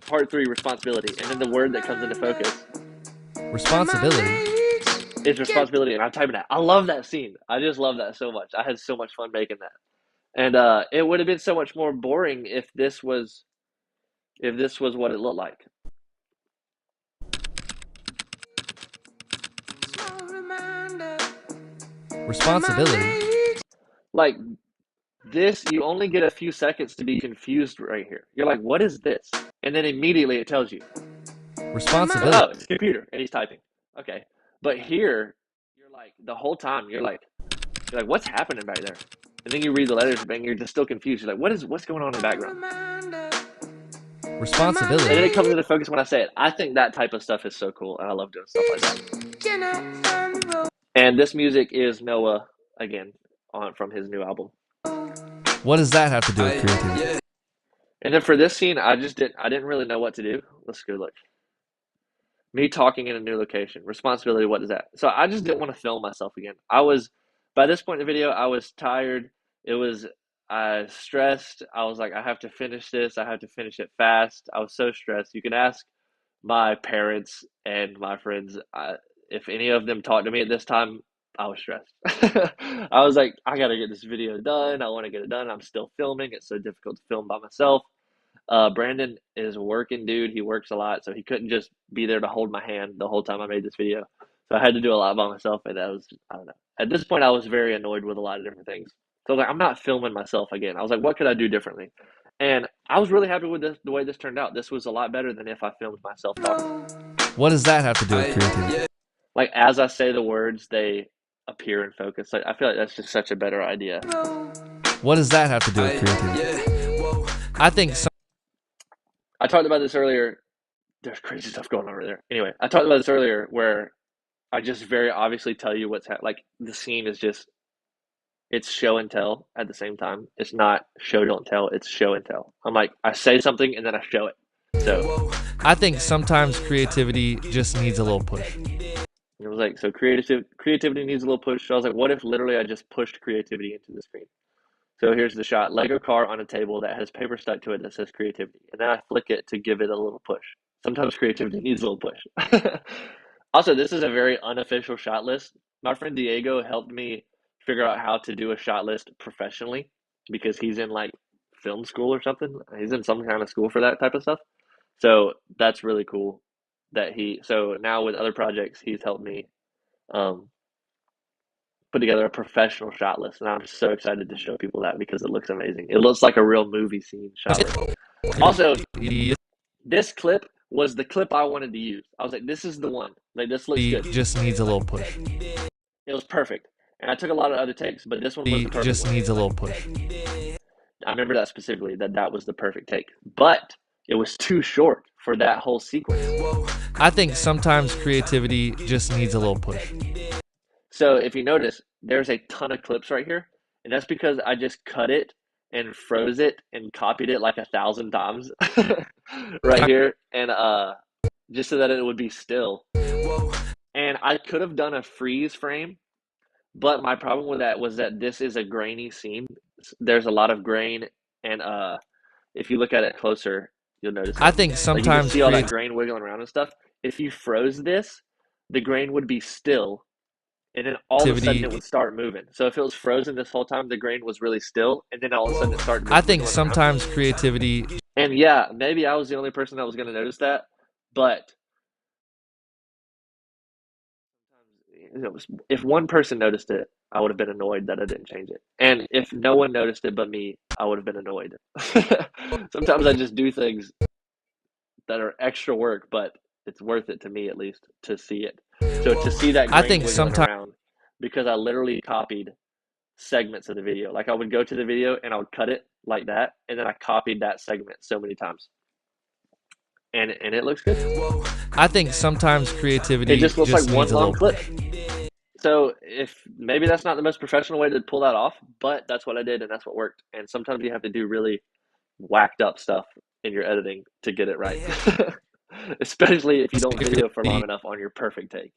part 3 responsibility, and then the word that comes into focus Responsibility. is responsibility, and I'm typing that. I love that scene. I just love that so much. I had so much fun making that. And it would have been so much more boring if this was what it looked like. Responsibility. Like this, you only get a few seconds to be confused right here. You're like, what is this? And then immediately it tells you, Responsibility. oh, it's a computer, and he's typing. Okay. But here, you're like, the whole time, you're like, what's happening back there? and then you read the letters, and you're just still confused. You're like, what's going on in the background? Responsibility. And then it comes into focus when I say it. I think that type of stuff is so cool, and I love doing stuff like that. And this music is Noah again from his new album. What does that have to do with creativity? And then for this scene, I didn't really know what to do. Let's go look. Me talking in a new location. Responsibility, what is that? So I just didn't want to film myself again. By this point in the video, I was tired. I stressed. I was like, I have to finish this. I have to finish it fast. I was so stressed. You can ask my parents and my friends, if any of them talked to me at this time, I was stressed. I was like, I got to get this video done. I want to get it done. I'm still filming. It's so difficult to film by myself. Brandon is a working dude. He works a lot, so he couldn't just be there to hold my hand the whole time I made this video. So I had to do a lot by myself, and I don't know. At this point, I was very annoyed with a lot of different things. So I was like, I'm not filming myself again. I was like, what could I do differently? And I was really happy with the way this turned out. This was a lot better than if I filmed myself talking. What does that have to do with creativity? Like, as I say the words, they appear in focus. Like, I feel like that's just such a better idea. What does that have to do with creativity? I think I talked about this earlier. There's crazy stuff going on over there. Anyway, I talked about this earlier where I just very obviously tell you what's like the scene is just it's show and tell at the same time. It's not show don't tell, it's show and tell. I'm like I say something and then I show it. So I think sometimes creativity just needs a little push. it was like so creativity needs a little push. So I was like, what if literally I just pushed creativity into the screen? So here's the shot. Lego car on a table that has paper stuck to it that says creativity. And then I flick it to give it a little push. Sometimes creativity needs a little push. Also, this is a very unofficial shot list. My friend Diego helped me figure out how to do a shot list professionally because he's in like film school or something. He's in some kind of school for that type of stuff. So that's really cool so now with other projects, he's helped me um, put together a professional shot list, and I'm so excited to show people that because it looks amazing. It looks like a real movie scene shot list. Also, this clip was the clip I wanted to use. I was like, this is the one. Like, this looks good. Just needs a little push. It was perfect. And I took a lot of other takes, but this one was the perfect just one. needs a little push. I remember that specifically, that was the perfect take. But it was too short for that whole sequence. I think sometimes creativity just needs a little push. So if you notice, there's a ton of clips right here, and that's because I just cut it and froze it and copied it like 1,000 times right here, and just so that it would be still. And I could have done a freeze frame, but my problem with that was that this is a grainy scene. There's a lot of grain, and if you look at it closer, you'll notice. I think Like you sometimes can see all that grain wiggling around and stuff. If you froze this, the grain would be still. And then all of a sudden it would start moving. So if it was frozen this whole time, the grain was really still, and then all of a sudden it started moving. I think sometimes creativity. And yeah, maybe I was the only person that was going to notice that, but if one person noticed it, I would have been annoyed that I didn't change it. And if no one noticed it but me, I would have been annoyed. Sometimes I just do things that are extra work, but it's worth it to me at least to see it. So to see that grain wiggling around, because I literally copied segments of the video. Like I would go to the video and I would cut it like that, and then I copied that segment so many times. And it looks good. I think sometimes creativity it just looks like one long clip. Push. So if maybe that's not the most professional way to pull that off, but that's what I did and that's what worked. And sometimes you have to do really whacked up stuff in your editing to get it right. Especially if you don't video for long enough on your perfect take.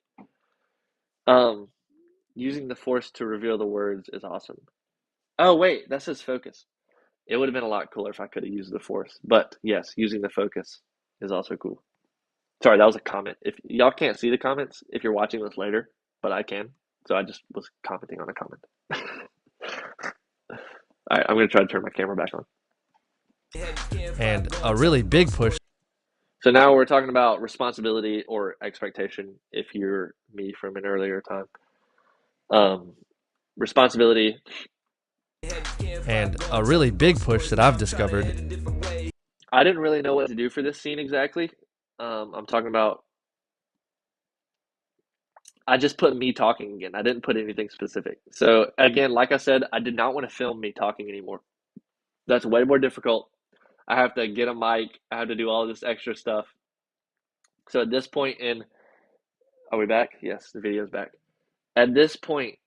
Using the force to reveal the words is awesome. Oh wait, that says focus. It would have been a lot cooler if I could have used the force. But yes, using the focus is also cool. Sorry, that was a comment. If y'all can't see the comments if you're watching this later, but I can. So I just was commenting on a comment. All right, I'm going to try to turn my camera back on. And a really big push. So now we're talking about responsibility or expectation if you're me from an earlier time. Responsibility. And a really big push that I've discovered. I didn't really know what to do for this scene exactly. I'm talking about I just put me talking again. I didn't put anything specific. So again, like I said, I did not want to film me talking anymore. That's way more difficult. I have to get a mic. I have to do all this extra stuff. So at this point in, are we back? Yes, the video's back. At this point,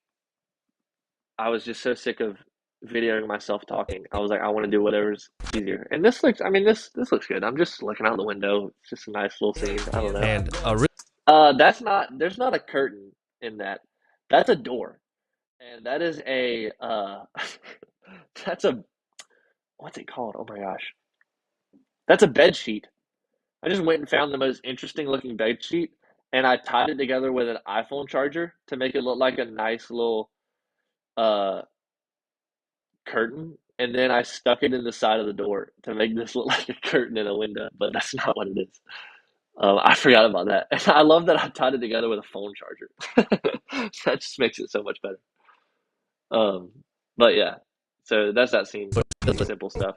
I was just so sick of videoing myself talking. I was like, I want to do whatever's easier. And this looks, I mean, this looks good. I'm just looking out the window. It's just a nice little scene. I don't know. And a real That's not. There's not a curtain in that. That's a door, and that is a. That's a. What's it called? Oh my gosh. That's a bed sheet. I just went and found the most interesting looking bed sheet, and I tied it together with an iPhone charger to make it look like a nice little uh curtain, and then I stuck it in the side of the door to make this look like a curtain in a window, but that's not what it is. I forgot about that. And I love that I tied it together with a phone charger. That just makes it so much better. Um, but yeah, so that's that scene. Just simple stuff.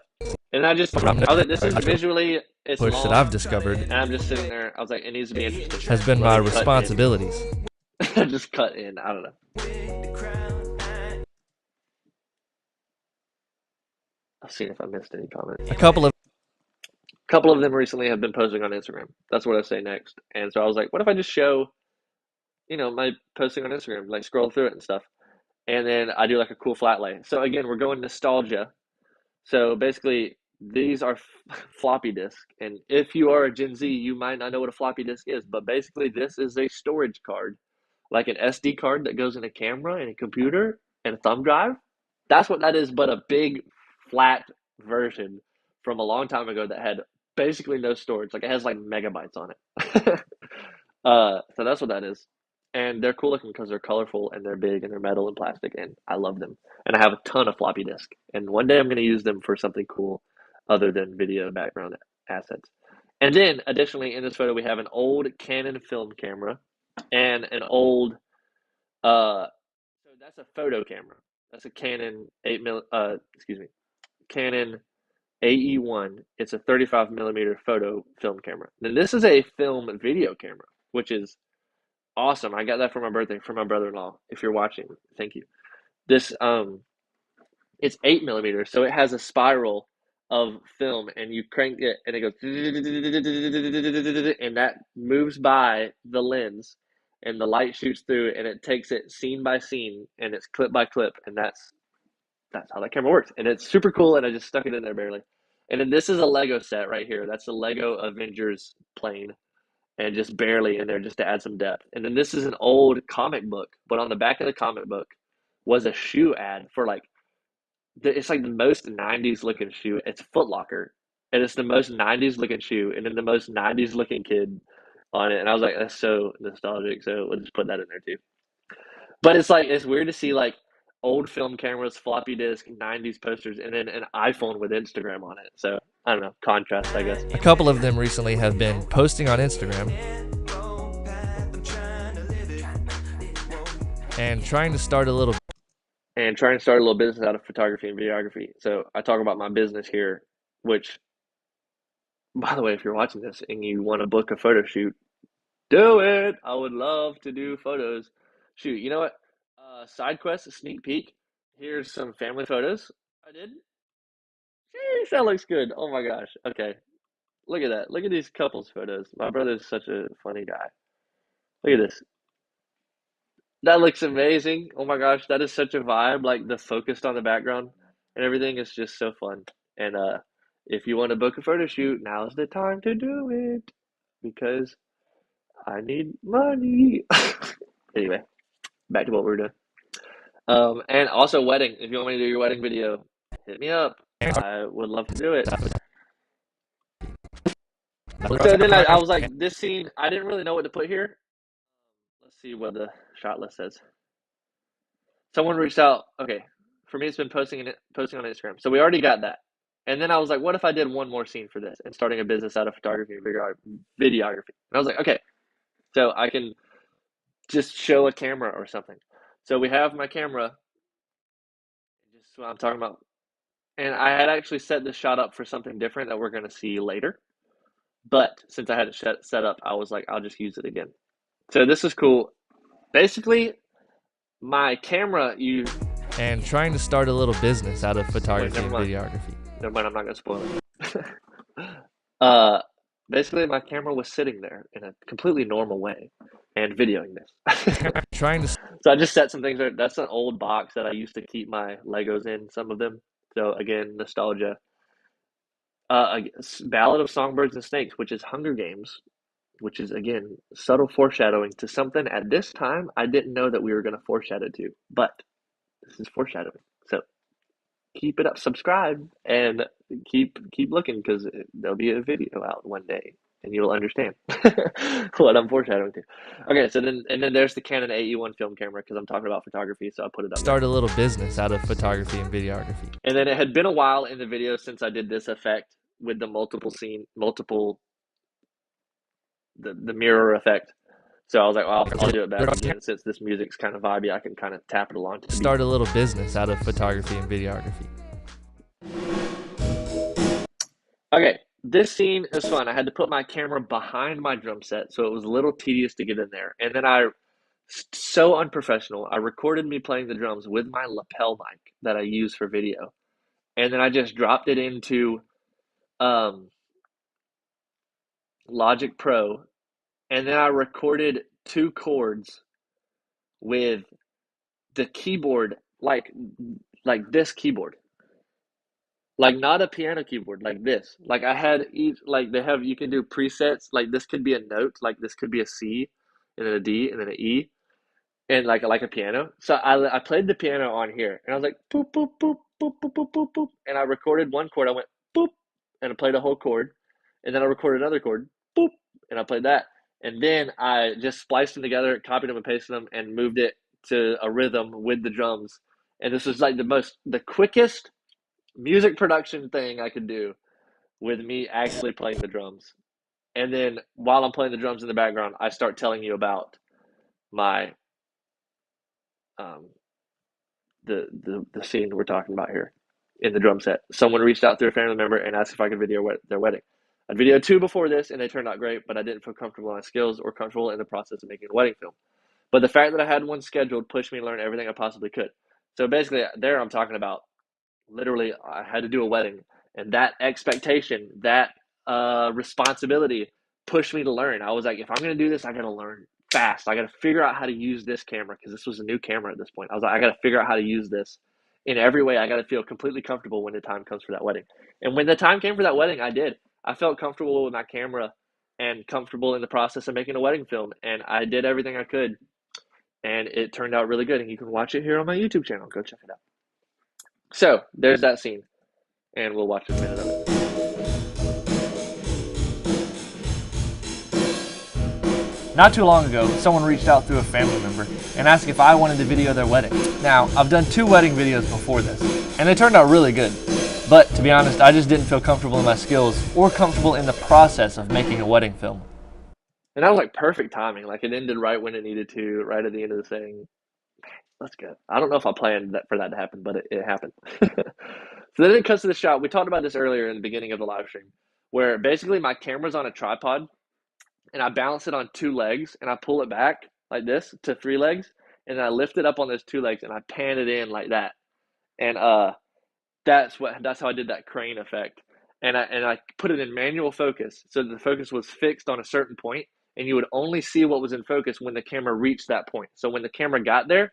And I was like, this is visually, it's push that long, I've discovered and I'm just sitting there. I was like, it needs to be interesting. has been Let my me cut in. responsibilities. Just cut in. I don't know. I'll see if I missed any comments. A couple of Couple of them recently have been posting on Instagram. That's what I say next. And so I was like, what if I just show, my posting on Instagram, like scroll through it and stuff. And then I do like a cool flat lay. So again, we're going nostalgia. So basically, these are floppy disk. And if you are a Gen Z, you might not know what a floppy disk is. But basically, this is a storage card, like an SD card that goes in a camera and a computer and a thumb drive. That's what that is, but a big flat version from a long time ago that had basically no storage. Like it has like megabytes on it. So that's what that is. And they're cool looking because they're colorful and they're big and they're metal and plastic, and I love them. And I have a ton of floppy disk. And one day I'm going to use them for something cool other than video background assets. And then additionally in this photo we have an old Canon film camera and an old so that's a photo camera. That's a Canon 8 mil excuse me. Canon AE1. It's a 35 millimeter photo film camera. Then this is a film video camera, which is awesome. I got that for my birthday from my brother-in-law. If you're watching, thank you. This it's 8 millimeters, so it has a spiral of film, and you crank it, and it goes, and that moves by the lens, and the light shoots through, and it takes it scene by scene, and it's clip by clip, and that's how that camera works, and it's super cool. And I just stuck it in there barely. And then this is a Lego set right here. That's the Lego Avengers plane, and just barely in there just to add some depth. And then this is an old comic book, but on the back of the comic book was a shoe ad for like it's like the most 90s looking shoe. It's Foot Locker, and it's the most 90s looking shoe, and then the most 90s looking kid on it. And I was like, that's so nostalgic. So we'll just put that in there too. But it's like it's weird to see like old film cameras, floppy disk, 90s posters, and then an iPhone with Instagram on it. So I don't know, contrast, I guess. a couple of them recently have been posting on Instagram and trying to start a little business out of photography and videography. So I talk about my business here, which, by the way, if you're watching this and you want to book a photo shoot, do it. I would love to do photos. Shoot, you know what? Side quest, a sneak peek. Here's some family photos I did. Sheesh, that looks good. Oh my gosh. Okay, look at that. Look at these couples photos. My brother's such a funny guy. Look at this. That looks amazing. Oh my gosh, that is such a vibe. Like the focused on the background and everything is just so fun. And if you want to book a photo shoot, now's the time to do it because I need money. Anyway, back to what we were doing. And also wedding. If you want me to do your wedding video, hit me up. I would love to do it. So then I was like, this scene, I didn't really know what to put here. Let's see what the shot list says. Someone reached out. Okay, for me, it's been posting on Instagram. So we already got that. And then I was like, what if I did one more scene for this and starting a business out of photography and videography? And I was like, okay, so I can just show a camera or something. So we have my camera, just what I'm talking about. And I had actually set this shot up for something different that we're going to see later. But since I had it set up, I was like, I'll just use it again. So this is cool. Basically, my camera, and trying to start a little business out of wait, photography never and mind. videography. Never mind, I'm not gonna spoil it. uh, Basically, my camera was sitting there in a completely normal way and videoing this. Trying to So I just set some things there. That's an old box that I used to keep my Legos in, some of them. So again, nostalgia. Ballad of Songbirds and Snakes, which is Hunger Games, which is again subtle foreshadowing to something at this time I didn't know that we were going to foreshadow to, but this is foreshadowing. So keep it up, subscribe, and keep looking because there'll be a video out one day, and you'll understand what I'm foreshadowing to. Okay, so then there's the Canon AE1 film camera because I'm talking about photography, so I put it up there. start a little business out of photography and videography. And then it had been a while in the video since I did this effect with the the mirror effect. So I was like, well, I'll do it back again since this music's kind of vibey. I can kind of tap it along to the beat. Start a little business out of photography and videography. Okay, this scene is fun. I had to put my camera behind my drum set, so it was a little tedious to get in there. And then so unprofessional, I recorded me playing the drums with my lapel mic that I use for video. And then I just dropped it into um, Logic Pro. And then I recorded 2 chords with the keyboard, like this keyboard. Like not a piano keyboard, like this. Like I had each, like they have, you can do presets. Like this could be a note, like this could be a C, and then a D, and then an E, and like a piano. So I played the piano on here, and I was like boop boop boop boop boop boop boop boop, and I recorded one chord. I went boop, and I played a whole chord, and then I recorded another chord, boop, and I played that, and then I just spliced them together, copied them and pasted them, and moved it to a rhythm with the drums. And this was like the quickest music production thing I could do with me actually playing the drums. And then while I'm playing the drums in the background, I start telling you about my um, the scene we're talking about here in the drum set. Someone reached out through a family member and asked if I could video their wedding. I'd videoed 2 before this, and they turned out great, but I didn't feel comfortable in my skills or comfortable in the process of making a wedding film. But the fact that I had one scheduled pushed me to learn everything I possibly could. So basically, there I'm talking about literally I had to do a wedding, and that expectation, that responsibility pushed me to learn. I was like, if I'm going to do this, I got to learn fast. I got to figure out how to use this camera because this was a new camera at this point. I was like, I got to figure out how to use this in every way. I got to feel completely comfortable when the time comes for that wedding. And when the time came for that wedding, I did. I felt comfortable with my camera and comfortable in the process of making a wedding film, and I did everything I could, and it turned out really good. And you can watch it here on my YouTube channel. Go check it out. So there's that scene, and we'll watch a minute of it. Not too long ago, someone reached out through a family member and asked if I wanted to video their wedding. Now, I've done 2 wedding videos before this, and they turned out really good. But to be honest, I just didn't feel comfortable in my skills or comfortable in the process of making a wedding film. And that was like perfect timing. Like it ended right when it needed to, right at the end of the thing. That's good. I don't know if I planned for that to happen, but it happened. So then it cuts to the shot. We talked about this earlier in the beginning of the live stream, where basically my camera's on a tripod, and I balance it on 2 legs, and I pull it back like this to 3 legs, and then I lift it up on those 2 legs, and I pan it in like that. And that's how I did that crane effect. And I put it in manual focus, so the focus was fixed on a certain point, and you would only see what was in focus when the camera reached that point. So when the camera got there,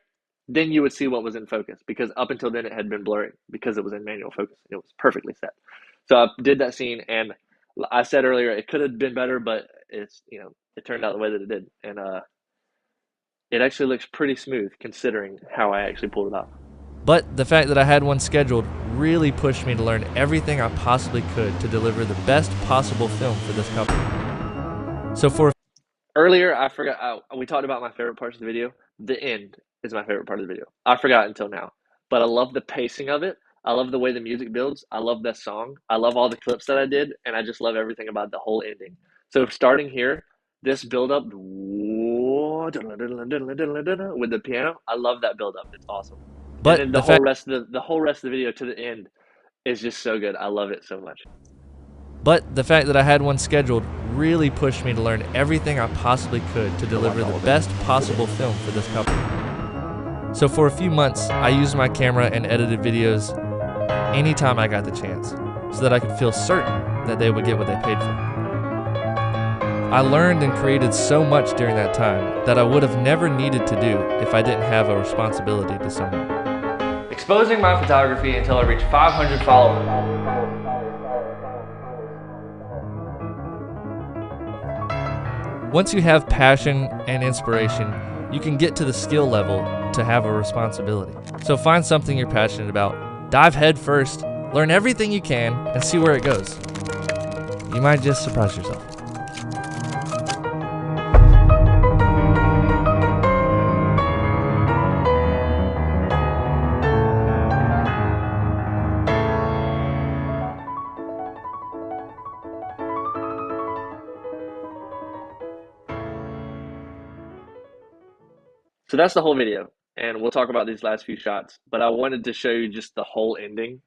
then you would see what was in focus, because up until then it had been blurry because it was in manual focus. It was perfectly set. So I did that scene, and I said earlier it could have been better, but it turned out the way that it did, and it actually looks pretty smooth considering how I actually pulled it off. But the fact that I had one scheduled really pushed me to learn everything I possibly could to deliver the best possible film for this couple. So for Earlier, I forgot, we talked about my favorite parts of the video. The end is my favorite part of the video. I forgot until now, but I love the pacing of it. I love the way the music builds. I love that song. I love all the clips that I did, and I just love everything about the whole ending. So starting here, this build up with the piano, I love that build up. It's awesome. But and then the the fact whole rest of the video to the end is just so good. I love it so much. But the fact that I had one scheduled really pushed me to learn everything I possibly could to deliver the best possible film for this couple. So for a few months, I used my camera and edited videos anytime I got the chance, so that I could feel certain that they would get what they paid for. I learned and created so much during that time that I would have never needed to do if I didn't have a responsibility to someone. Exposing my photography until I reached 500 followers. Once you have passion and inspiration, you can get to the skill level to have a responsibility. So find something you're passionate about, dive head first, learn everything you can, and see where it goes. You might just surprise yourself. So that's the whole video, and we'll talk about these last few shots. But I wanted to show you just the whole ending.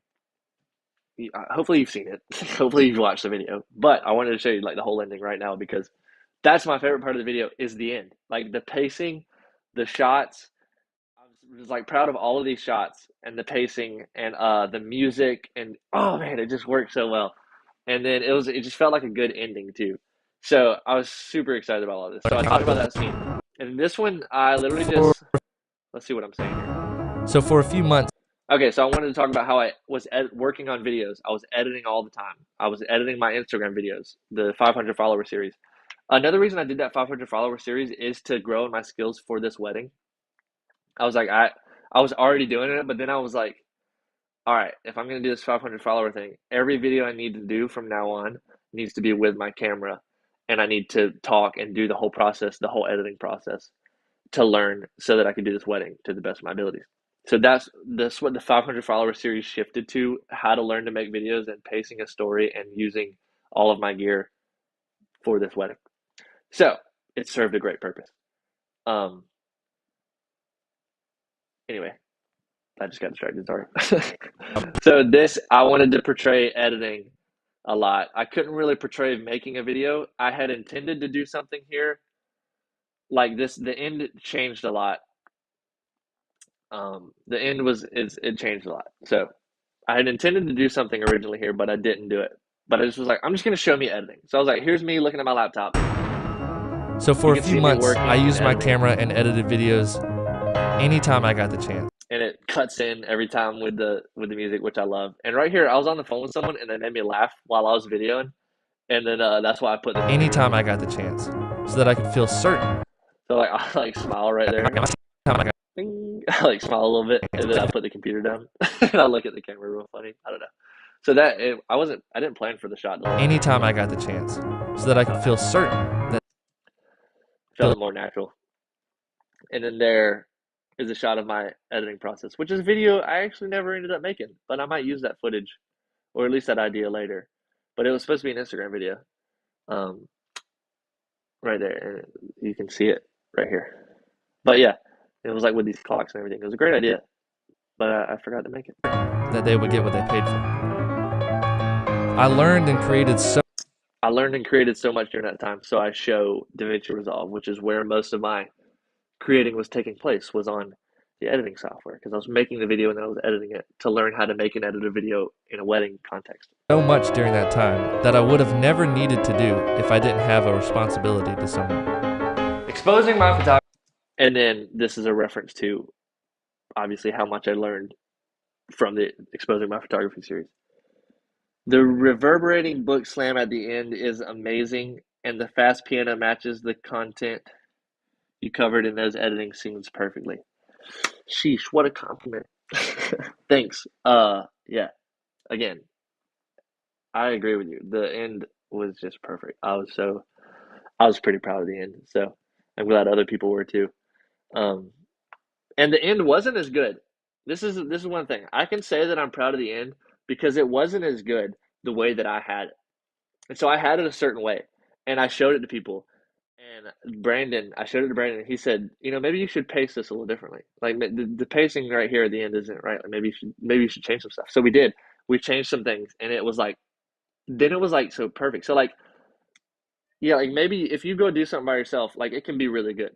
Hopefully you've seen it. Hopefully you've watched the video. But I wanted to show you like the whole ending right now because that's my favorite part of the video is the end. Like the pacing, the shots. I was like proud of all of these shots and the pacing and the music and oh man, it just worked so well. And then it just felt like a good ending too. So I was super excited about all this. So I talked about that scene. And this one I literally just let's see what I'm saying here. So for a few months, Okay, so I wanted to talk about how I was working on videos. I was editing all the time. I was editing my Instagram videos, the 500 follower series. Another reason I did that 500 follower series is to grow in my skills for this wedding. I was like, I was already doing it, but then I was like, all right, if I'm gonna do this 500 follower thing, every video I need to do from now on needs to be with my camera, and I need to talk and do the whole process, the whole editing process, to learn so that I can do this wedding to the best of my abilities. So that's what the 500 follower series shifted to: how to learn to make videos and pacing a story and using all of my gear for this wedding. So it served a great purpose. Um, anyway, I just got distracted. Sorry. So this, I wanted to portray editing a lot. I couldn't really portray making a video. I had intended to do something here like this. The end changed a lot. The end it changed a lot. So I had intended to do something originally here, but I didn't do it. But I just was like, I'm just going to show me editing. So I was like, here's me looking at my laptop. So for a You can see few me months, working I used and my editing. camera and edited videos anytime I got the chance. And it cuts in every time with the music, which I love. And right here, I was on the phone with someone, and they made me laugh while I was videoing. And then that's why I put the Anytime I got the chance, so that I could feel certain. So like I like smile right there. Ding. I like smile a little bit, and then I put the computer down, and I look at the camera real funny. I don't know. So I didn't plan for the shot. Anytime I got the chance, so that I could feel certain that felt more natural. And then there is a shot of my editing process, which is a video I actually never ended up making, but I might use that footage, or at least that idea later. But it was supposed to be an Instagram video, um, right there, and you can see it right here. But yeah, it was like with these clocks and everything. It was a great idea, but I forgot to make it. that they would get what they paid for. I learned and created so much during that time. So I show DaVinci Resolve, which is where most of my creating was taking place, was on the editing software, because I was making the video and then I was editing it to learn how to make and edit a video in a wedding context. so much during that time that I would have never needed to do if I didn't have a responsibility to someone. Exposing my photography. And then this is a reference to obviously how much I learned from the Exposing My Photography series. The reverberating book slam at the end is amazing, and the fast piano matches the content you covered in those editing scenes perfectly. Sheesh, what a compliment. Thanks. Yeah. Again, I agree with you. The end was just perfect. I was pretty proud of the end. So I'm glad other people were too. Um, and the end wasn't as good. This is one thing. I can say that I'm proud of the end because it wasn't as good the way that I had it. And so I had it a certain way, and I showed it to people. And I showed it to Brandon, and he said, maybe you should pace this a little differently. Like the pacing right here at the end isn't right. Like maybe you should change some stuff. So we did. We changed some things, and it was like then it was like so perfect. So like yeah, like maybe if you go do something by yourself, like it can be really good.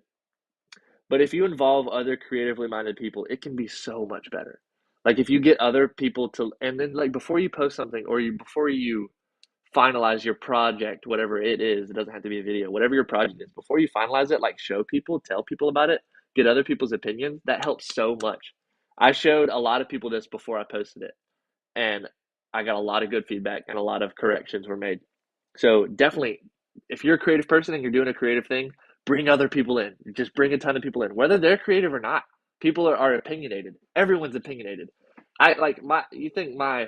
But if you involve other creatively minded people, it can be so much better. Like if you get other people to, and then like before you post something or before you finalize your project, whatever it is, it doesn't have to be a video, whatever your project is, before you finalize it, like show people, tell people about it, get other people's opinions. That helps so much. I showed a lot of people this before I posted it, and I got a lot of good feedback and a lot of corrections were made. So definitely, if you're a creative person and you're doing a creative thing, bring other people in. Just bring a ton of people in, whether they're creative or not. People are opinionated. Everyone's opinionated. I like my. You think my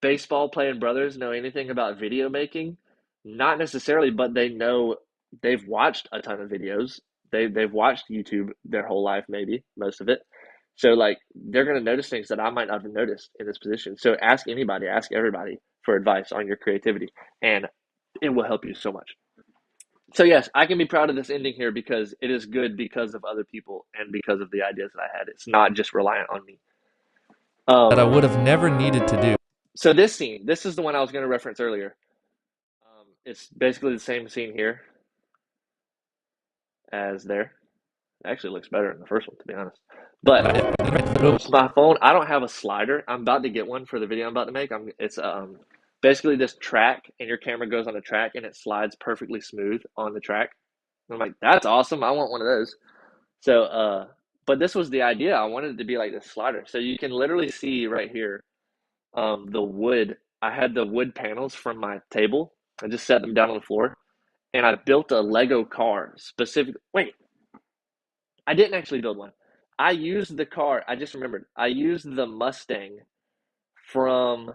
baseball playing brothers know anything about video making? Not necessarily, but they know. They've watched a ton of videos. They've watched YouTube their whole life, maybe most of it. So like they're gonna notice things that I might not have noticed in this position. So ask anybody, ask everybody for advice on your creativity, and it will help you so much. So yes, I can be proud of this ending here because it is good because of other people and because of the ideas that I had. It's not just reliant on me. That I would have never needed to do. So this scene, this is the one I was going to reference earlier. It's basically the same scene here as there. It actually looks better in the first one, to be honest. But my phone, I don't have a slider. I'm about to get one for the video I'm about to make. It's basically this track, and your camera goes on a track, and it slides perfectly smooth on the track. And I'm like, that's awesome. I want one of those. So, but this was the idea. I wanted it to be like this slider. So you can literally see right here, the wood. I had the wood panels from my table. I just set them down on the floor, and I built a Lego car specific. Wait, I didn't actually build one. I used the car. I just remembered. I used the Mustang from.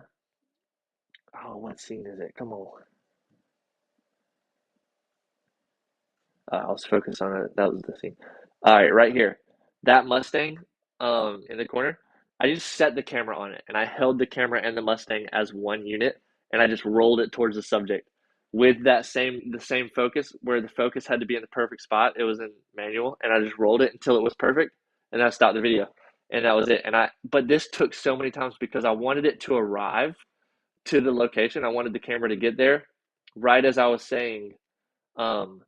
Oh, what scene is it? Come on. I was focused on it. That was the scene. All right, right here. That Mustang, in the corner. I just set the camera on it, and I held the camera and the Mustang as one unit, and I just rolled it towards the subject with the same focus where the focus had to be in the perfect spot. It was in manual, and I just rolled it until it was perfect, and I stopped the video, and that was it. But this took so many times because I wanted it to arrive to the location. I wanted the camera to get there right as I was saying. Um,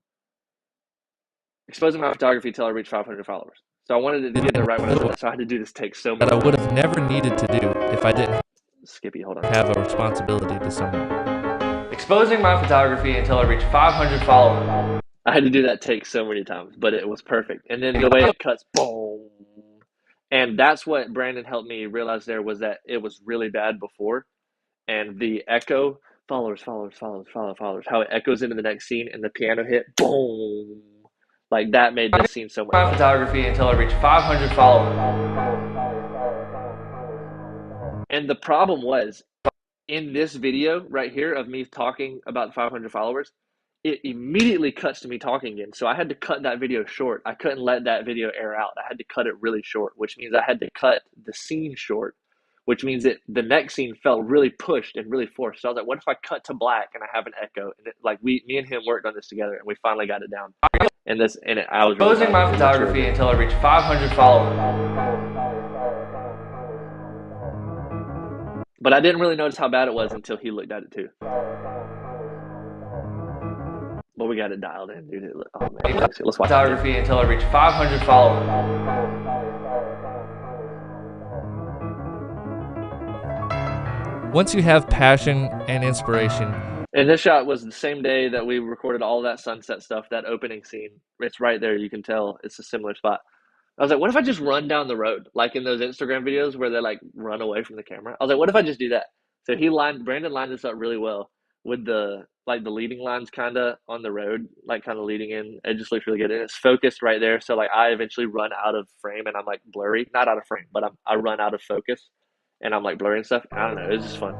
Exposing my photography until I reached 500 followers. So I wanted it to get there right when I said that. So I had to do this take so many That I would times. have never needed to do if I didn't Skippy, hold on. have a responsibility to someone. Exposing my photography until I reach 500 followers. I had to do that take so many times, but it was perfect. And then the way it cuts, boom. And that's what Brandon helped me realize there was that it was really bad before. And the echo, followers, followers, followers, followers, followers, how it echoes into the next scene and the piano hit, boom. Like that made this scene so much My better. photography until I reach 500 followers. And the problem was, in this video right here of me talking about 500 followers, it immediately cuts to me talking again. So I had to cut that video short. I couldn't let that video air out. I had to cut it really short, which means I had to cut the scene short, which means that the next scene felt really pushed and really forced. So I was like, what if I cut to black and I have an echo? And me and him worked on this together, and we finally got it down. I was really Exposing my photography until I reach 500 followers. But I didn't really notice how bad it was until he looked at it too. But we got it dialed in, dude. Oh man, let's watch Photography until I reach 500 followers. Once you have passion and inspiration, And this shot was the same day that we recorded all that sunset stuff, that opening scene. It's right there. You can tell it's a similar spot. I was like, what if I just run down the road? Like in those Instagram videos where they like run away from the camera. I was like, what if I just do that? So Brandon lined this up really well with the leading lines kind of on the road, like kind of leading in. It just looks really good. And it's focused right there. So like I eventually run out of frame and I'm like blurry, not out of frame, but I run out of focus and I'm like blurry and stuff. I don't know. It was just fun.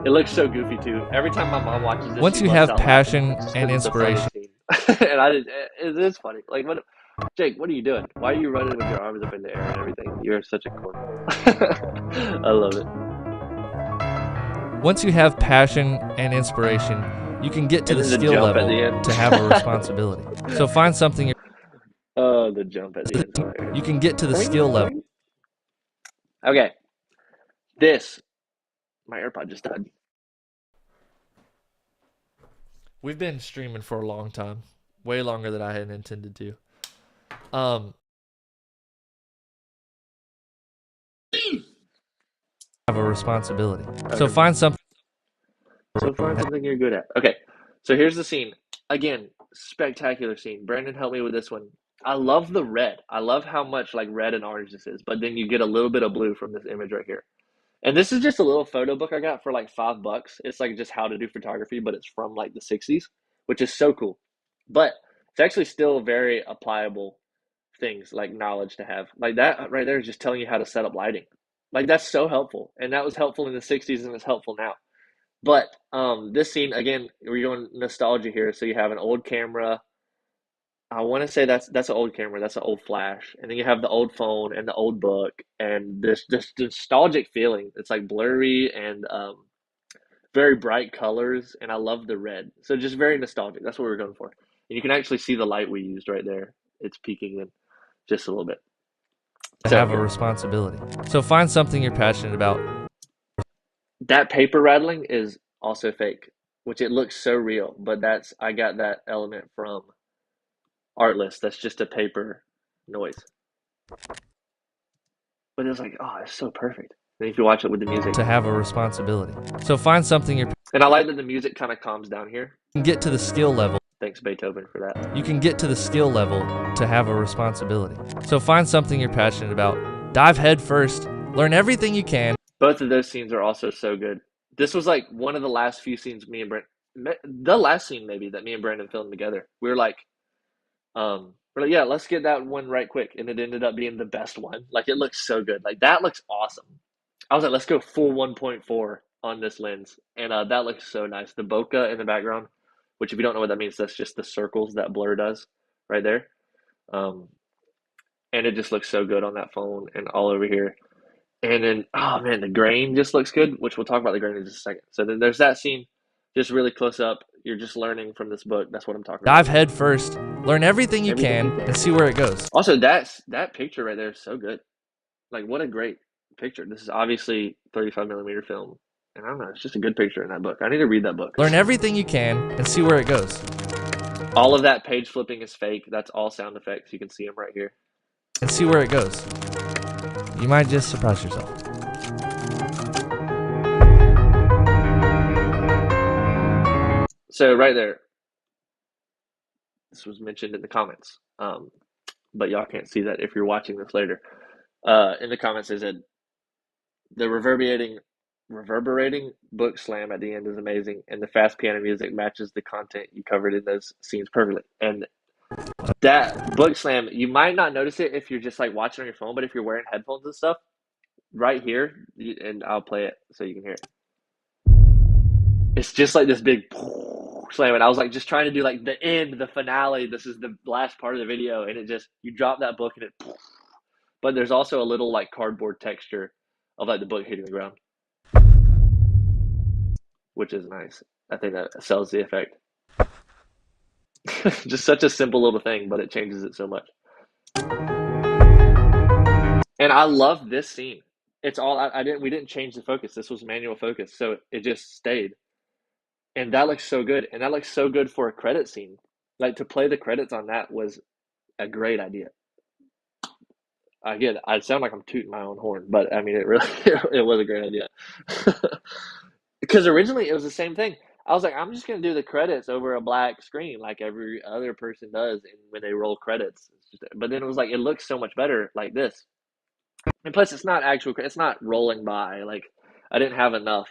It looks so goofy too. Every time my mom watches this, once she you busts have out passion laughing just and 'cause it's a funny inspiration, scene. And it is funny. Like what, Jake? What are you doing? Why are you running with your arms up in the air and everything? You're such a cornball. I love it. once you have passion and inspiration, you can get to And the then the skill jump at level the end. to have a responsibility. So find something Oh, the jump at the end. Hilarious. you can get to the skill level. Okay. My AirPod just died. We've been streaming for a long time, way longer than I had intended to. Um, have a responsibility. So Okay. find something. So find something you're good at. Okay. So here's the scene. Again, spectacular scene. Brandon, help me with this one. I love the red. I love how much like red and orange this is, but then you get a little bit of blue from this image right here. And this is just a little photo book I got for like $5. It's like just how to do photography, but it's from like the 60s, which is so cool. But it's actually still very applicable things like knowledge to have. Like that right there is just telling you how to set up lighting. Like that's so helpful. And that was helpful in the 60s and it's helpful now. But this scene again, we're going nostalgia here. So you have an old camera. I want to say that's an old camera. That's an old flash, and then you have the old phone and the old book, and this nostalgic feeling. It's like blurry and very bright colors, and I love the red. So just very nostalgic. That's what we were going for. And you can actually see the light we used right there. It's peeking in just a little bit. To So have a responsibility. So find something you're passionate about. that paper rattling is also fake, which it looks so real, but I got that element from Artlist. That's just a paper noise. But it was like, oh, it's so perfect. And if you watch it with the music. To have a responsibility. So find something you And I like that the music kind of calms down here. can get to the skill level. Thanks, Beethoven, for that. You can get to the skill level to have a responsibility. So find something you're passionate about. Dive head first. Learn everything you can. Both of those scenes are also so good. This was like one of the last few scenes me and Brent, the last scene maybe that me and Brandon filmed together. We were like, yeah, let's get that one right quick. And it ended up being the best one. Like it looks so good. Like that looks awesome. I was like, let's go full 1.4 on this lens. And that looks so nice. The bokeh in the background, which if you don't know what that means, that's just the circles that blur does right there. Um, and it just looks so good on that phone and all over here. And then, oh man, the grain just looks good, which we'll talk about the grain in just a second. So then there's that scene, just really close up. You're just learning from this book. That's what I'm talking about. Dive head first. Learn everything you can and see where it goes. Also, that picture right there is so good. Like, what a great picture. This is obviously 35 millimeter film. And I don't know, it's just a good picture in that book. I need to read that book. Learn everything you can and see where it goes. All of that page flipping is fake. That's all sound effects. You can see them right here. And see where it goes. You might just surprise yourself. So right there, this was mentioned in the comments, but y'all can't see that if you're watching this later. In the comments, they said the reverberating book slam at the end is amazing, and the fast piano music matches the content you covered in those scenes perfectly. And that book slam, you might not notice it if you're just like watching on your phone, but if you're wearing headphones and stuff, right here, and I'll play it so you can hear it. It's just like this big slam, and I was like just trying to do like the end, the finale. This is the last part of the video, and it just you drop that book and it. But there's also a little like cardboard texture of like the book hitting the ground, which is nice. I think that sells the effect. Just such a simple little thing, but it changes it so much. And I love this scene. It's all we didn't change the focus. This was manual focus, so it just stayed. And that looks so good. And that looks so good for a credit scene. Like to play the credits on that was a great idea. Again, I sound like I'm tooting my own horn, but I mean, it really it was a great idea. Because originally it was the same thing. I was like, I'm just gonna do the credits over a black screen like every other person does, and when they roll credits. But then it was like it looks so much better like this. And plus, it's not it's not rolling by. Like I didn't have enough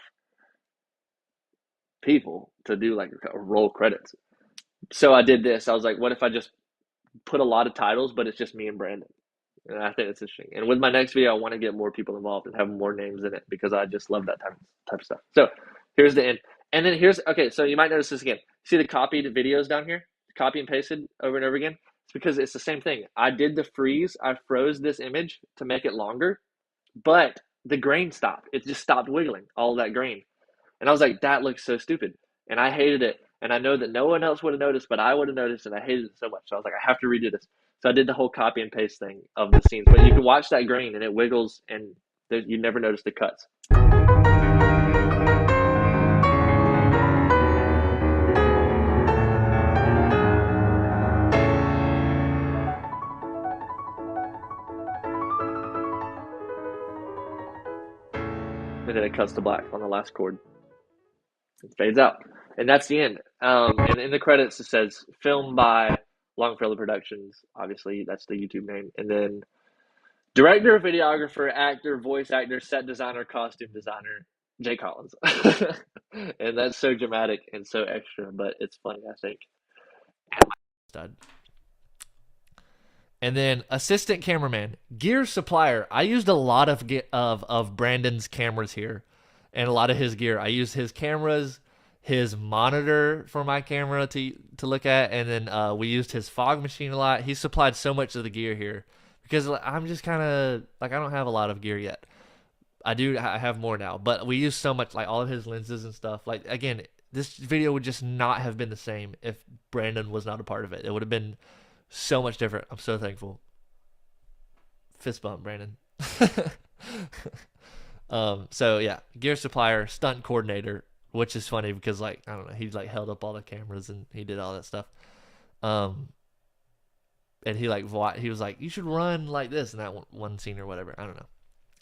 people to do like roll credits, so I did this. I was like, what if I just put a lot of titles, but it's just me and Brandon? And I think it's interesting. And with my next video, I want to get more people involved and have more names in it because I just love that type of stuff. So here's the end. And then okay, so you might notice this again. See the copied videos down here? Copy and pasted over and over again? It's because it's the same thing. I did the freeze. I froze this image to make it longer, but the grain stopped. It just stopped wiggling, all that grain. And I was like, that looks so stupid. And I hated it. And I know that no one else would have noticed, but I would have noticed, and I hated it so much. So I was like, I have to redo this. So I did the whole copy and paste thing of the scenes. But you can watch that grain, and it wiggles, and you never notice the cuts. and then it cuts to black on the last chord. It fades out, and that's the end. And in the credits it says filmed by Longfellow Productions. Obviously, that's the YouTube name, and then director, videographer, actor, voice actor, set designer, costume designer, Jay Collins. And that's so dramatic and so extra, but it's funny, I think. Stud. And then assistant cameraman, gear supplier. I used a lot of Brandon's cameras here, and a lot of his gear. I used his cameras, his monitor for my camera to look at, and then we used his fog machine a lot. He supplied so much of the gear here because I'm just kind of like I don't have a lot of gear yet. I have more now, but we use so much, like all of his lenses and stuff. Like again, this video would just not have been the same if Brandon was not a part of it. It would have been so much different. I'm so thankful. Fist bump, Brandon. So yeah, gear supplier, stunt coordinator, which is funny because like I don't know, he like held up all the cameras and he did all that stuff. And he was like, you should run like this in that one scene or whatever. I don't know.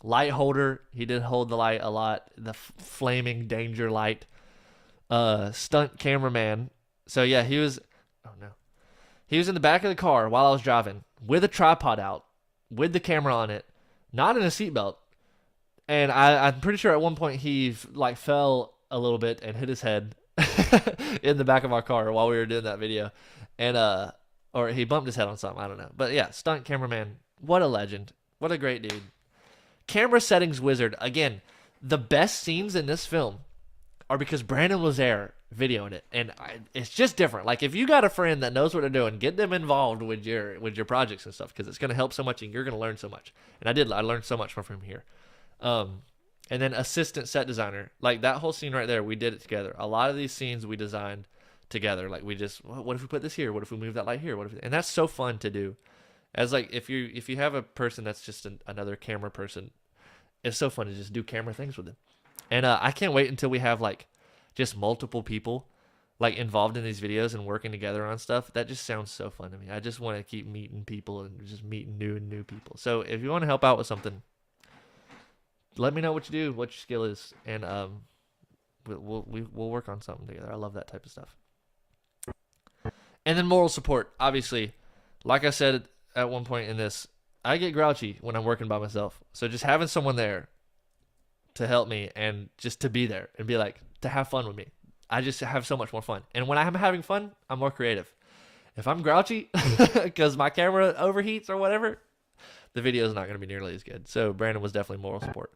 Light holder, he did hold the light a lot. The flaming danger light. Stunt cameraman. So yeah, he was. Oh no. He was in the back of the car while I was driving with a tripod out, with the camera on it, not in a seatbelt. And I'm pretty sure at one point he like fell a little bit and hit his head in the back of our car while we were doing that video. And or he bumped his head on something, I don't know. But yeah, stunt cameraman, what a legend. What a great dude. Camera settings wizard. Again, the best scenes in this film are because Brandon was there videoing it, and it's just different. Like if you got a friend that knows what they're doing, get them involved with your projects and stuff because it's going to help so much and you're going to learn so much. And I learned so much from him here. And then assistant set designer, like that whole scene right there, we did it together. A lot of these scenes we designed together. Like we just, what if we put this here? What if we move that light here? And that's so fun to do. As like if you have a person that's just another camera person, it's so fun to just do camera things with them. And I can't wait until we have like just multiple people like involved in these videos and working together on stuff. That just sounds so fun to me. I just want to keep meeting people and just meeting new people. So if you want to help out with something, let me know what you do, what your skill is, and we'll work on something together. I love that type of stuff. And then moral support. Obviously, like I said at one point in this, I get grouchy when I'm working by myself. So just having someone there to help me and just to be there and be like, to have fun with me. I just have so much more fun. And when I'm having fun, I'm more creative. If I'm grouchy because my camera overheats or whatever, the video is not going to be nearly as good. So Brandon was definitely moral support.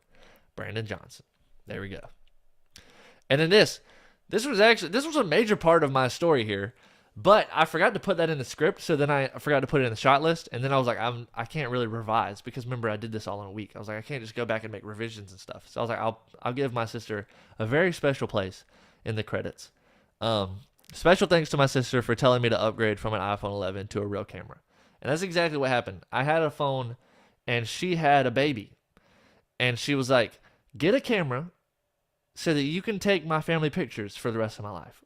Brandon Johnson. There we go. And then this was a major part of my story here, but I forgot to put that in the script. So then I forgot to put it in the shot list. And then I was like, I can't really revise because remember I did this all in a week. I was like, I can't just go back and make revisions and stuff. So I was like, I'll give my sister a very special place in the credits. Special thanks to my sister for telling me to upgrade from an iPhone 11 to a real camera. And that's exactly what happened. I had a phone and she had a baby. And she was like, get a camera so that you can take my family pictures for the rest of my life.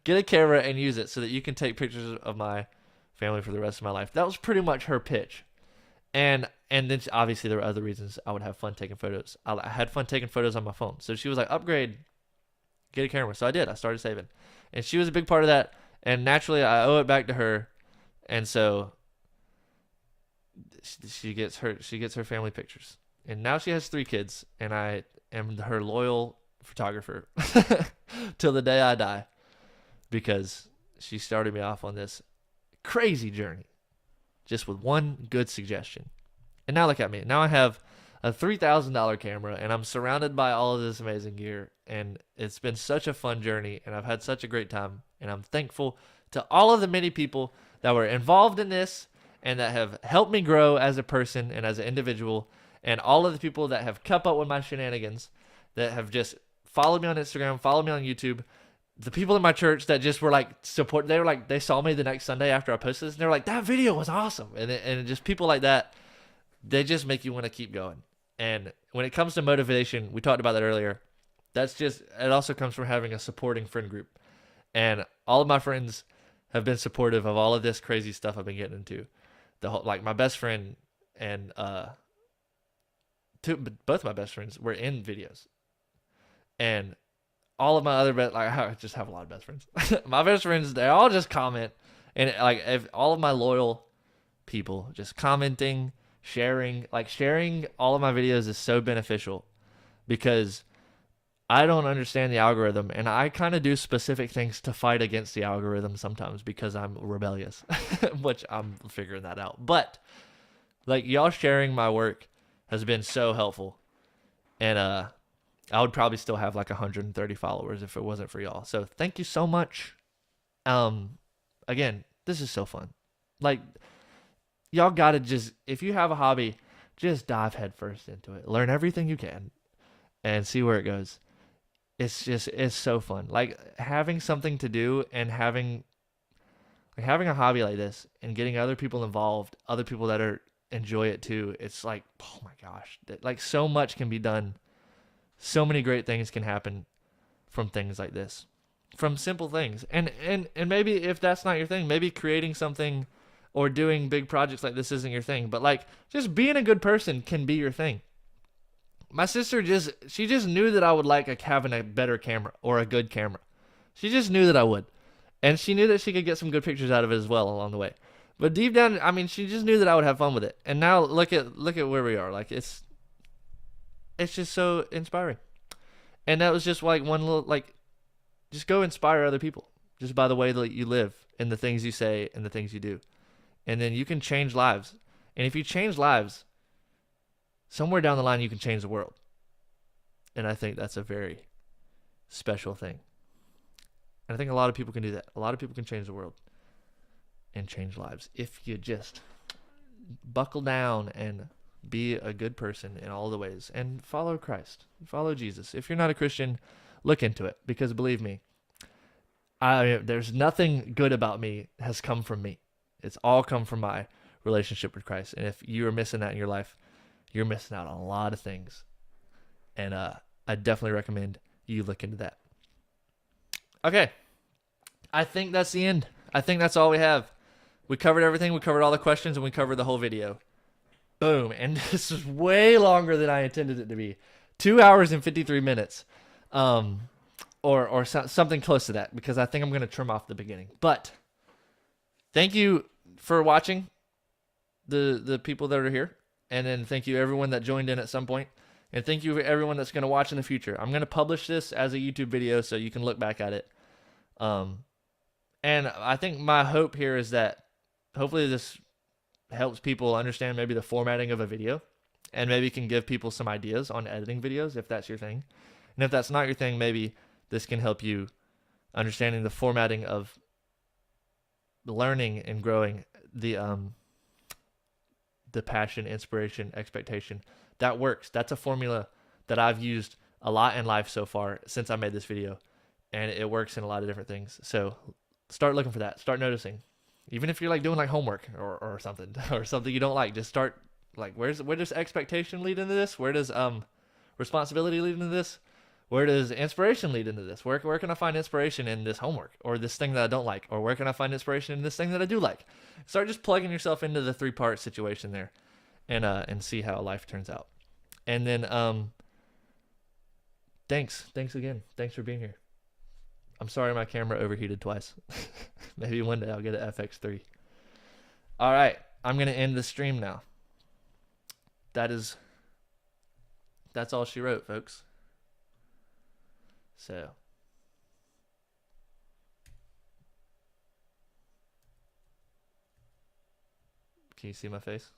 Get a camera and use it so that you can take pictures of my family for the rest of my life. That was pretty much her pitch. And then obviously there were other reasons I would have fun taking photos. I had fun taking photos on my phone. So she was like, upgrade, get a camera. So I did. I started saving. And she was a big part of that. And naturally I owe it back to her. And so she gets her family pictures. And now she has 3 kids, and I am her loyal photographer till the day I die because she started me off on this crazy journey just with one good suggestion. And now look at me. Now I have a $3,000 camera, and I'm surrounded by all of this amazing gear, and it's been such a fun journey, and I've had such a great time, and I'm thankful to all of the many people that were involved in this and that have helped me grow as a person and as an individual. And all of the people that have kept up with my shenanigans, that have just followed me on Instagram, followed me on YouTube, the people in my church that just were like support. They were like, they saw me the next Sunday after I posted this, and they were like, that video was awesome. And just people like that, they just make you want to keep going. And when it comes to motivation, we talked about that earlier. It also comes from having a supporting friend group. And all of my friends have been supportive of all of this crazy stuff I've been getting into. Like my best friend and both my best friends were in videos, and all of my other I just have a lot of best friends. My best friends, they all just comment, and like if all of my loyal people just commenting, sharing all of my videos is so beneficial because I don't understand the algorithm, and I kind of do specific things to fight against the algorithm sometimes because I'm rebellious, which I'm figuring that out. But like y'all sharing my work has been so helpful, and I would probably still have like 130 followers if it wasn't for y'all. So thank you so much. Again, this is so fun. Like y'all gotta just, if you have a hobby, just dive headfirst into it. Learn everything you can, and see where it goes. It's so fun. Like having something to do and having a hobby like this and getting other people involved, other people that enjoy it too. It's like, oh my gosh, like so much can be done. So many great things can happen from things like this, from simple things. And maybe if that's not your thing, maybe creating something or doing big projects like this isn't your thing, but like just being a good person can be your thing. My sister she just knew that I would like having a better camera or a good camera. She just knew that I would. And she knew that she could get some good pictures out of it as well along the way. But deep down, I mean, she just knew that I would have fun with it. And now look at where we are. Like it's just so inspiring. And that was just like one little, like, just go inspire other people just by the way that you live and the things you say and the things you do. And then you can change lives. And if you change lives, somewhere down the line, you can change the world. And I think that's a very special thing. And I think a lot of people can do that. A lot of people can change the world and change lives if you just buckle down and be a good person in all the ways and follow Christ, follow Jesus. If you're not a Christian, look into it, because believe me, there's nothing good about me has come from me. It's all come from my relationship with Christ. And if you are missing that in your life, you're missing out on a lot of things. And I definitely recommend you look into that. Okay. I think that's the end. I think that's all we have. We covered everything. We covered all the questions, and we covered the whole video. Boom. And this is way longer than I intended it to be. 2 hours and 53 minutes. Or something close to that, because I think I'm going to trim off the beginning. But thank you for watching, the people that are here. And then thank you everyone that joined in at some point. And thank you for everyone that's going to watch in the future. I'm going to publish this as a YouTube video so you can look back at it. And I think my hope here is that hopefully this helps people understand maybe the formatting of a video, and maybe can give people some ideas on editing videos if that's your thing. And if that's not your thing, maybe this can help you understanding the formatting of learning and growing the passion, inspiration, expectation. That works. That's a formula that I've used a lot in life so far since I made this video, and it works in a lot of different things. So start looking for that. Start noticing. Even if you're like doing like homework or something or something you don't like, just start like, where does expectation lead into this? Where does responsibility lead into this? Where does inspiration lead into this? Where can I find inspiration in this homework or this thing that I don't like? Or where can I find inspiration in this thing that I do like? Start just plugging yourself into the 3-part situation there, and see how life turns out. And then thanks again. Thanks for being here. I'm sorry my camera overheated twice. Maybe one day I'll get an FX3. All right, I'm gonna end the stream now. That's all she wrote, folks. So, can you see my face?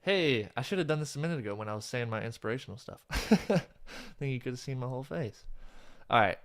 Hey, I should have done this a minute ago when I was saying my inspirational stuff. I think you could have seen my whole face. All right.